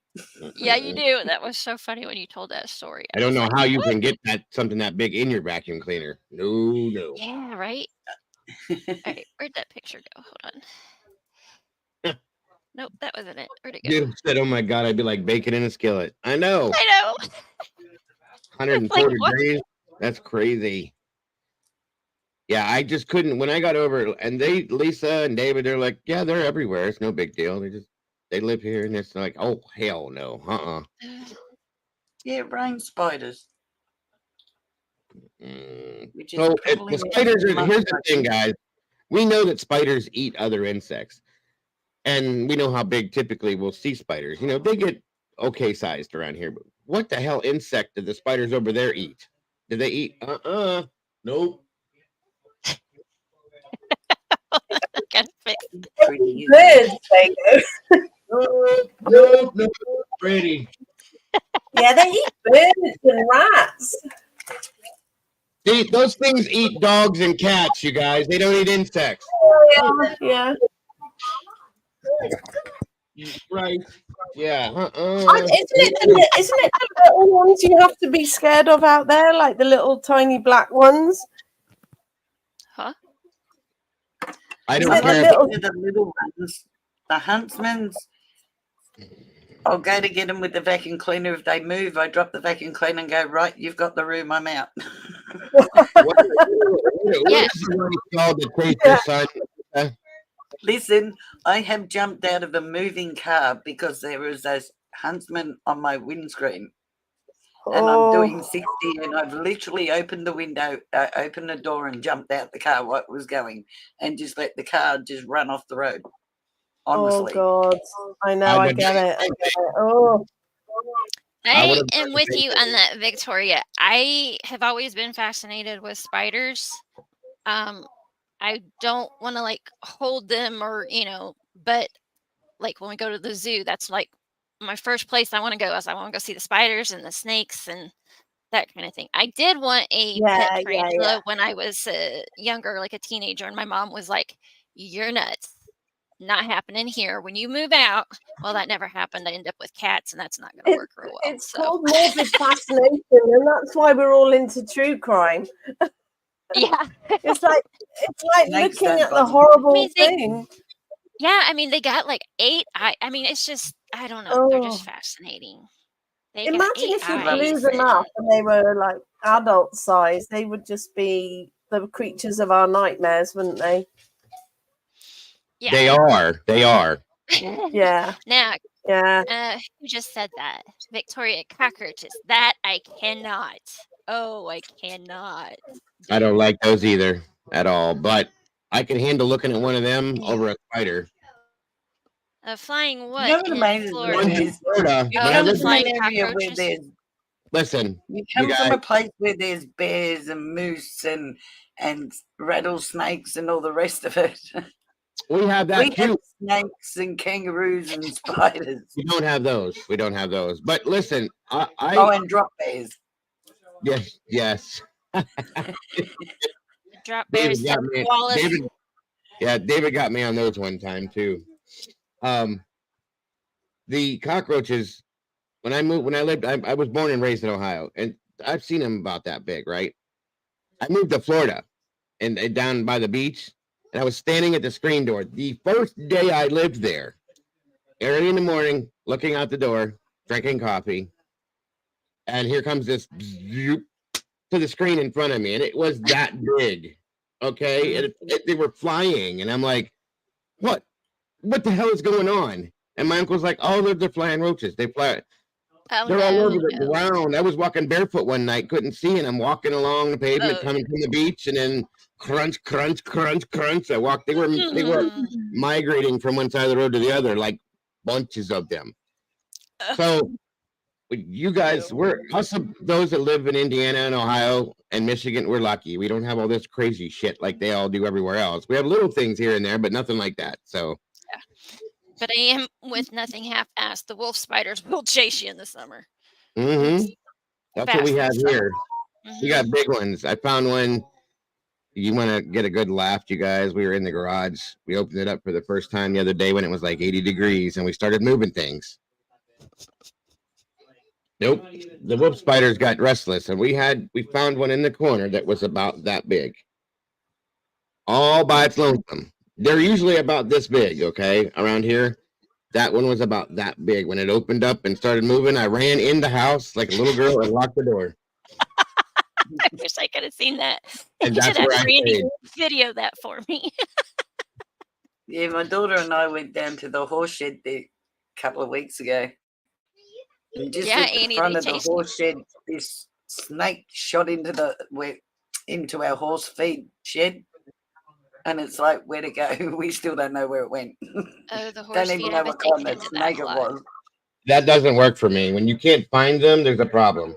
Yeah, you do. That was so funny when you told that story. I don't was know like, how you "What?" can get something that big in your vacuum cleaner. No. Yeah, right? All right, where'd that picture go? Hold on. Nope, that wasn't it. Where'd it go? Dude said, "Oh my god, I'd be like bacon in a skillet." I know. I know. 104 like, what? degrees. That's crazy. Yeah, I just couldn't. When I got over, and Lisa and David, they're like, "Yeah, they're everywhere. It's no big deal. They live here," and it's like, "Oh hell no, Yeah, rain spiders. Which is So probably the spiders are. much Here's the like thing, it. guys. We know that spiders eat other insects, and we know how big typically we'll see spiders. You know, they get okay sized around here. But what the hell insect did the spiders over there eat? Did they eat? Nope. Gotta fix Pretty Birds, they go. Nope. Pretty. Yeah, they eat birds and rats. Those things eat dogs and cats, you guys. They don't eat insects. Yeah. Right. Yeah. Isn't it the little ones you have to be scared of out there, like the little tiny black ones? Huh? I Is don't it the care. little- the little ones, the huntsmans. I'll go to get them with the vacuum cleaner. If they move, I drop the vacuum cleaner and go, right, you've got the room, I'm out. What is the one called that takes your son? Listen, I have jumped out of a moving car because there was a huntsman on my windscreen. And I'm doing 60 and I've literally opened the window, opened the door and jumped out the car while it was going and just let the car just run off the road. Honestly. Oh, God. I know, I get it. Oh. I am with you on that, Victoria. I have always been fascinated with spiders. I don't want to like hold them or, but like when we go to the zoo, that's like my first place I want to go is I want to go see the spiders and the snakes and that kind of thing. I did want a pet tarantula when I was younger, like a teenager, and my mom was like, "You're nuts." not happening here. When you move out, well, that never happened. I end up with cats, and that's not going to work real well. It's called morbid fascination, and that's why we're all into true crime. Yeah. It's like Snakes looking don't at the bother me. horrible thing. Yeah, I mean, they got like 8 eyes. I mean, it's just, I don't know. They're just fascinating. They got Imagine 8 if you eyes. blew them up and they were like adult size. They would just be the creatures of our nightmares, wouldn't they? Yeah. They are. They are. Yeah. Now, yeah. who just said that? Victoria, cockroaches. That I cannot. Oh, I cannot. I don't like those either at all. But I can handle looking at one of them over a spider. Flying what? You know what in amazes Florida? me is Florida. you When I come lived from an flying area where cockroaches? there's Listen, you you come from a guys, place where there's bears and moose and rattlesnakes and all the rest of it. we have that We too. have snakes and kangaroos and spiders. We don't have those. We don't have those. But listen, Oh, I and drop bears. yes. Drop David bears, got me. koalas. David got me on those one time too. The cockroaches. When I lived, I was born and raised in Ohio, and I've seen them about that big, right? I moved to Florida, and down by the beach, and I was standing at the screen door. The first day I lived there, early in the morning, looking out the door, drinking coffee, and here comes this zoop to the screen in front of me, and it was that big. Okay, they were flying, and I'm like, what the hell is going on? And my uncle's like, oh, they're flying roaches. They fly. Oh, They're all no, over the no. ground. I was walking barefoot one night, couldn't see, and I'm walking along the pavement, coming from the beach, and then crunch, crunch, crunch, crunch. I walked. They were migrating from one side of the road to the other, like bunches of them. So, you guys, we're us those that live in Indiana and Ohio and Michigan. We're lucky. We don't have all this crazy shit like they all do everywhere else. We have little things here and there, but nothing like that. So. Yeah. But I am with nothing half-assed. The wolf spiders will chase you in the summer. Mm-hmm. That's what we have here. Mm-hmm. We got big ones. I found one. You want to get a good laugh, you guys? We were in the garage. We opened it up for the first time the other day when it was like 80 degrees, and we started moving things. Nope. The wolf spiders got restless, and we found one in the corner that was about that big. All by its lonesome. They're usually about this big, okay? Around here. That one was about that big. When it opened up and started moving, I ran in the house like a little girl and locked the door. I wish I could have seen that. And You that's should have where I Randy stayed. video that for me. Yeah, my daughter and I went down to the horse shed there a couple of weeks ago. And just Yeah, at the Annie, front they of the chased you. horse shed, this snake shot into our horse feed shed. And it's like, where'd it go? We still don't know where it went. Oh, the horse Don't feed. even know I bet what they kind get of into that snake a it lot. was. That doesn't work for me. When you can't find them, there's a problem.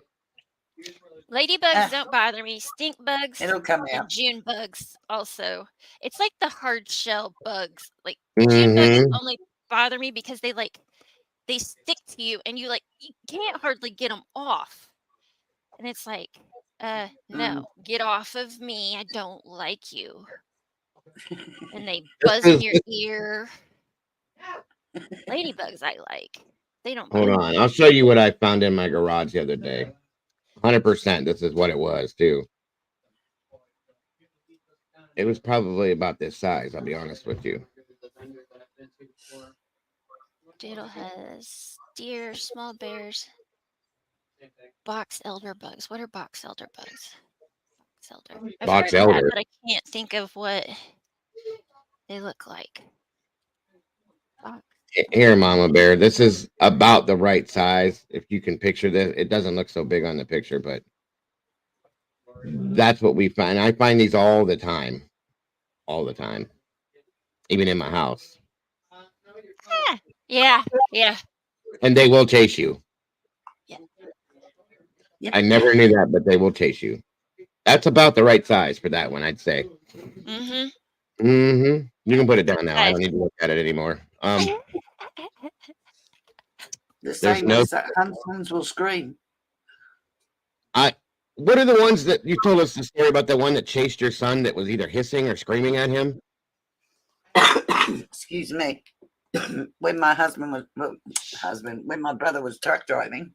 Ladybugs don't bother me. Stink bugs It'll come and out. June bugs also. It's like the hard shell bugs. Like June bugs only bother me because they stick to you and you can't hardly get them off. And it's like, no, get off of me. I don't like you. And they buzz in your ear. Ladybugs I like. They don't Hold bother on. me. I'll show you what I found in my garage the other day. 100%. This is what it was, too. It was probably about this size, I'll be honest with you. Doodle has deer, small bears, box elder bugs. What are box elder bugs? Box elder. I've Box heard of that, elder. but I can't think of what they look like. Box. Here, Mama Bear. This is about the right size. If you can picture this, it doesn't look so big on the picture, but that's what we find. I find these all the time. All the time. Even in my house. Yeah. And they will chase you. Yeah. Yep. I never knew that, but they will chase you. That's about the right size for that one, I'd say. Mm-hmm. Mm-hmm. You can put it down now. I don't need to look at it anymore. The same as huntsmen will scream. What are the ones that you told us the story about? The one that chased your son that was either hissing or screaming at him? excuse me, when my when my brother was truck driving.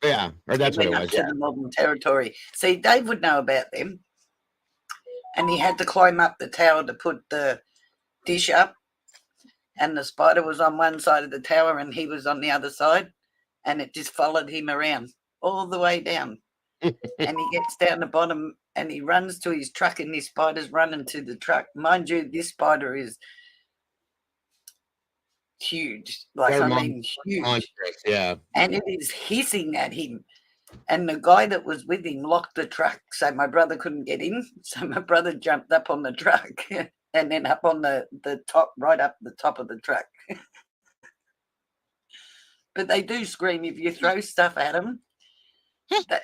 Yeah, or that's what it was. To Yeah. the Northern Territory. See, Dave would know about them. And he had to climb up the tower to put the dish up. And the spider was on one side of the tower and he was on the other side. And it just followed him around all the way down. And he gets down the bottom and he runs to his truck and this spider's running to the truck. Mind you, this spider is huge. Like, They're I mean, huge. monstrous, yeah. And it is hissing at him. And the guy that was with him locked the truck so my brother couldn't get in. So my brother jumped up on the truck and then up on the top, right up the top of the truck. But they do scream if you throw stuff at them. That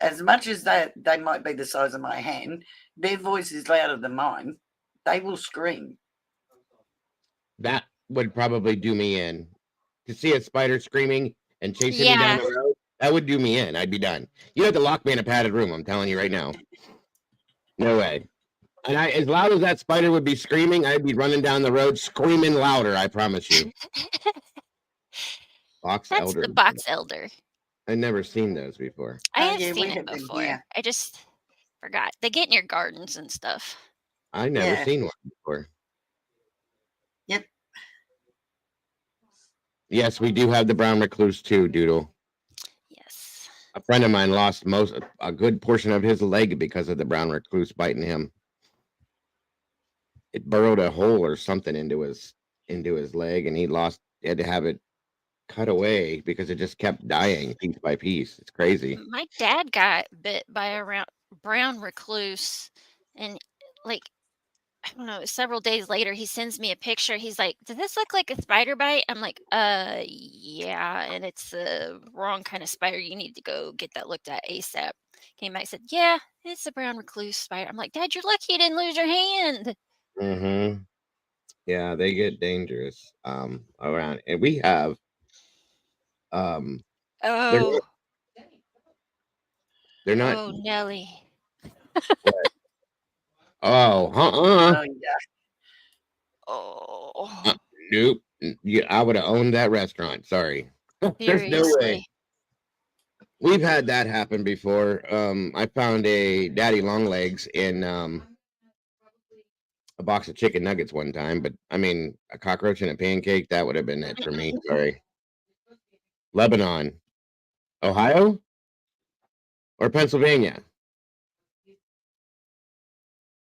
as much as they might be the size of my hand, their voice is louder than mine. They will scream. That would probably do me in. To see a spider screaming and chasing me down the road, that would do me in. I'd be done. You have to lock me in a padded room, I'm telling you right now. No way. And as loud as that spider would be screaming, I'd be running down the road screaming louder, I promise you. Box That's elder. the box elder. I'd never seen those before. I have seen it before. I just forgot. They get in your gardens and stuff. I never seen one before. Yep. Yes, we do have the brown recluse too, Doodle. Yes. A friend of mine lost a good portion of his leg because of the brown recluse biting him. It burrowed a hole or something into his leg, and he had to have it cut away because it just kept dying piece by piece. It's crazy. My dad got bit by a brown recluse, and like, I don't know, several days later, he sends me a picture. He's like, "Does this look like a spider bite?" I'm like, yeah, and it's the wrong kind of spider. You need to go get that looked at ASAP." Came back, said, "Yeah, it's a brown recluse spider." I'm like, "Dad, you're lucky you didn't lose your hand." Mm-hmm. Yeah, they get dangerous around, and we have Oh. They're not. Oh, Nelly. Oh, Oh, yeah. Oh. Nope. Yeah, I would have owned that restaurant. Sorry. There's no way. We've had that happen before. I found a daddy long legs in a box of chicken nuggets one time, but I mean, a cockroach and a pancake, that would have been it for me. Sorry. Lebanon, Ohio, or Pennsylvania?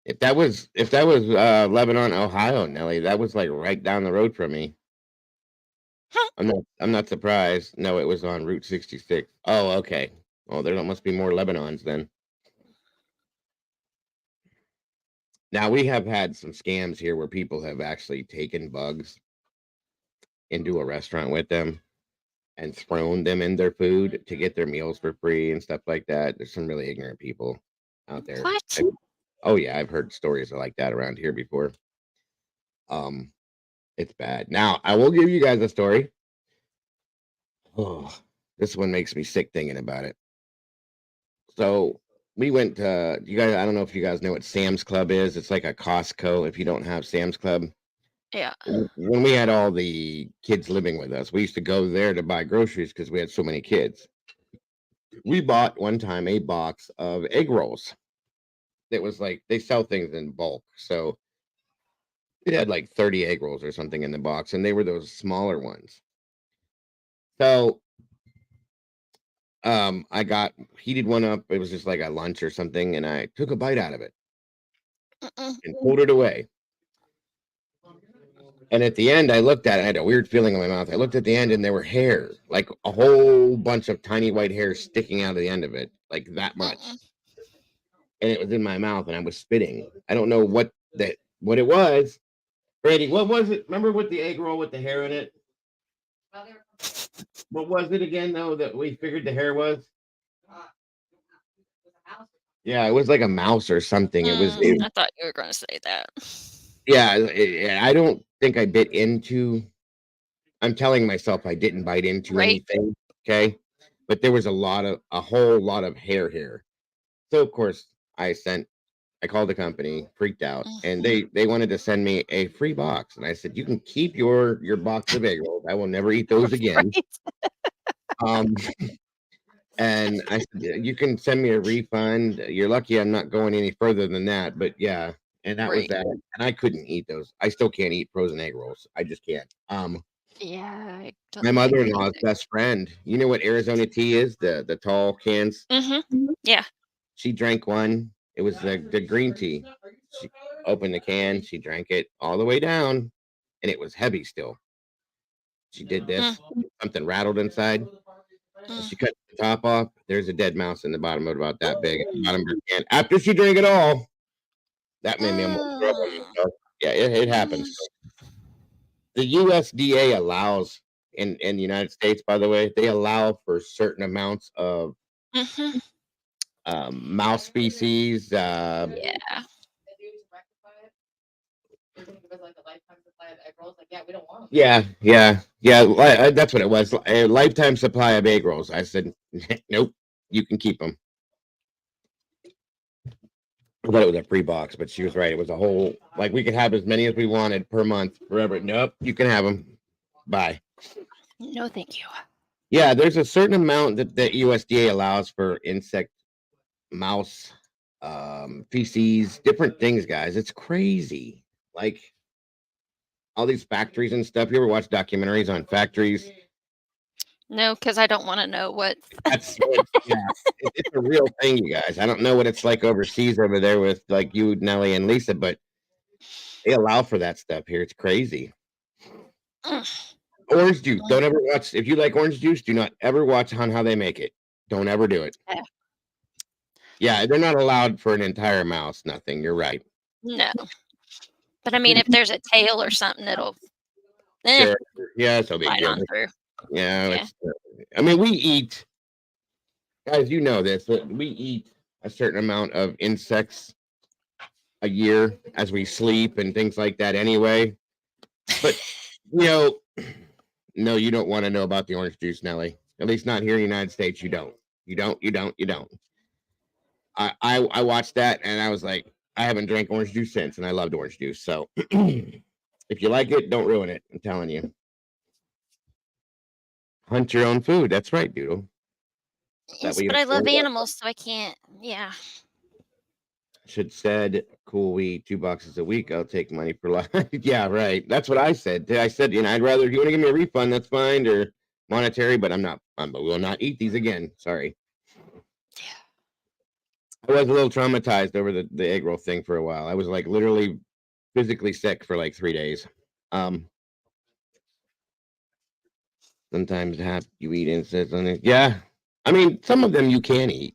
If that was Lebanon, Ohio, Nelly, that was like right down the road from me. I'm not surprised. No, it was on Route 66. Oh, okay. Oh, there must be more Lebanons then. Now we have had some scams here where people have actually taken bugs into a restaurant with them and thrown them in their food to get their meals for free and stuff like that. There's some really ignorant people out there. What? Oh yeah, I've heard stories like that around here before. It's bad. Now I will give you guys a story. Oh, this one makes me sick thinking about it. So we went to you guys. I don't know if you guys know what Sam's Club is. It's like a Costco if you don't have Sam's Club. Yeah. When we had all the kids living with us, we used to go there to buy groceries because we had so many kids. We bought one time a box of egg rolls. That was like they sell things in bulk, so it had like 30 egg rolls or something in the box, and they were those smaller ones. So I heated one up. It was just like a lunch or something, and I took a bite out of it and pulled it away. And at the end, I looked at it. I had a weird feeling in my mouth. I looked at the end, and there were hair, like a whole bunch of tiny white hairs sticking out of the end of it, like that much. And it was in my mouth, and I was spitting. I don't know what it was. Brady, what was it? Remember with the egg roll with the hair in it? What was it again, though, that we figured the hair was? Yeah, it was like a mouse or something. I thought you were going to say that. Yeah, I don't think I bit into. I'm telling myself I didn't bite into anything. Okay, but there was a whole lot of hair here. So of course I sent I called the company, freaked out, and they wanted to send me a free box. And I said, you can keep your box of egg rolls. I will never eat those again. Um, and I said, you can send me a refund. You're lucky I'm not going any further than that. But yeah, and that was that. And I couldn't eat those. I still can't eat frozen egg rolls. I just can't. Yeah, I don't My think I could mother-in-law's either. best friend. You know what Arizona tea is? The tall cans. Yeah. She drank one. It was the green tea. She opened the can. She drank it all the way down, and it was heavy still. She did this. Something rattled inside. She cut the top off. There's a dead mouse in the bottom of about that big. At the bottom of her can. After she drank it all, that made me almost throw up on myself. Yeah, it happens. The USDA allows in the United States, by the way, they allow for certain amounts of mouse species. Yeah. Yeah. That's what it was. A lifetime supply of egg rolls. I said, nope, you can keep them. I thought it was a free box, but she was right. It was a whole, like, we could have as many as we wanted per month forever. Nope, you can have them. Bye. No, thank you. Yeah, there's a certain amount that the USDA allows for insect, mouse, feces, different things, guys. It's crazy. Like all these factories and stuff. You ever watch documentaries on factories? No, because I don't want to know what. That's it's a real thing, you guys. I don't know what it's like overseas over there with like you, Nelly, and Lisa, but they allow for that stuff here. It's crazy. Orange juice. Don't ever watch. If you like orange juice, do not ever watch on how they make it. Don't ever do it. Yeah, they're not allowed for an entire mouse. Nothing. You're right. No. But I mean, if there's a tail or something, it'll. Sure. Yeah, it's no big Right deal. on through. Yeah, Yeah. I mean, we eat, guys. You know this. But we eat a certain amount of insects a year as we sleep and things like that. Anyway, but no, you don't want to know about the orange juice, Nelly. At least not here in the United States. You don't. You don't. I watched that and I was like, I haven't drank orange juice since, and I loved orange juice. So if you like it, don't ruin it. I'm telling you. Hunt your own food. That's right, Doodle. Yes, but I love animals, so I can't. Yeah. Should said, cool, we eat 2 boxes a week. I'll take money for life. Yeah, right. That's what I said. I said, I'd rather, if you want to give me a refund, that's fine, or monetary, but but we'll not eat these again. Sorry. I was a little traumatized over the egg roll thing for a while. I was like literally physically sick for like 3 days. Sometimes you eat insects on it. Yeah. I mean, some of them you can eat,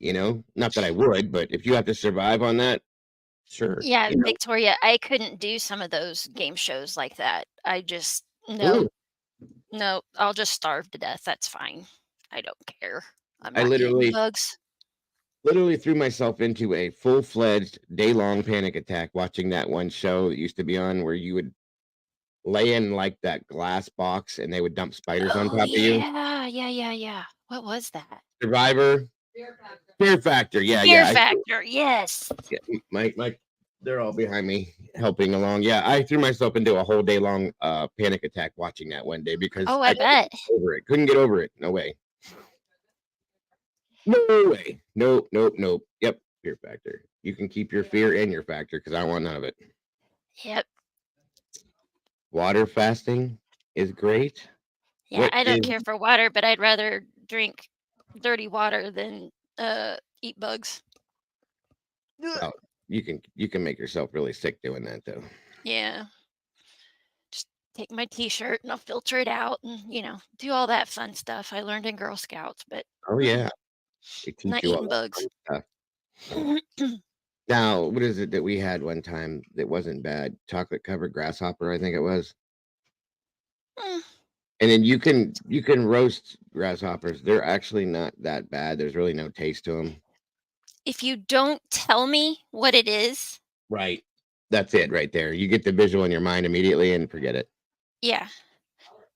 not that I would, but if you have to survive on that, sure. Yeah, Victoria, I couldn't do some of those game shows like that. I just no. I'll just starve to death. That's fine. I don't care. I'm I not eating literally bugs. threw myself into a full-fledged day-long panic attack watching that one show that used to be on where you would lay in like that glass box and they would dump spiders on top of you. Yeah. What was that? Survivor. Fear Factor. Yeah. Fear Factor. Yes. Yeah, my they're all behind me helping along. Yeah, I threw myself into a whole day long panic attack watching that one day because I bet. Couldn't get over it. No way. No way. Nope. Yep. Fear Factor. You can keep your fear and your factor because I don't want none of it. Yep. Water fasting is great. Yeah, I don't care for water, but I'd rather drink dirty water than eat bugs. Well, you can make yourself really sick doing that though. Yeah. Just take my t-shirt and I'll filter it out and, do all that fun stuff I learned in Girl Scouts, but oh yeah. They teach not you all eating that bugs. fun stuff. Now, what is it that we had one time that wasn't bad? Chocolate covered grasshopper, I think it was. And then you can roast grasshoppers. They're actually not that bad. There's really no taste to them. If you don't tell me what it is. Right. That's it right there. You get the visual in your mind immediately and forget it. Yeah.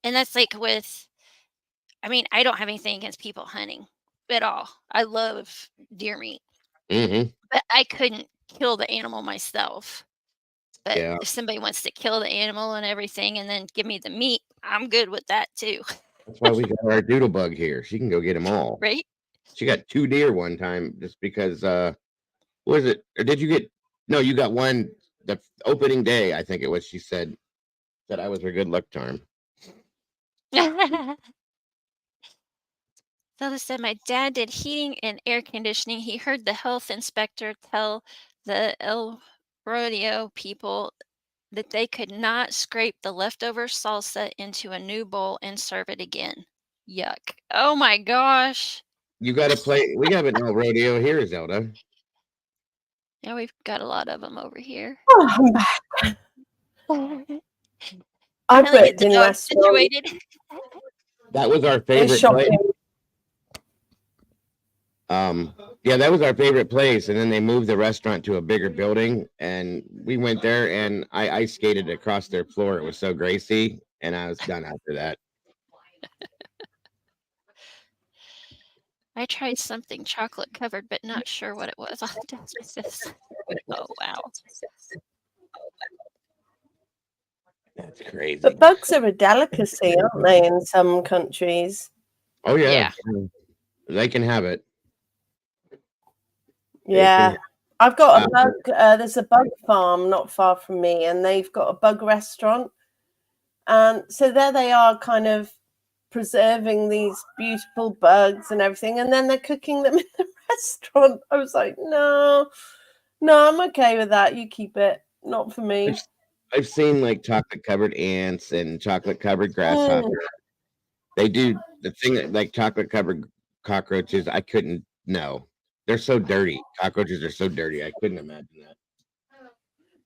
And that's like I don't have anything against people hunting at all. I love deer meat. But I couldn't kill the animal myself. But Yeah. if somebody wants to kill the animal and everything and then give me the meat, I'm good with that too. That's why we got our doodle bug here. She can go get them all. Right? She got 2 deer one time just because, what was it? Or did you get, no, you got one the opening day, I think it was, she said that I was her good luck charm. Zelda said, my dad did heating and air conditioning. He heard the health inspector tell the El Rodeo people that they could not scrape the leftover salsa into a new bowl and serve it again. Yuck. Oh my gosh. You got to play. We have an El Rodeo here, Zelda. Yeah, we've got a lot of them over here. Oh, I'm back. I've Finally get worked the in dog restaurants. situated. That was our It's favorite place. shocking. Yeah, that was our favorite place, and then they moved the restaurant to a bigger building, and we went there, and I ice skated across their floor. It was so gracie, and I was done after that. I tried something chocolate covered, but not sure what it was. I'll have to ask my sis. Oh wow. That's crazy. But bugs are a delicacy, aren't they, in some countries? Oh Yeah. They can have it. Yeah. I've got a bug. There's a bug farm not far from me, and they've got a bug restaurant. And so there they are, kind of preserving these beautiful bugs and everything, and then they're cooking them in the restaurant. I was like, no, I'm okay with that. You keep it. Not for me. I've seen like chocolate covered ants and chocolate covered grasshopper. They do the thing that, like chocolate covered cockroaches. I couldn't. No, they're so dirty. Cockroaches are so dirty. I couldn't imagine that.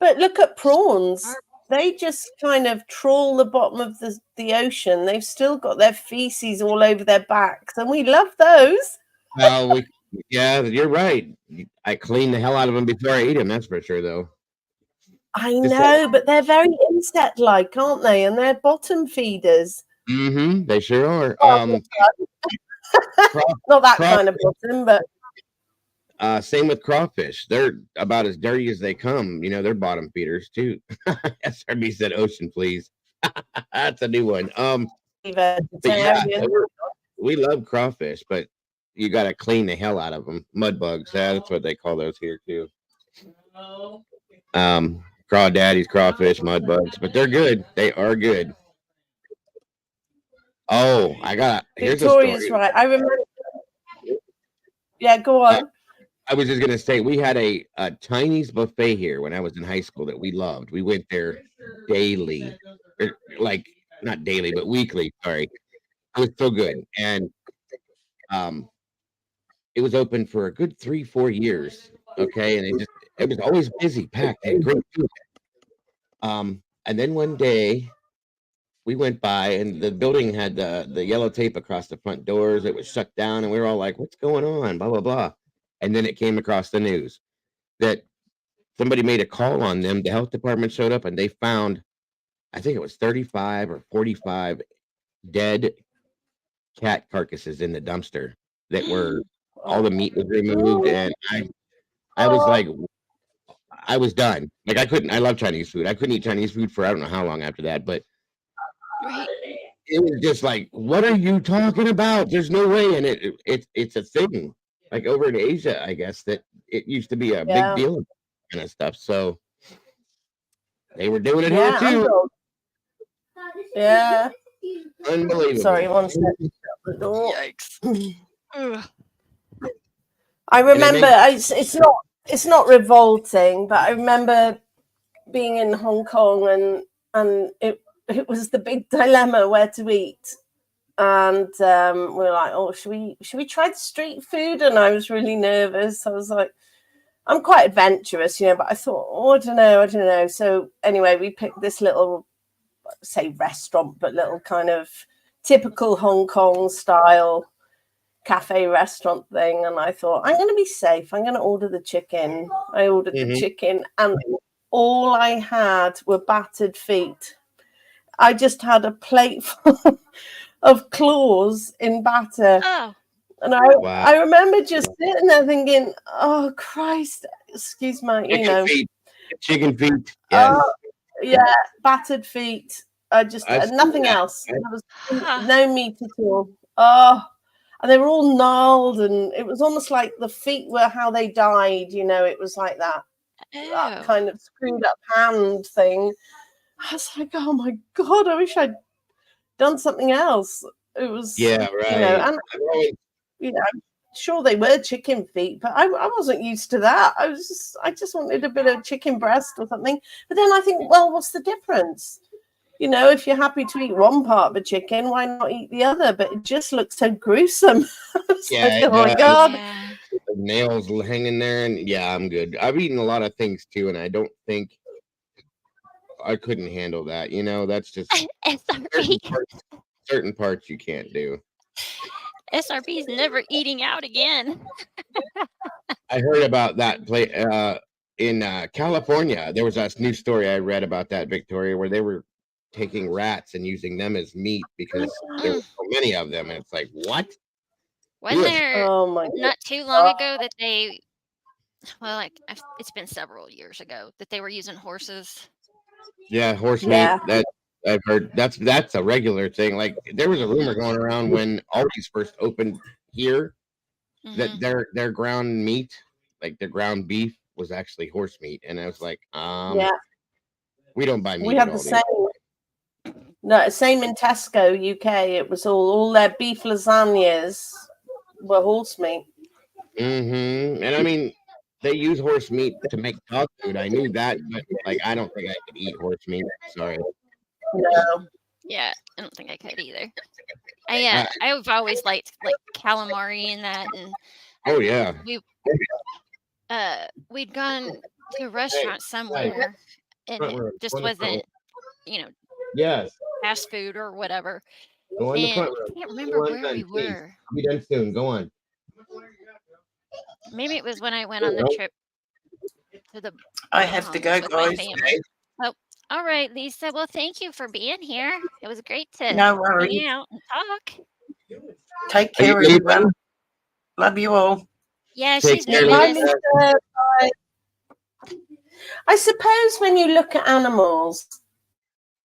But look at prawns. They just kind of trawl the bottom of the ocean. They've still got their feces all over their backs, and we love those. Well, yeah, you're right. I clean the hell out of them before I eat them. That's for sure, though. I know, but they're very insect-like, aren't they? And they're bottom feeders. Mm-hmm. They sure are. Not that kind of bottom, but same with crawfish. They're about as dirty as they come. You know, they're bottom feeders too. SRB said ocean, please. That's a new one. But yeah, we love crawfish, but you got to clean the hell out of them. Mud bugs. That's what they call those here too. Crawdaddies, crawfish, mud bugs, but they're good. They are good. Oh, here's Victoria's a story. right. I remember. Yeah, go on. I was just gonna say we had a Chinese buffet here when I was in high school that we loved. We went there daily, like not daily, but weekly. Sorry, it was so good, and it was open for a good 3-4 years. Okay, and it was always busy, packed, had great food. And then one day we went by, and the building had the yellow tape across the front doors. It was shut down, and we were all like, "What's going on?" Blah blah blah. And then it came across the news that somebody made a call on them. The health department showed up, and they found, I think it was 35 or 45 dead cat carcasses in the dumpster that were all the meat was removed, and I was like, I was done. Like I love Chinese food. I couldn't eat Chinese food for I don't know how long after that, but it was just like, what are you talking about? There's no way. And it's a thing. Like over in Asia, I guess that it used to be a big deal kind of stuff. So they were doing it here too. Yeah. Unbelievable. Sorry, one second. The door. Yikes. I remember it's not revolting, but I remember being in Hong Kong and it was the big dilemma where to eat. And we were like, oh, should we try the street food? And I was really nervous. I was like, I'm quite adventurous, but I thought, oh, I don't know. So anyway, we picked this little, say restaurant, but little kind of typical Hong Kong style cafe restaurant thing. And I thought, I'm going to be safe. I'm going to order the chicken. I ordered the chicken, and all I had were battered feet. I just had a plate full of claws in batter. Oh. And Wow. I remember just sitting there thinking, oh, Christ, excuse my, Chicken feet. Yes. Yeah, battered feet. Just nothing else. There was no meat at all. Oh, and they were all gnarled, and it was almost like the feet were how they died. It was like that kind of screwed up hand thing. I was like, oh my God, I wish I'd done something else. It was, right. And sure they were chicken feet, but I wasn't used to that. I just wanted a bit of chicken breast or something. But then I think, well, what's the difference? If you're happy to eat one part of a chicken, why not eat the other? But it just looks so gruesome. Oh my God. The nails hanging there, and I'm good. I've eaten a lot of things too, and I don't think I couldn't handle that. That's just certain parts you can't do. SRB's never eating out again. I heard about that place in California. There was a news story I read about that, Victoria, where they were taking rats and using them as meat because there were so many of them, and it's like, what? Wasn't there not too long ago that they? Well, it's been several years ago that they were using horses. Yeah, horse meat. That I've heard. That's a regular thing. Like there was a rumor going around when Aldi's first opened here that their ground meat, like their ground beef, was actually horse meat, and I was like, we don't buy meat. We have the same. No, same in Tesco, UK. It was all their beef lasagnas were horse meat. And I mean, they use horse meat to make dog food. I knew that, but I don't think I could eat horse meat. Sorry. No. Yeah, I don't think I could either. I've always liked calamari and that, and we'd gone to a restaurant somewhere, and it just wasn't, fast food or whatever. Go on the front row. I can't remember where we were. I'll be done soon. Go on. Maybe it was when I went on the trip to the. I have to go, guys. Oh, all right, Lisa. Well, thank you for being here. It was great to hang out and talk. Take care, everyone. Love you all. Yeah, she's leaving us. I suppose when you look at animals,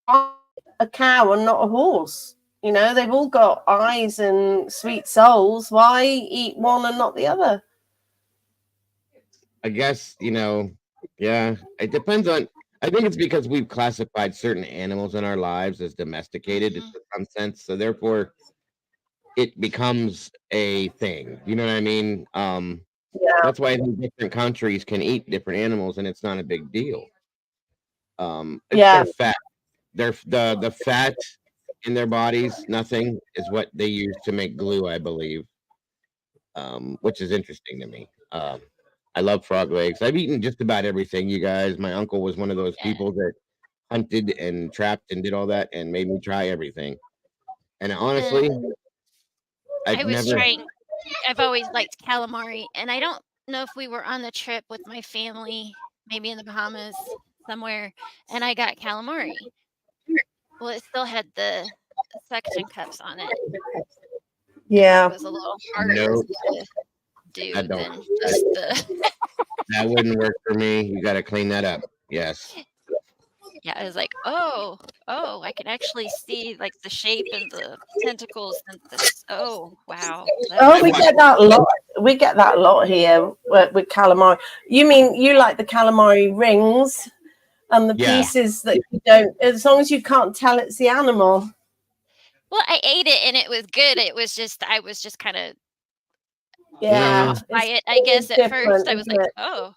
a cow and not a horse. They've all got eyes and sweet souls. Why eat one and not the other? I guess, it depends on, I think it's because we've classified certain animals in our lives as domesticated in some sense. So therefore it becomes a thing. You know what I mean? That's why I think different countries can eat different animals and it's not a big deal. Their fat. The fat in their bodies, nothing, is what they use to make glue, I believe. Which is interesting to me. I love frog legs. I've eaten just about everything, you guys. My uncle was one of those people that hunted and trapped and did all that and made me try everything. And honestly, I've always liked calamari, and I don't know if we were on the trip with my family, maybe in the Bahamas somewhere, and I got calamari. Well, it still had the suction cups on it. Yeah. It was a little harder to do than just the... That wouldn't work for me. You got to clean that up. Yes. Yeah, I was like, oh, I can actually see the shape and the tentacles and this. Oh, wow. We get that a lot. We get that a lot here with calamari. You mean you like the calamari rings and the pieces that you don't, as long as you can't tell it's the animal. Well, I ate it and it was good. It was just, I was just kind of by it, I guess, at first. I was like, oh.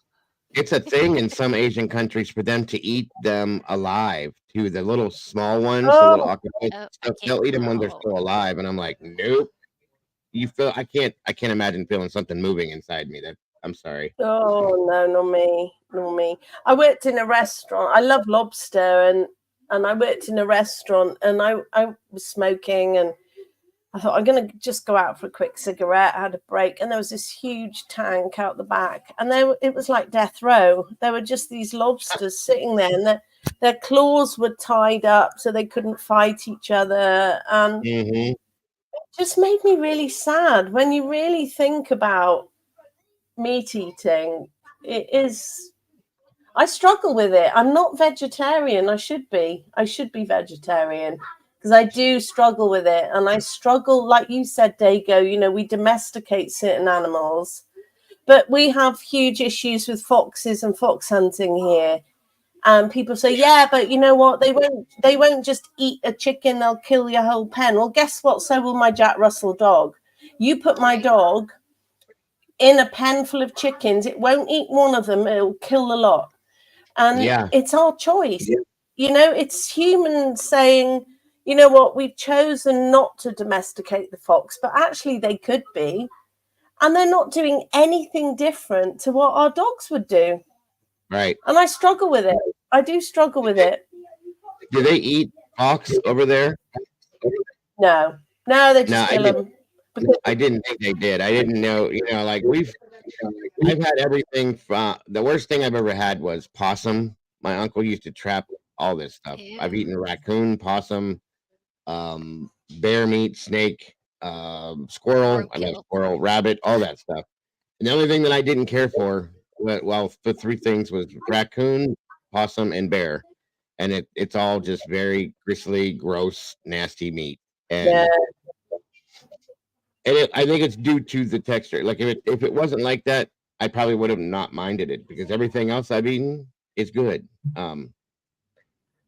It's a thing in some Asian countries for them to eat them alive too. The little small ones, the little octopus stuff, they'll eat them when they're still alive. And I'm like, nope. I can't imagine feeling something moving inside me. I'm sorry. Oh no, not me. I worked in a restaurant. I love lobster, and I worked in a restaurant, and I was smoking, and I thought I'm going to just go out for a quick cigarette. I had a break, and there was this huge tank out the back, and it was like death row. There were just these lobsters sitting there, and their claws were tied up so they couldn't fight each other. And just made me really sad. When you really think about meat eating, it is, I struggle with it. I'm not vegetarian. I should be vegetarian, because I do struggle with it. And I struggle, like you said, Dago, you know, we domesticate certain animals, but we have huge issues with foxes and fox hunting here. And people say, yeah, but you know what? They won't just eat a chicken, they'll kill your whole pen. Well, guess what? So will my Jack Russell dog. You put my dog in a pen full of chickens, it won't eat one of them, it'll kill the lot. And it's our choice. You know, it's humans saying, you know what, we've chosen not to domesticate the fox, but actually they could be. And they're not doing anything different to what our dogs would do. Right. And I struggle with it. I do struggle with it. Do they eat fox over there? No, they just kill them. I didn't think they did. I didn't know, you know, like I've had everything from, the worst thing I've ever had was possum. My uncle used to trap all this stuff. I've eaten raccoon, possum, bear meat, snake, squirrel, I love squirrel, rabbit, all that stuff. And the only thing that I didn't care for, well, the three things was raccoon, possum, and bear. And it's all just very gristly, gross, nasty meat. And I think it's due to the texture. Like if it wasn't like that, I probably would have not minded it, because everything else I've eaten is good.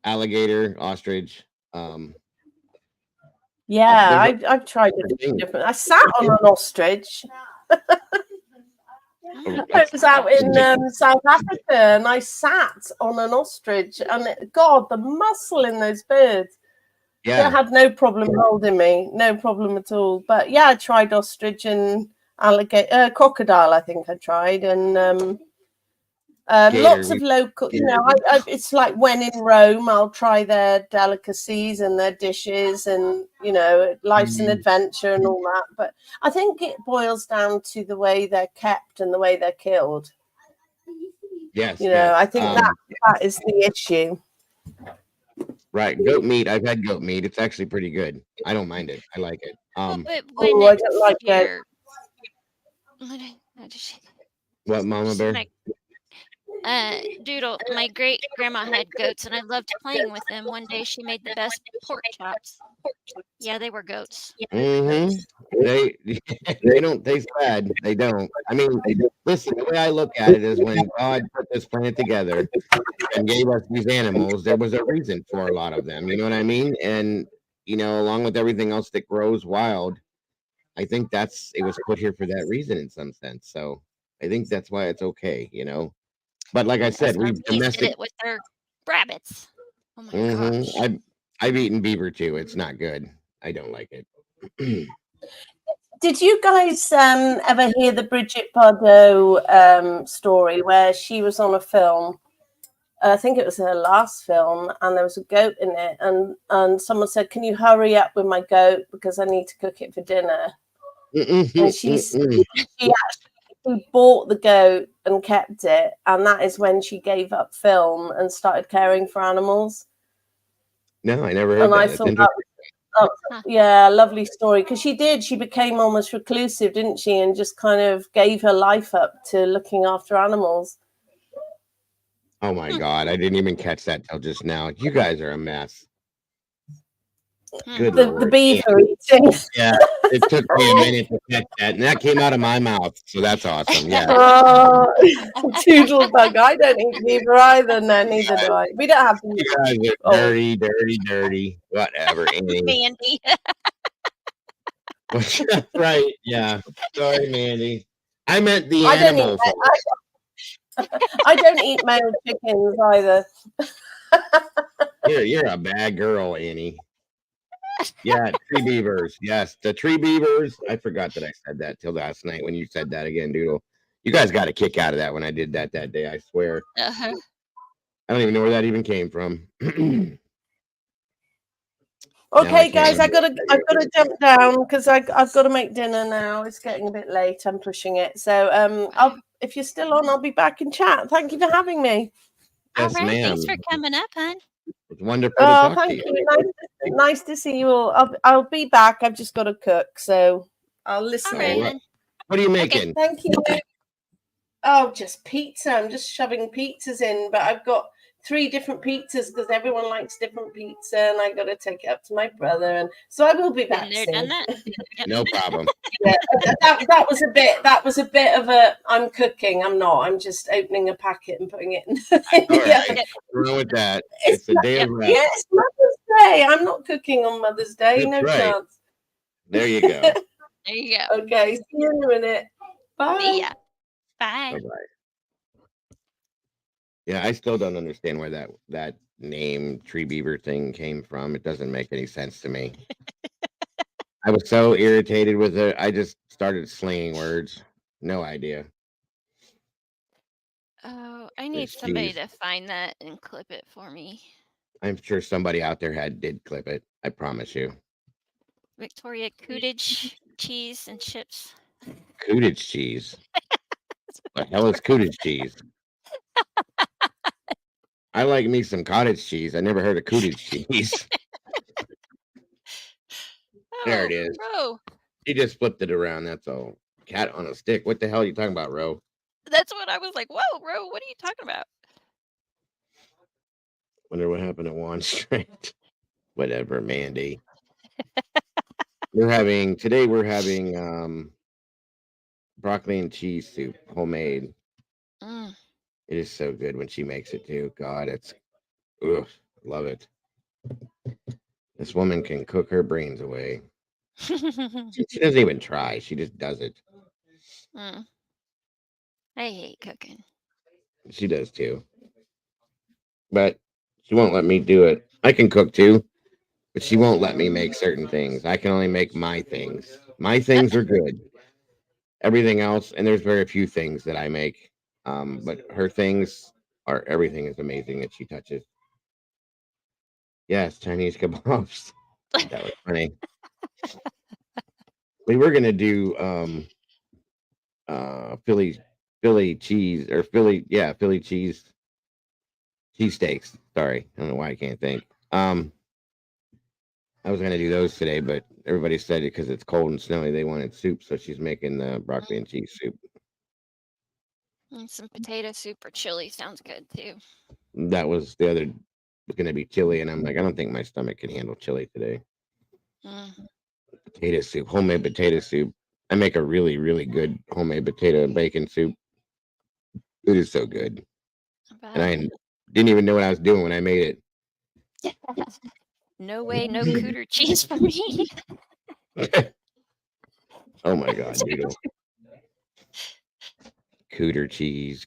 Alligator, ostrich. I've tried it different. I sat on an ostrich. I was out in South Africa and I sat on an ostrich, and God, the muscle in those birds. It had no problem holding me, no problem at all. But yeah, I tried ostrich and alligator, crocodile. I think I tried, and lots of local. You know, it's like when in Rome, I'll try their delicacies and their dishes, and you know, life's an adventure and all that. But I think it boils down to the way they're kept and the way they're killed. Yes, you know, I think that is the issue. Right, goat meat. I've had goat meat. It's actually pretty good. I don't mind it. I like it. I don't like that. What, Mama Bear? Doodle, my great grandma had goats, and I loved playing with them. One day she made the best pork chops. Yeah, they were goats. Mm-hmm. They don't taste bad. They don't. I mean, listen, the way I look at it is when God put this planet together and gave us these animals, there was a reason for a lot of them. You know what I mean? And, you know, along with everything else that grows wild, I think it was put here for that reason in some sense. So I think that's why it's okay, you know. But like I said, we've domesticated it with their rabbits. Oh my gosh. I've eaten beaver too. It's not good. I don't like it. Did you guys ever hear the Bridget Bardot story where she was on a film? I think it was her last film, and there was a goat in it, and someone said, "Can you hurry up with my goat because I need to cook it for dinner?" And she actually bought the goat and kept it, and that is when she gave up film and started caring for animals. No, I never heard that. I thought yeah, lovely story, because she became almost reclusive, didn't she, and just kind of gave her life up to looking after animals. Oh my God, I didn't even catch that till just now. You guys are a mess. Good Lord. The beaver eating. Yeah, it took me a minute to catch that, and that came out of my mouth, so that's awesome. Yeah. Doodle bug. I don't eat beaver either. No, neither do I. We don't have. You guys are dirty. Whatever. Mandy. Right. Yeah. Sorry, Mandy. I meant the animals. I don't eat male chickens either. You're a bad girl, Annie. Yeah, tree beavers. Yes, the tree beavers. I forgot that I said that till last night when you said that again, Doodle. You guys got a kick out of that when I did that day, I swear. I don't even know where that even came from. Okay, guys, I've got to jump down because I've got to make dinner now. It's getting a bit late. I'm pushing it. So if you're still on, I'll be back in chat. Thank you for having me. Yes, all right, ma'am. thanks for coming up, hon. It's wonderful to Oh, talk to thank you. you. Nice to see you all. I'll be back. I've just got to cook, so I'll listen All right, in. then. What are you Okay. making? Thank you. Oh, just pizza. I'm just shoving pizzas in, but I've got 3 different pizzas because everyone likes different pizza, and I got to take it up to my brother, and so I will be back Been there, soon. done that. Yep. No problem. Yeah, that was a bit. That was a bit of a. I'm cooking. I'm not. I'm just opening a packet and putting it in. All right. Yeah. What's wrong with that? It's It's a day of rest. Yeah, it's Mother's Day. I'm not cooking on Mother's Day. That's No right. chance. There you go. There you go. Okay, see you in a minute. Bye. See ya. Bye. Bye-bye. Yeah, I still don't understand where that name tree beaver thing came from. It doesn't make any sense to me. I was so irritated with it. I just started slinging words. No idea. Oh, I need There's somebody cheese. to find that and clip it for me. I'm sure somebody out there did clip it. I promise you. Victoria cottage cheese and chips. Cottage cheese. What the hell is cottage cheese? I like me some cottage cheese. I never heard of cottage cheese. There it is. Ro. He just flipped it around. That's all. Cat on a stick. What the hell are you talking about, Ro? That's what I was like. Whoa, Ro, what are you talking about? Wonder what happened to Juan Straight. Whatever, Mandy. We're having broccoli and cheese soup, homemade. Mm. It is so good when she makes it too. God, love it. This woman can cook her brains away. She doesn't even try. She just does it. Mm. I hate cooking. She does too. But she won't let me do it. I can cook too, but she won't let me make certain things. I can only make my things. My things are good. Everything else, and there's very few things that I make. But her things everything is amazing that she touches. Yes, Chinese kebabs. That was funny. We were gonna do Philly cheese or Philly cheesesteaks. Sorry, I don't know why I can't think. I was gonna do those today, but everybody said it because it's cold and snowy. They wanted soup, so she's making the broccoli and cheese soup. And some potato soup or chili sounds good too. That was the other was gonna be chili, and I'm like, I don't think my stomach can handle chili today. Mm. Potato soup, homemade potato soup. I make a really, really good homemade potato and bacon soup. It is so good. And I didn't even know what I was doing when I made it. No way, no cooter cheese for me. Oh my God, Doodle. Cooter cheese.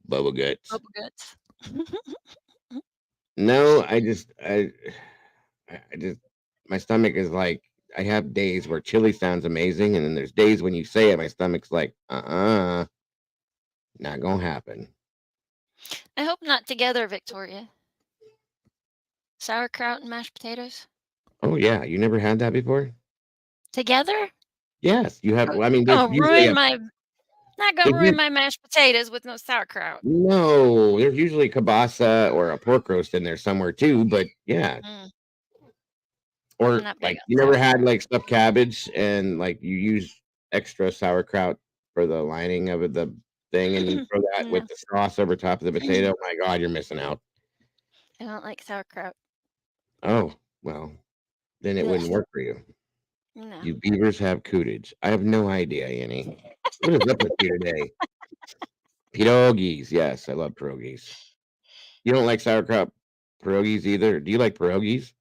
Bubble guts. Bubble guts. No, I just my stomach is like, I have days where chili sounds amazing, and then there's days when you say it, my stomach's like, not gonna happen. I hope not together, Victoria. Sauerkraut and mashed potatoes? Oh yeah, you never had that before? Together? Yes, you have. Well, I mean, there's Not usually gonna ruin my mashed potatoes with no sauerkraut. No, there's usually kielbasa or a pork roast in there somewhere too, but yeah. Or like you never had like stuffed cabbage and like you use extra sauerkraut for the lining of the thing and you throw that with the sauce over top of the potato. Oh my God, you're missing out. I don't like sauerkraut. Oh, well, then it wouldn't work for you. No. You beavers have cootage. I have no idea, Annie. What is up with you today? Pierogies. Yes, I love pierogies. You don't like sauerkraut pierogies either? Do you like pierogies?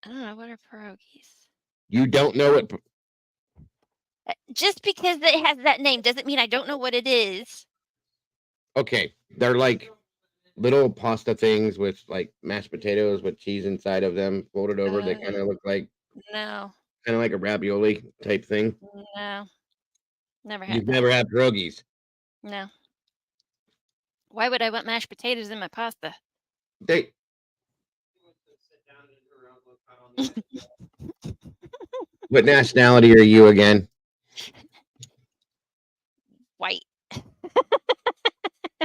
I don't know. What are pierogies? You don't know what? Just because it has that name doesn't mean I don't know what it is. Okay, they're like little pasta things with like mashed potatoes with cheese inside of them, folded over. They kind of look like kind of like a ravioli type thing. No, never had. You've never had pierogies? No. Why would I want mashed potatoes in my pasta? What nationality are you again? White.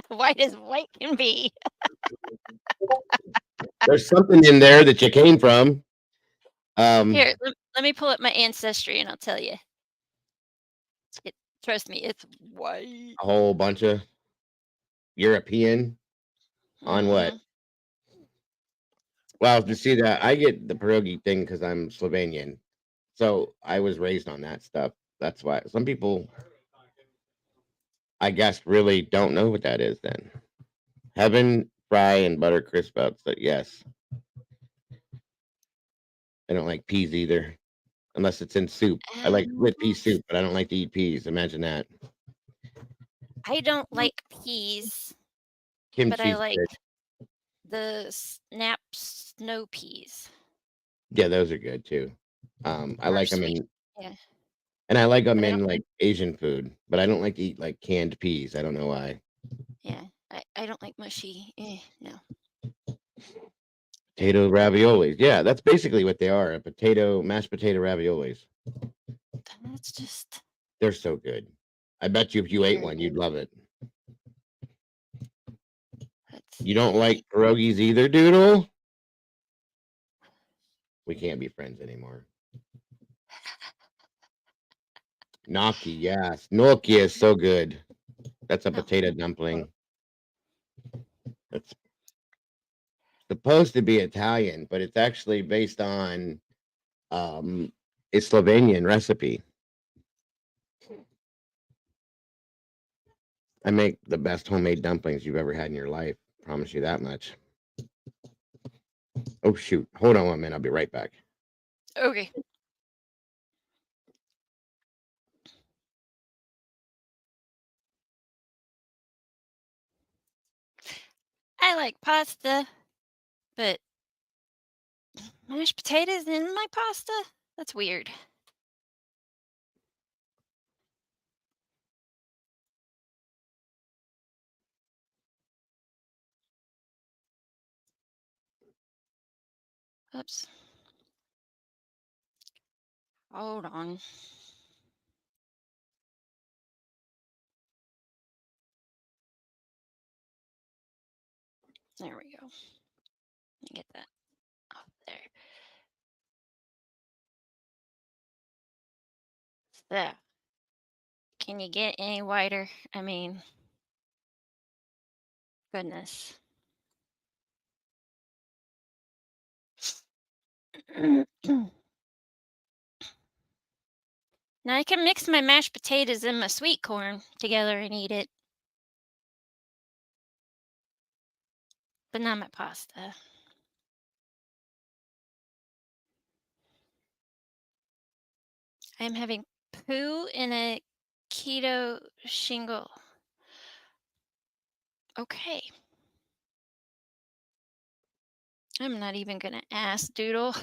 White as white can be. There's something in there that you came from. Here, let me pull up my ancestry and I'll tell you. Trust me, it's white. A whole bunch of European on what? Well, to see that, I get the pierogi thing because I'm Slovenian. So I was raised on that stuff. That's why some people, I guess, really don't know what that is then. Heaven, fry, and butter crisp outs. So yes. I don't like peas either, unless it's in soup. I like split pea soup, but I don't like to eat peas. Imagine that. I don't like peas, but Kimchi's I like good. the snap snow peas. Yeah, those are good too. I Or like them sweet. in, Yeah. and I like them But I in don't like Asian food, but I don't like to eat like canned peas. I don't know why. Yeah. I don't like mushy. No. Potato raviolis. Yeah, that's basically what they are. Mashed potato raviolis. That's just They're so good. I bet you if you ate very one, good. you'd love it. Let's You don't see. like pierogies either, Doodle? We can't be friends anymore. Gnocchi, yes. Gnocchi is so good. That's a potato dumpling. It's supposed to be Italian, but it's actually based on a Slovenian recipe. I make the best homemade dumplings you've ever had in your life. Promise you that much. Oh shoot. Hold on 1 minute. I'll be right back. Okay. I like pasta, but mashed potatoes in my pasta? That's weird. Oops. Hold on. There we go. Let me get that off there. So, can you get any whiter? I mean, goodness. Now I can mix my mashed potatoes and my sweet corn together and eat it, but not my pasta. I'm having poo in a keto shingle. Okay. I'm not even gonna ask, Doodle.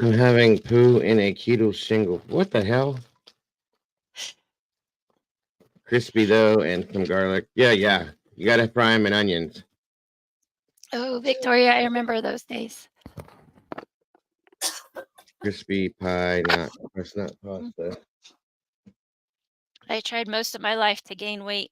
I'm having poo in a keto shingle. What the hell? Crispy though, and some garlic. Yeah. You gotta fry them in onions. Oh, Victoria, I remember those days. Crispy pie, that's not pasta. I tried most of my life to gain weight,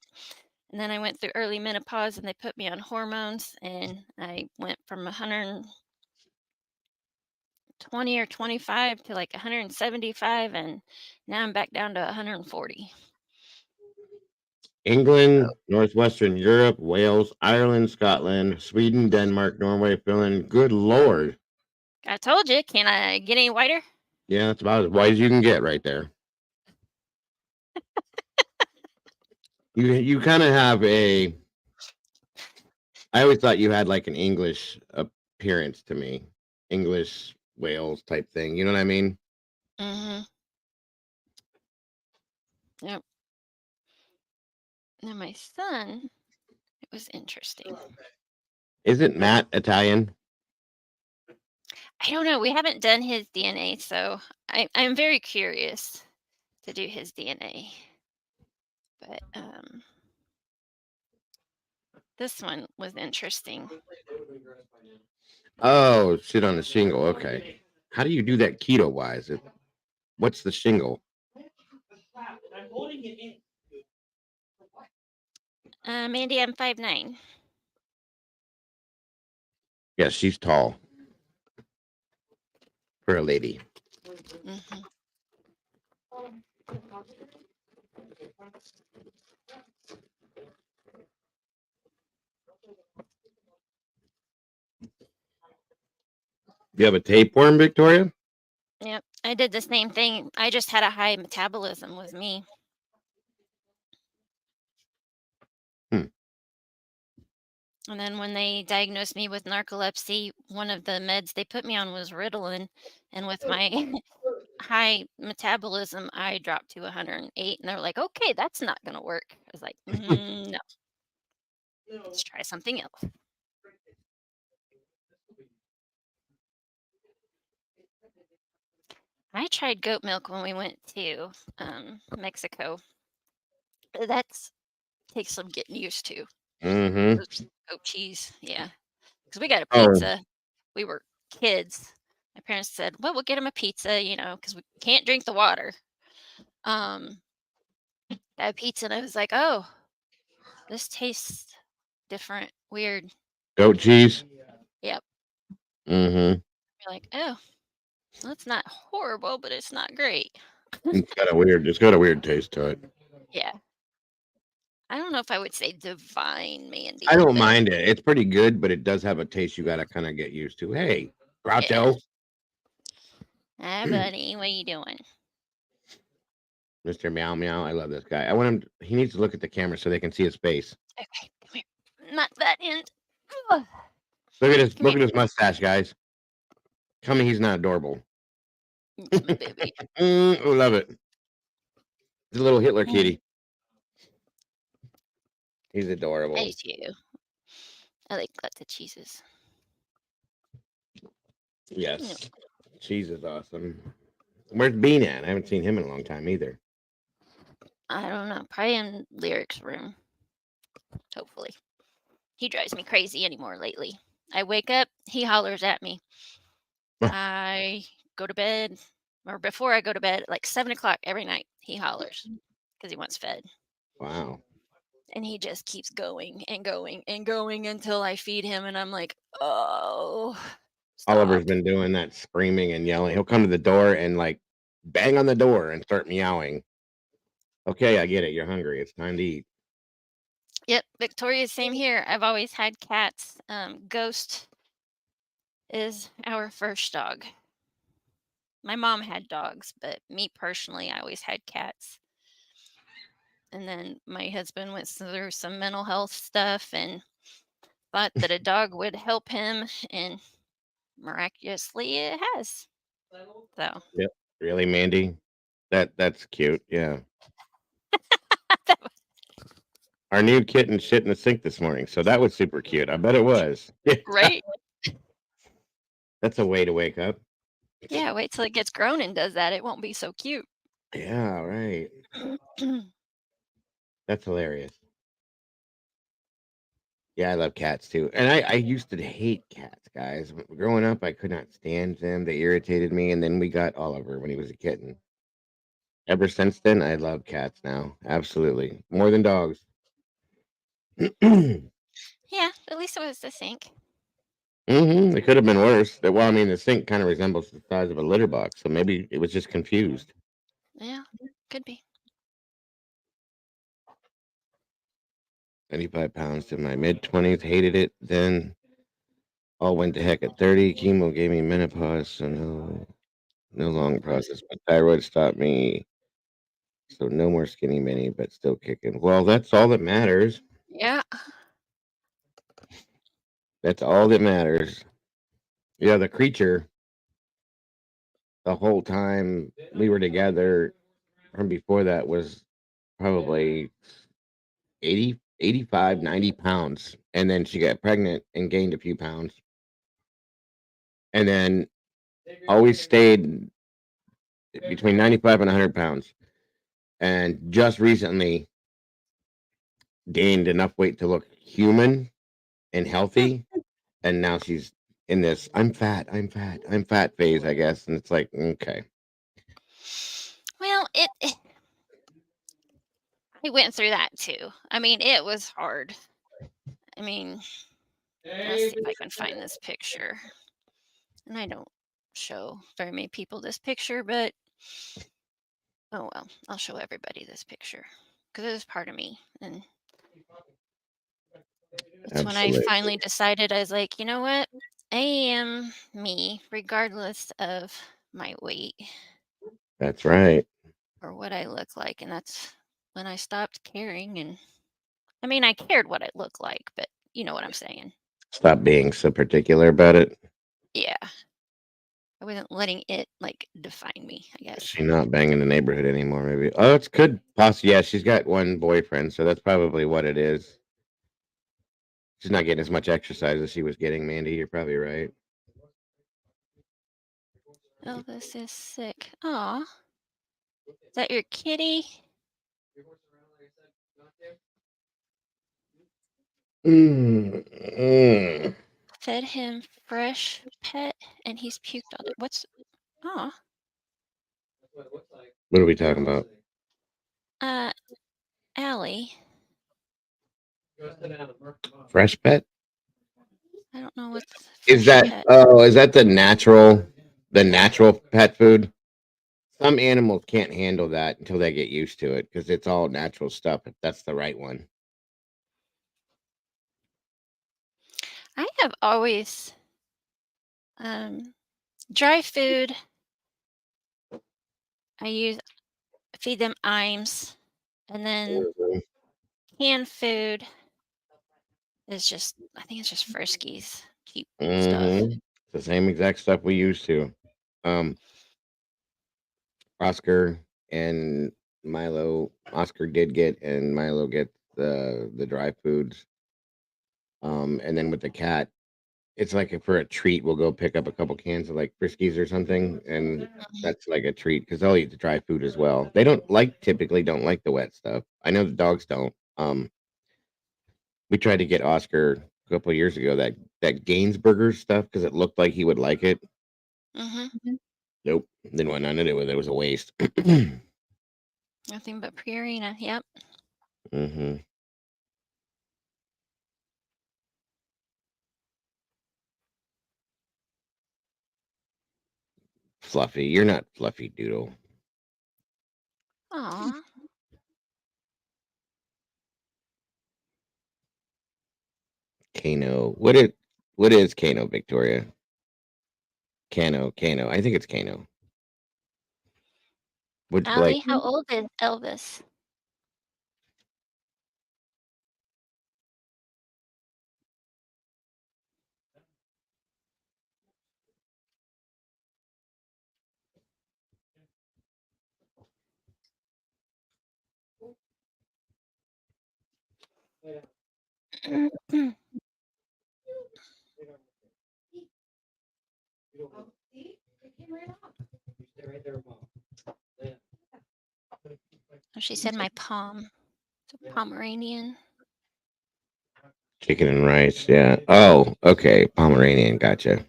and then I went through early menopause and they put me on hormones, and I went from 120 or 25 to like 175, and now I'm back down to 140. England, Northwestern Europe, Wales, Ireland, Scotland, Sweden, Denmark, Norway, Finland. Good Lord. I told you, can I get any whiter? Yeah, that's about as white as you can get right there. You kind of have I always thought you had like an English appearance to me. English Wales type thing. You know what I mean? Mm-hmm. Yep. Now my son, it was interesting. Isn't Matt Italian? I don't know. We haven't done his DNA, so I'm very curious to do his DNA. But this one was interesting. Oh, shit on the shingle. Okay. How do you do that keto wise? What's the shingle? Mandy, I'm 5'9". Yeah, she's tall for a lady. Mm-hmm. You have a tapeworm, Victoria? Yep, I did the same thing. I just had a high metabolism with me. Hmm. And then when they diagnosed me with narcolepsy, one of the meds they put me on was Ritalin, and with my high metabolism, I dropped to 108, and they're like, "Okay, that's not gonna work." I was like, No, let's try something else." I tried goat milk when we went to Mexico. That's takes some getting used to. Mm-hmm. Goat cheese, yeah. Because we got a Oh, pizza. We were kids. My parents said, "Well, we'll get him a pizza, because we can't drink the water." Um, got a pizza, and I was like, "Oh, this tastes different, weird." goat cheese. Yep. Mm-hmm. You're like, "Oh, well, it's not horrible, but it's not great." It's got a weird taste to it. Yeah. I don't know if I would say divine, I Mandy, don't but mind it. It's pretty good, but it does have a taste you gotta kind of get used to. Hey, yeah. Groucho. Hi, buddy. What you doing? Mr. Meow Meow. I love this guy. I want him. He needs to look at the camera so they can see his face. Okay, come here. Not that end. Ugh. Look at his Come here. mustache, guys. Tell me he's not adorable. Come here, baby. Oh, love it. He's a little Hitler Mm. kitty. He's I adorable. do too. I like lots of cheeses. Yes. Cheese is awesome. Where's Bean at? I haven't seen him in a long time either. I don't know. Probably in Lyric's room. Hopefully. He drives me crazy anymore lately. I wake up, he hollers at me. I go to bed, or before I go to bed, at like 7 o'clock every night, he hollers because he wants fed. Wow. And he just keeps going and going and going until I feed him. And I'm like, oh, Oliver's stop. been doing that screaming and yelling. He'll come to the door and like bang on the door and start meowing. Okay, I get it. You're hungry. It's time to eat. Yep, Victoria, same here. I've always had cats. Ghost is our first dog. My mom had dogs, but me personally, I always had cats. And then my husband went through some mental health stuff and thought that a dog would help him, and miraculously it has. So Yep. Really, Mandy? That's cute. Yeah. Our new kitten shit in the sink this morning, so that was super cute. I bet it was. right? That's a way to wake up. Yeah, wait till it gets grown and does that. It won't be so cute. Yeah, right. That's hilarious. Yeah, I love cats too. And I used to hate cats, guys. Growing up, I could not stand them. They irritated me. And then we got Oliver when he was a kitten. Ever since then, I love cats now. Absolutely. More than dogs. Yeah, at least it was the sink. It could have been worse. Well, I mean, the sink kind of resembles the size of a litter box, so maybe it was just confused. Yeah, could be. 95 pounds in my mid-20s, hated it. Then all went to heck at 30. Chemo gave me menopause, so no long process. My thyroid stopped me, so no more skinny mini, but still kicking. Well, that's all that matters. Yeah. That's all that matters. Yeah, the creature, the whole time we were together from before that was probably 80, 85, 90 pounds. And then she got pregnant and gained a few pounds. And then always stayed between 95 and 100 pounds. And just recently gained enough weight to look human and healthy. And now she's in this I'm fat phase, I guess. And it's like, okay. Well, I went through that too. I mean, it was hard. I mean, let's see if I can find this picture. And I don't show very many people this picture, but oh well, I'll show everybody this picture because it was part of me. And it's when I Absolutely. finally decided I was like, you know what? I am me, regardless of my weight That's right. or what I look like. And that's when I stopped caring. And I mean, I cared what I look like, but you know what I'm saying. Stop being so particular about it. Yeah. I wasn't letting it like define me, I guess. She's not banging the neighborhood anymore, maybe. Oh, it's could possibly. Yeah, she's got one boyfriend, so that's probably what it is. She's not getting as much exercise as she was getting, Mandy. You're probably right. Elvis is sick. Aw. Is that your kitty? Fed him fresh pet and he's puked all day. What's aw? What are we talking about? Allie. Fresh pet? I don't know what's Is fresh that pet. is that the natural pet food? Some animals can't handle that until they get used to it because it's all natural stuff. If that's the right one. I have always dry food. I feed them Iams, and then canned food is just I think it's just Friskies, cheap stuff. It's the same exact stuff we used to. Oscar and Milo. Oscar did get, and Milo gets the dry foods. And then with the cat, it's like if for a treat, we'll go pick up a couple cans of like Friskies or something, and that's like a treat because they'll eat the dry food as well. They typically don't like the wet stuff. I know the dogs don't. We tried to get Oscar a couple of years ago that Gainsburger stuff because it looked like he would like it. Nope, didn't want nothing to do with it. It was a waste. Nothing but Purina. Yep. Fluffy, you're not Fluffy Doodle. Aw. Kano. What is Kano, Victoria? Kano. I think it's Kano. What's Allie, Blake? how old is Elvis? Oh, she said my palm. It's a Pomeranian. Chicken and rice, yeah. Oh, okay. Pomeranian, gotcha.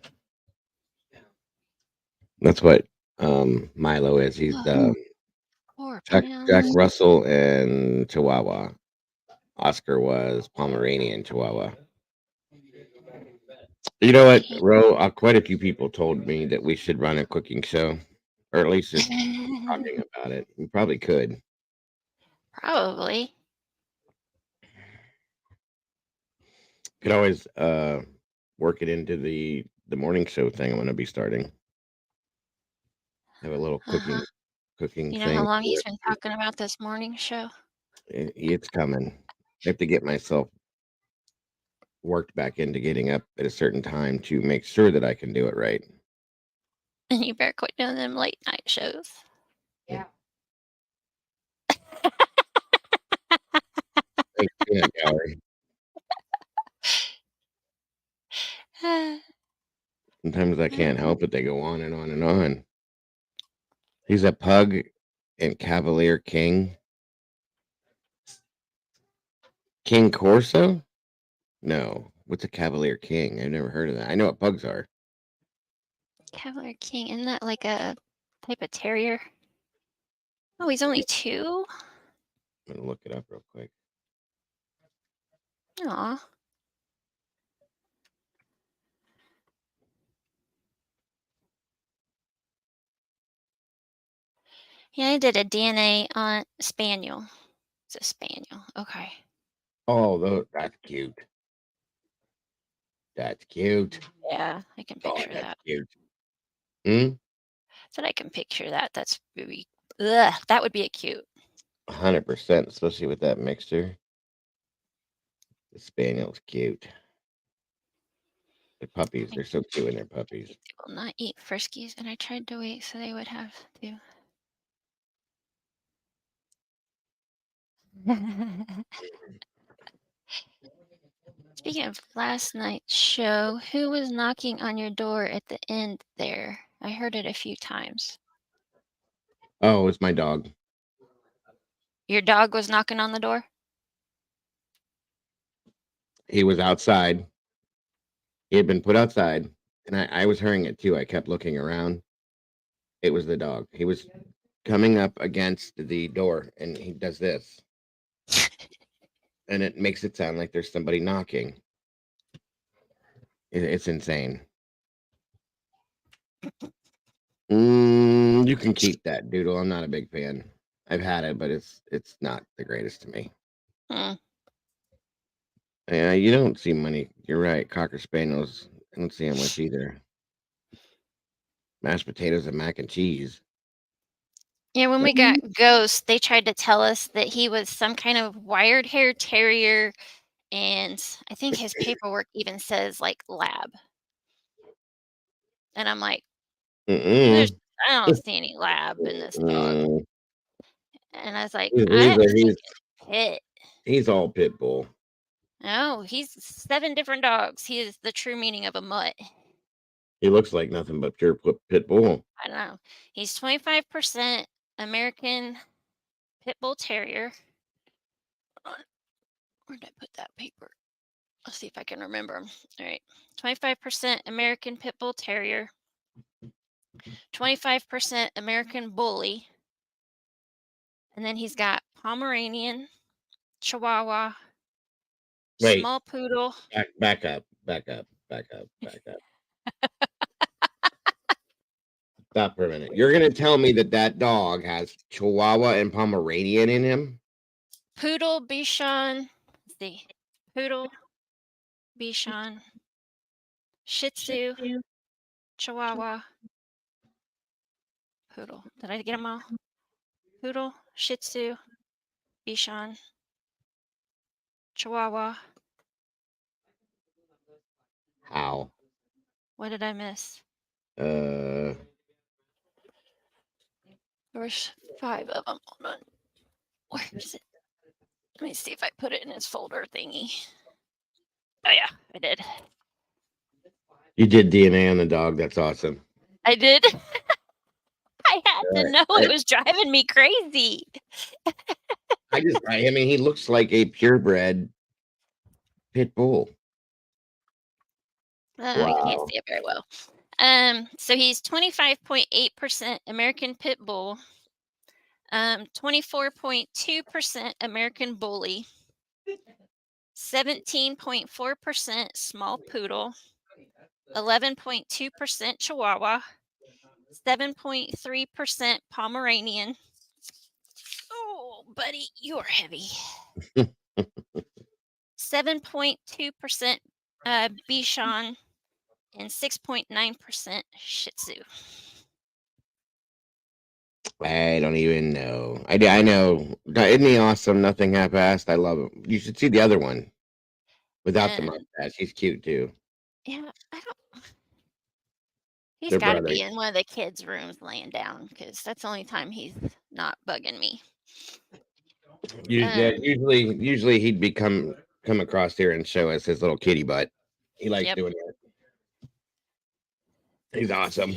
That's what Milo is. He's Jack Russell and Chihuahua. Oscar was Pomeranian Chihuahua. You know what, Ro? Quite a few people told me that we should run a cooking show, or at least just talking about it. We probably could. Probably. Could always work it into the morning show thing I'm going to be starting. Have a little cooking You know thing. how long he's been talking about this morning show? It's coming. I have to get myself worked back into getting up at a certain time to make sure that I can do it right. And you better quit doing them late night shows. Yeah. Peanut gallery. Sometimes I can't help it. They go on and on and on. He's a pug and Cavalier King. King Corso? No. What's a Cavalier King? I've never heard of that. I know what pugs are. Cavalier King. Isn't that like a type of terrier? Oh, he's only 2? I'm gonna look it up real quick. Aw. Yeah, I did a DNA on spaniel. It's a spaniel. Okay. Oh, that's cute. That's cute. Yeah, I can Oh, picture that's that. cute. Hmm? Said I can picture that. That's really, ugh, that would be a cute. 100%, especially with that mixture. The spaniel's cute. The puppies, they're so cute when they're puppies. They will not eat friskies, and I tried to wait so they would have to. Speaking of last night's show, who was knocking on your door at the end there? I heard it a few times. Oh, it's my dog. Your dog was knocking on the door? He was outside. He had been put outside, and I was hearing it too. I kept looking around. It was the dog. He was coming up against the door, and he does this. And it makes it sound like there's somebody knocking. It's insane. You can keep that doodle. I'm not a big fan. I've had it, but it's not the greatest to me. Hmm. Yeah, you don't see many. You're right. Cocker spaniels. I don't see them much either. Mashed potatoes and mac and cheese. Yeah, when we got Ghost, they tried to tell us that he was some kind of wired hair terrier, and I think his paperwork even says like lab. And I'm like, I don't see any lab in this dog. Mm. And I was like, He's, I'm thinking pit. he's all pit bull. No, he's 7 different dogs. He is the true meaning of a mutt. He looks like nothing but pure pit bull. I don't know. He's 25% American Pit Bull Terrier. Where did I put that paper? Let's see if I can remember them. All right. 25% American Pit Bull Terrier. 25% American Bully. And then he's got Pomeranian, Chihuahua, Wait. Small Poodle. Back up. Stop for a minute. You're going to tell me that dog has Chihuahua and Pomeranian in him? Poodle, Bichon. Let's see. Poodle, Bichon, Shih Tzu, Chihuahua, Poodle. Did I get them all? Poodle, Shih Tzu, Bichon, Chihuahua. How? What did I miss? Uh, There's 5 of them. Hold on. Where is it? Let me see if I put it in his folder thingy. Oh yeah, I did. You did DNA on the dog. That's awesome. I did. I had to know. It was driving me crazy. I mean, he looks like a purebred pit bull. I can't see it very well. So he's 25.8% American Pit Bull, 24.2% American Bully, 17.4% Small Poodle, 11.2% Chihuahua, 7.3% Pomeranian. Oh, buddy, you're heavy. 7.2% Bichon, and 6.9% Shih Tzu. I don't even know. I know. Isn't he awesome? Nothing half-assed. I love him. You should see the other one without the mustache. He's cute too. Yeah, I don't. He's They're got to brothers. be in one of the kids' rooms laying down because that's the only time he's not bugging me. Usually he'd come across here and show us his little kitty butt. He likes doing that. He's awesome.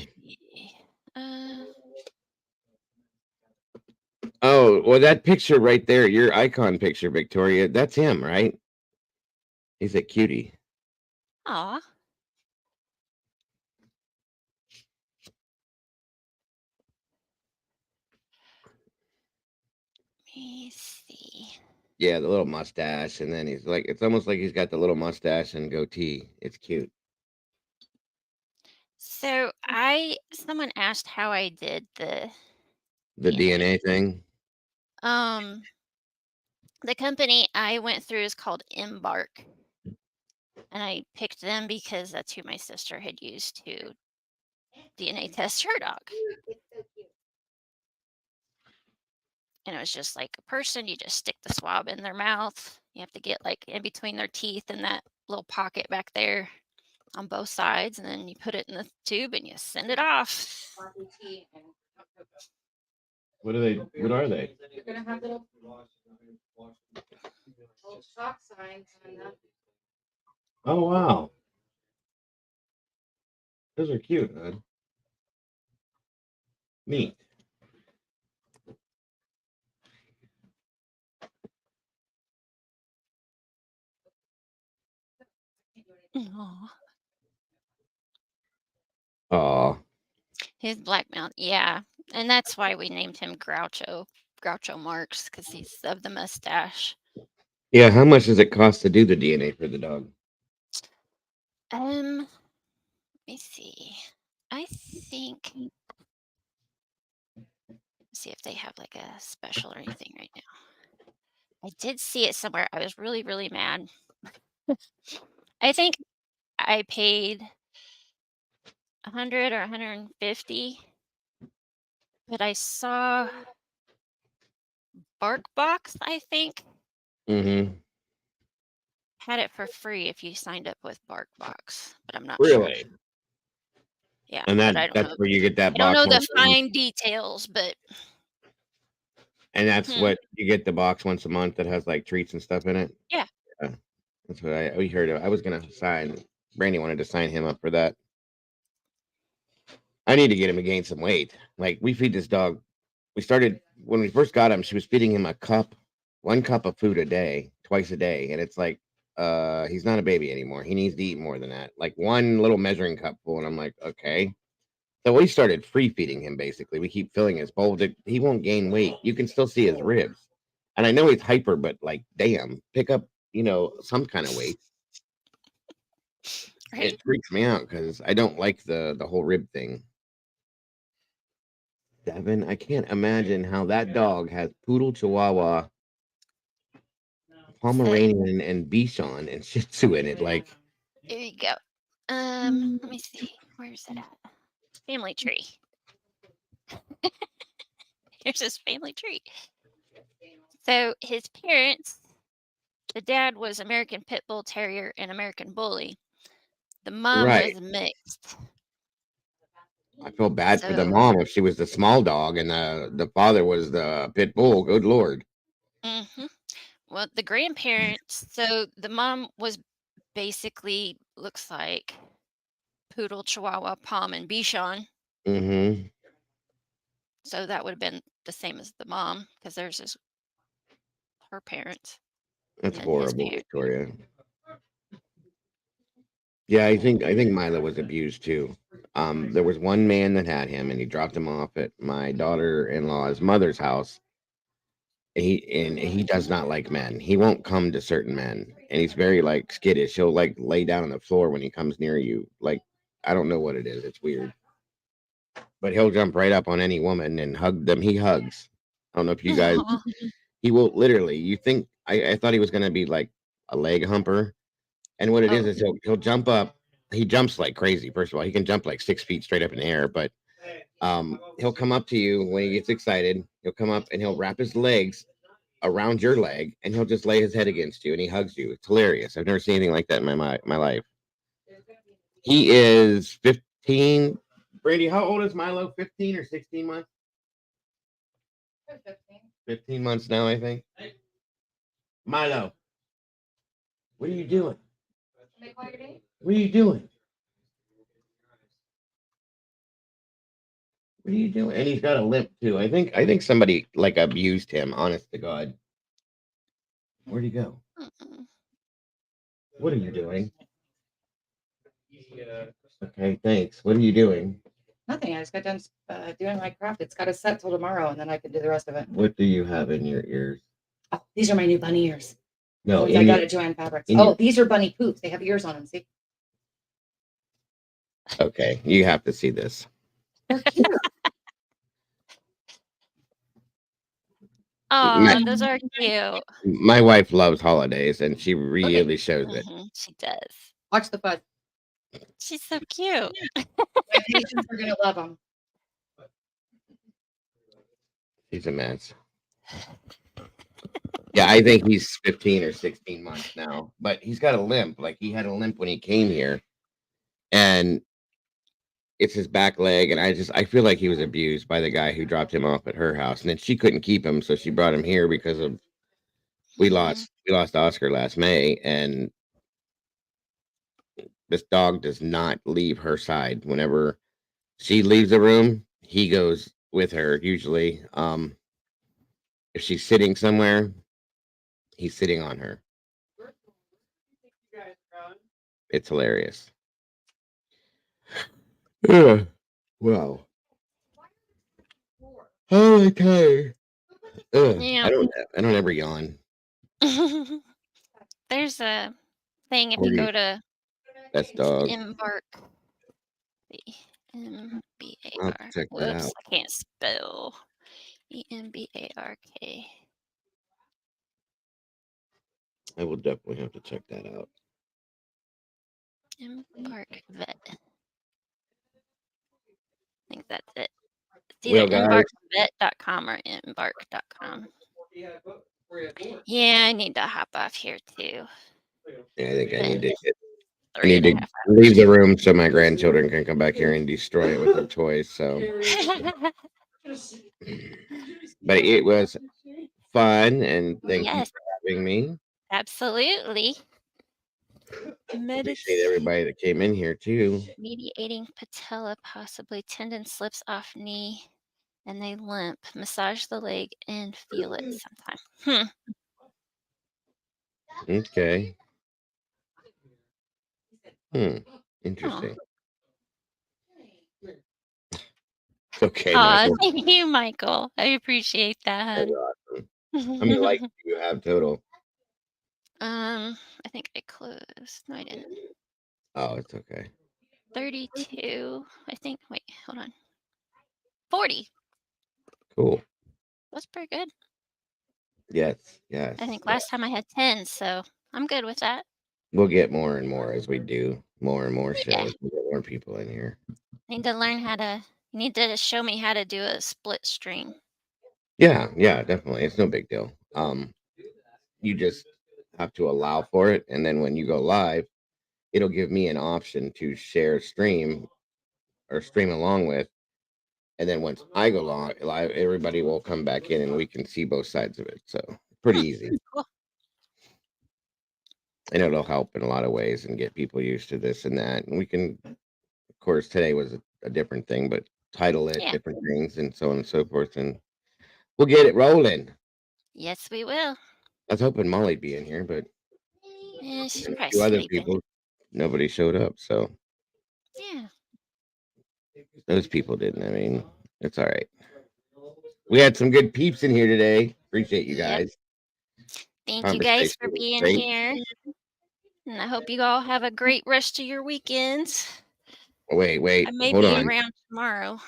Oh, well, that picture right there, your icon picture, Victoria, that's him, right? He's a cutie. Aw. me see. Yeah, the little mustache, and then he's like, it's almost like he's got the little mustache and goatee. It's cute. So someone asked how I did the DNA thing. The company I went through is called Embark, and I picked them because that's who my sister had used to DNA test her dog. And it was just like a person, you just stick the swab in their mouth. You have to get like in between their teeth and that little pocket back there on both sides, and then you put it in the tube and you send it off. What are they? What are they? You're gonna have little stop signs on them. Oh wow, those are cute, man. Neat. Aw. Oh, His black mount, yeah, and that's why we named him Groucho Marx, because he's of the mustache. yeah. How much does it cost to do the DNA for the dog? Let me see. I think. See if they have like a special or anything right now. I did see it somewhere. I was really, really mad. I think I paid 100 or 150, but I saw BarkBox, I think, Mm-hmm. had it for free if you signed up with BarkBox, but I'm not sure. Really? Yeah, And but I don't that's know. where you get that I don't box know the once a month. fine details, but And that's what you get, the box once a month that has like treats and stuff in it. yeah. Yeah. That's what we heard of. I was gonna sign. Brandy wanted to sign him up for that. I need to get him to gain some weight. Like we feed this dog. We started when we first got him. She was feeding him one cup of food a day, twice a day, and it's like, he's not a baby anymore. He needs to eat more than that. Like one little measuring cup full, and I'm like, okay. So we started free feeding him. Basically, we keep filling his bowl. He won't gain weight. You can still see his ribs, and I know he's hyper, but like, damn, pick up, some kind of weight. Right? It freaks me out because I don't like the whole rib thing. 7. I can't imagine how that dog has poodle, chihuahua, Pomeranian, and Bichon and Shih Tzu in it. Like, There you go. Let me see. Where's it at? Family tree. Here's his family tree. So his parents, the dad was American Pit Bull Terrier and American Bully. The mom right. was mixed. I feel bad for the So- mom if she was the small dog and the father was the pit bull. Good Lord. Well, the grandparents, so the mom was basically looks like Poodle, Chihuahua, Pom, and Bichon. Mm-hmm. So that would have been the same as the mom because there's her parents. That's and then his horrible, parents. Victoria. Yeah, I think Milo was abused too. There was one man that had him, and he dropped him off at my daughter-in-law's mother's house. He does not like men. He won't come to certain men, and he's very like skittish. He'll like lay down on the floor when he comes near you. Like, I don't know what it is. It's weird, but he'll jump right up on any woman and hug them. He hugs. I don't know if you guys. He will literally. You think I thought he was gonna be like a leg humper. And what it is he'll jump up. He jumps like crazy. First of all, he can jump like 6 feet straight up in the air. But he'll come up to you when he gets excited. He'll come up and he'll wrap his legs around your leg, and he'll just lay his head against you, and he hugs you. It's hilarious. I've never seen anything like that in my life. He is 15. Brady, how old is Milo? 15 or 16 months? 15 months now, I think. Milo, what are you doing? What are you doing? What are you doing? And he's got a limp too. I think somebody like abused him, honest to God. Where'd he go? What are you doing? Okay, thanks. What are you doing? Nothing. I just got done doing my craft. It's got to set till tomorrow, and then I can do the rest of it. What do you have in your ears? Oh, these are my new bunny ears. No, I got at Joanne Fabrics. in Oh, your- these are bunny poops. They have ears on them. See? Okay, you have to see this. They're cute. Oh, those are cute. My wife loves holidays, and she really shows it. She does. Watch the fuzz. She's so cute. My patients are gonna love them. He's a mess. Yeah, I think he's 15 or 16 months now, but he's got a limp. Like he had a limp when he came here, and it's his back leg. And I feel like he was abused by the guy who dropped him off at her house, and then she couldn't keep him, so she brought him here because of we lost Oscar last May, and this dog does not leave her side. Whenever she leaves the room, he goes with her. Usually, if she's sitting somewhere, he's sitting on her. It's hilarious. Yeah. Wow. Oh, okay. Yeah. I don't ever yawn. There's a thing if Where you do go to That's dog. Embark. I'll EMBAR. have to check that Whoops, out. I can't spell. EMBARK. I will definitely have to check that out. Embark Vet. I think that's it. It's Well, either guys. embarkvet.com or embark.com. Yeah, I need to hop off here too. Yeah, I think I need to Three and a half leave the room so my grandchildren can come back here and destroy it with their toys. So, but it was fun, and thank you Yes. for having me. Absolutely. Appreciate everybody that came in here too. Mediating patella, possibly tendon slips off knee and they limp. Massage the leg and feel it sometime. Okay. Interesting. Okay, Michael. Thank you, Michael. I appreciate that. That's awesome. How many likes do you have total? I think I closed. No, I didn't. Oh, it's okay. 32. I think. Wait, hold on. 40. Cool. That's pretty good. Yes. I think last time I had 10, so I'm good with that. We'll get more and more as we do more and more shows. Yeah. We'll get more people in here. Need to learn how to. You need to show me how to do a split stream. Yeah, definitely. It's no big deal. You just have to allow for it, and then when you go live, it'll give me an option to share stream or stream along with. And then once I go live, everybody will come back in and we can see both sides of it. So pretty easy. Cool. And it'll help in a lot of ways and get people used to this and that. And we can, of course, today was a different thing, but title it different things and so on and so forth. And we'll get it rolling. Yes, we will. I was hoping Molly'd be in here, but Yeah, she's and a probably few other sleeping. people, nobody showed up. So Yeah. those people didn't. I mean, it's all right. We had some good peeps in here today. Appreciate you guys. Thank you guys for being here. And I hope you all have a great rest of your weekends. Wait. I may Hold be on. around tomorrow.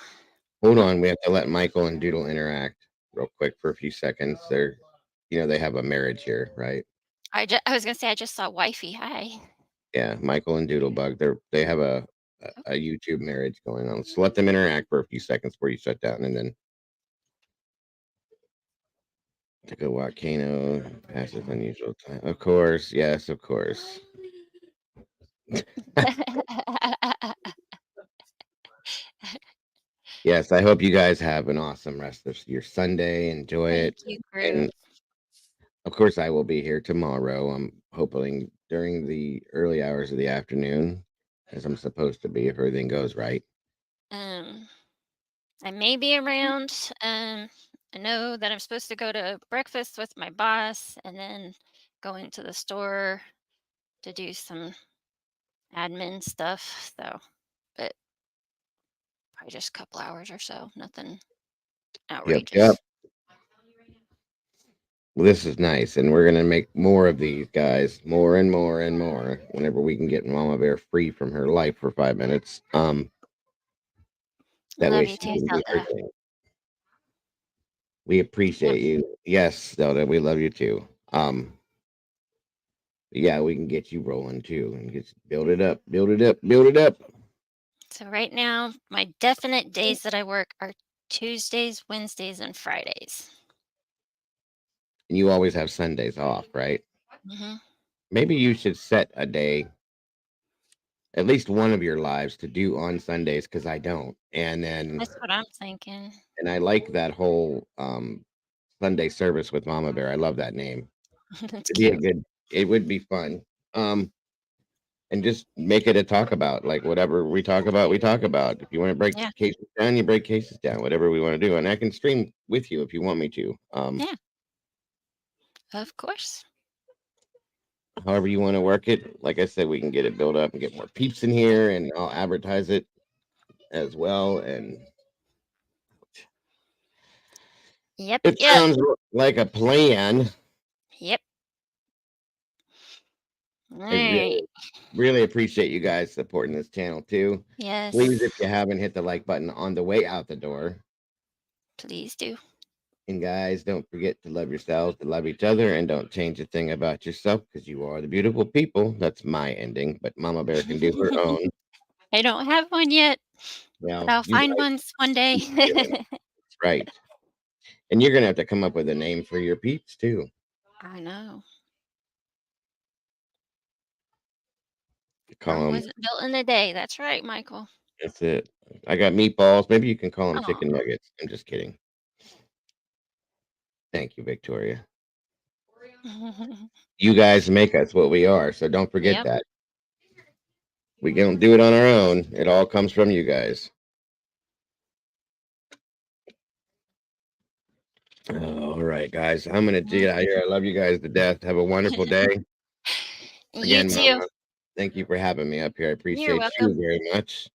Hold on. We have to let Michael and Doodle interact real quick for a few seconds. They have a marriage here, right? I was gonna say I just saw Wifey. Hi. Yeah, Michael and Doodlebug. They have a YouTube marriage going on. So let them interact for a few seconds before you shut down, and then to go volcano passes unusual time. Of course, yes, of course. Yes, I hope you guys have an awesome rest of your Sunday. Enjoy it. Thank you, And of course, I will be here tomorrow. I'm hoping during the early hours of the afternoon, as I'm supposed to be, if everything goes right. I may be around. I know that I'm supposed to go to breakfast with my boss and then go into the store to do some admin stuff. So, but probably just a couple hours or so. Nothing outrageous. Yep. This is nice, and we're gonna make more of these guys, more and more and more. Whenever we can get Mama Bear free from her life for 5 minutes, that way Love you she too, can do her Zelda. thing. We appreciate you. Yes, Zelda, we love you too. Yeah, we can get you rolling too, and just build it up, build it up, build it up. So right now, my definite days that I work are Tuesdays, Wednesdays, and Fridays. And you always have Sundays off, right? hmm Maybe you should set a day, at least one of your lives, to do on Sundays, because I don't. And then, That's what I'm thinking. and I like that whole Sunday service with Mama Bear. I love that name. That's It'd be a cute. good. It would be fun. And just make it a talk about, like whatever we talk about, we talk about. If you want to break Yeah. cases down, you break cases down. Whatever we want to do, and I can stream with you if you want me to. Yeah. Of course. However you want to work it. Like I said, we can get it built up and get more peeps in here, and I'll advertise it as well. And Yep. it Yep. sounds like a plan. Yep. All I right. really appreciate you guys supporting this channel too. Please, if Yes. you haven't, hit the like button on the way out the door. Please do. And guys, don't forget to love yourselves, to love each other, and don't change a thing about yourself, because you are the beautiful people. That's my ending, but Mama Bear can do her own. I don't have one yet, but Well, I'll you find guys one one day. keep doing it. That's right. And you're gonna have to come up with a name for your peeps too. I know. Call Rome them. wasn't built in a day. That's right, Michael. That's it. I got meatballs. Maybe you can call them Aw. chicken nuggets. I'm just kidding. Thank you, Victoria. You guys make us what we are, so don't forget Yep. that. We don't do it on our own. It all comes from you guys. All right, guys. I'm gonna get out of here. I love you guys to death. Have a wonderful day. You Again, too. Mama, thank you for having me up here. I You're appreciate welcome. you very much.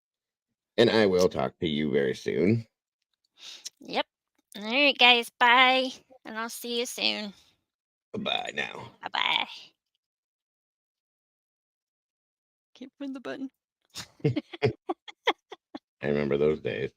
And I will talk to you very soon. Yep. All right, guys. Bye. And I'll see you soon. Bye now. Bye bye. Keep pushing the button. I remember those days.